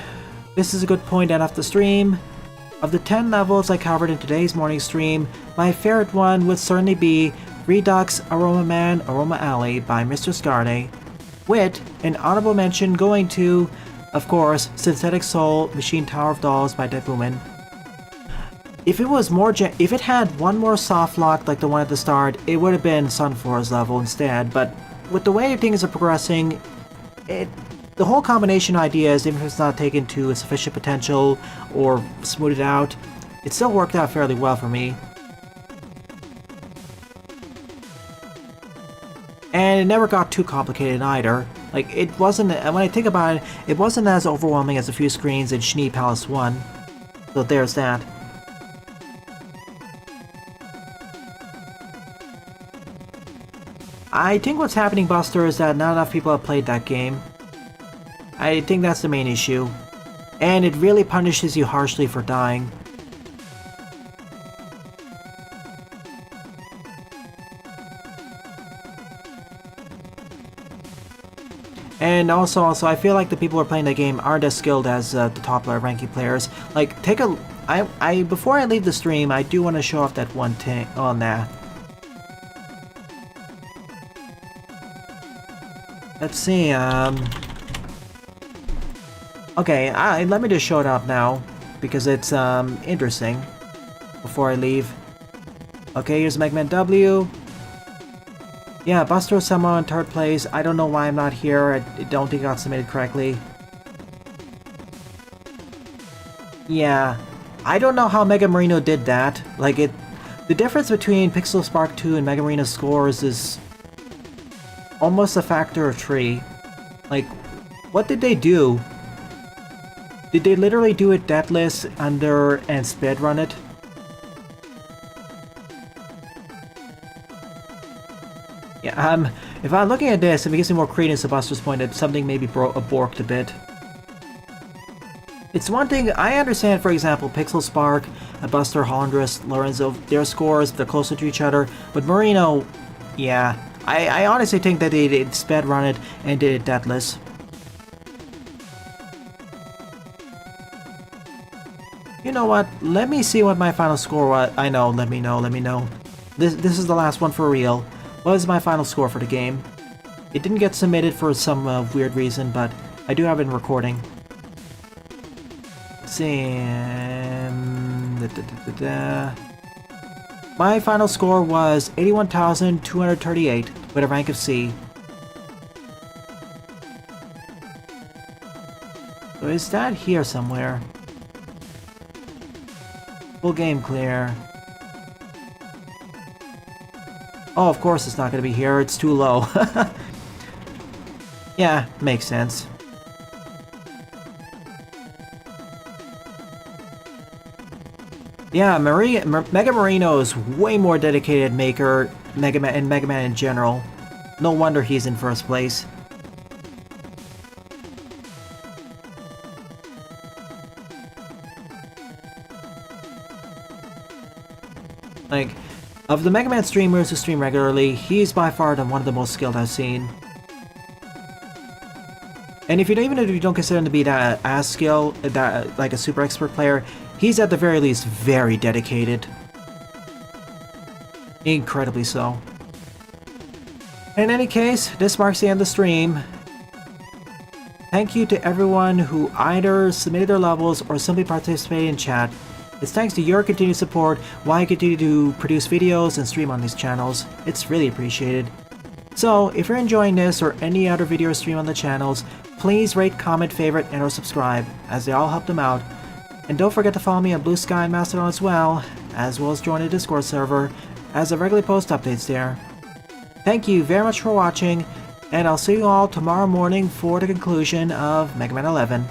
This is a good point to end off the stream. Of the 10 levels I covered in today's morning stream, my favorite one would certainly be Redux Aroma Man Aroma Alley by Mr. Scarde, with an honorable mention going to, of course, Synthetic Soul Machine Tower of Dolls by Dead Woman. If it had one more soft lock like the one at the start, it would have been Sunflora's level instead, but with the way things are progressing, the whole combination of ideas, even if it's not taken to a sufficient potential or smoothed out, it still worked out fairly well for me. And it never got too complicated either. Like, it wasn't, when I think about it, it wasn't as overwhelming as a few screens in Schnee Palace 1. So there's that. I think what's happening, Buster, is that not enough people have played that game. I think that's the main issue. And it really punishes you harshly for dying. And also, I feel like the people who are playing the game aren't as skilled as the top ranking players. Like, before I leave the stream, I do want to show off that one thing on that. Let's see, okay, let me just show it up now, because it's, interesting, before I leave. Okay, here's Mega Man W. Yeah, Buster was somehow in third place. I don't know why I'm not here. I don't think I got submitted correctly. Yeah, I don't know how Mega Marino did that. Like, the difference between Pixel Spark 2 and Mega Marino's scores is almost a factor of 3. Like, what did they do? Did they literally do it deathless under and speedrun it? Yeah, if I'm looking at this, it gives me more credence to Buster's point that something maybe borked a bit. It's one thing, I understand, for example, Pixel Spark, Buster, Hondras, Lorenzo, their scores, they're closer to each other, but Marino, yeah, I honestly think that they did speedrun it and did it deathless. You know what, let me see what my final score was. I know, let me know. This is the last one for real. What is my final score for the game? It didn't get submitted for some weird reason, but I do have it in recording. Let's see. My final score was 81,238 with a rank of C. So is that here somewhere? Full game clear. Oh, of course it's not going to be here. It's too low. Yeah, makes sense. Yeah, Mega Marino is way more dedicated maker Mega Man in general. No wonder he's in first place. Like, of the Mega Man streamers who stream regularly, he's by far one of the most skilled I've seen. And even if you don't consider him to be that as skilled, that like a super expert player, he's at the very least very dedicated. Incredibly so. In any case, this marks the end of the stream. Thank you to everyone who either submitted their levels or simply participated in chat. It's thanks to your continued support why I continue to produce videos and stream on these channels. It's really appreciated. So, if you're enjoying this or any other video or stream on the channels, please rate, comment, favorite, and or subscribe, as they all help them out. And don't forget to follow me on Blue Sky and Mastodon as well as join the Discord server, as I regularly post updates there. Thank you very much for watching, and I'll see you all tomorrow morning for the conclusion of Mega Man 11.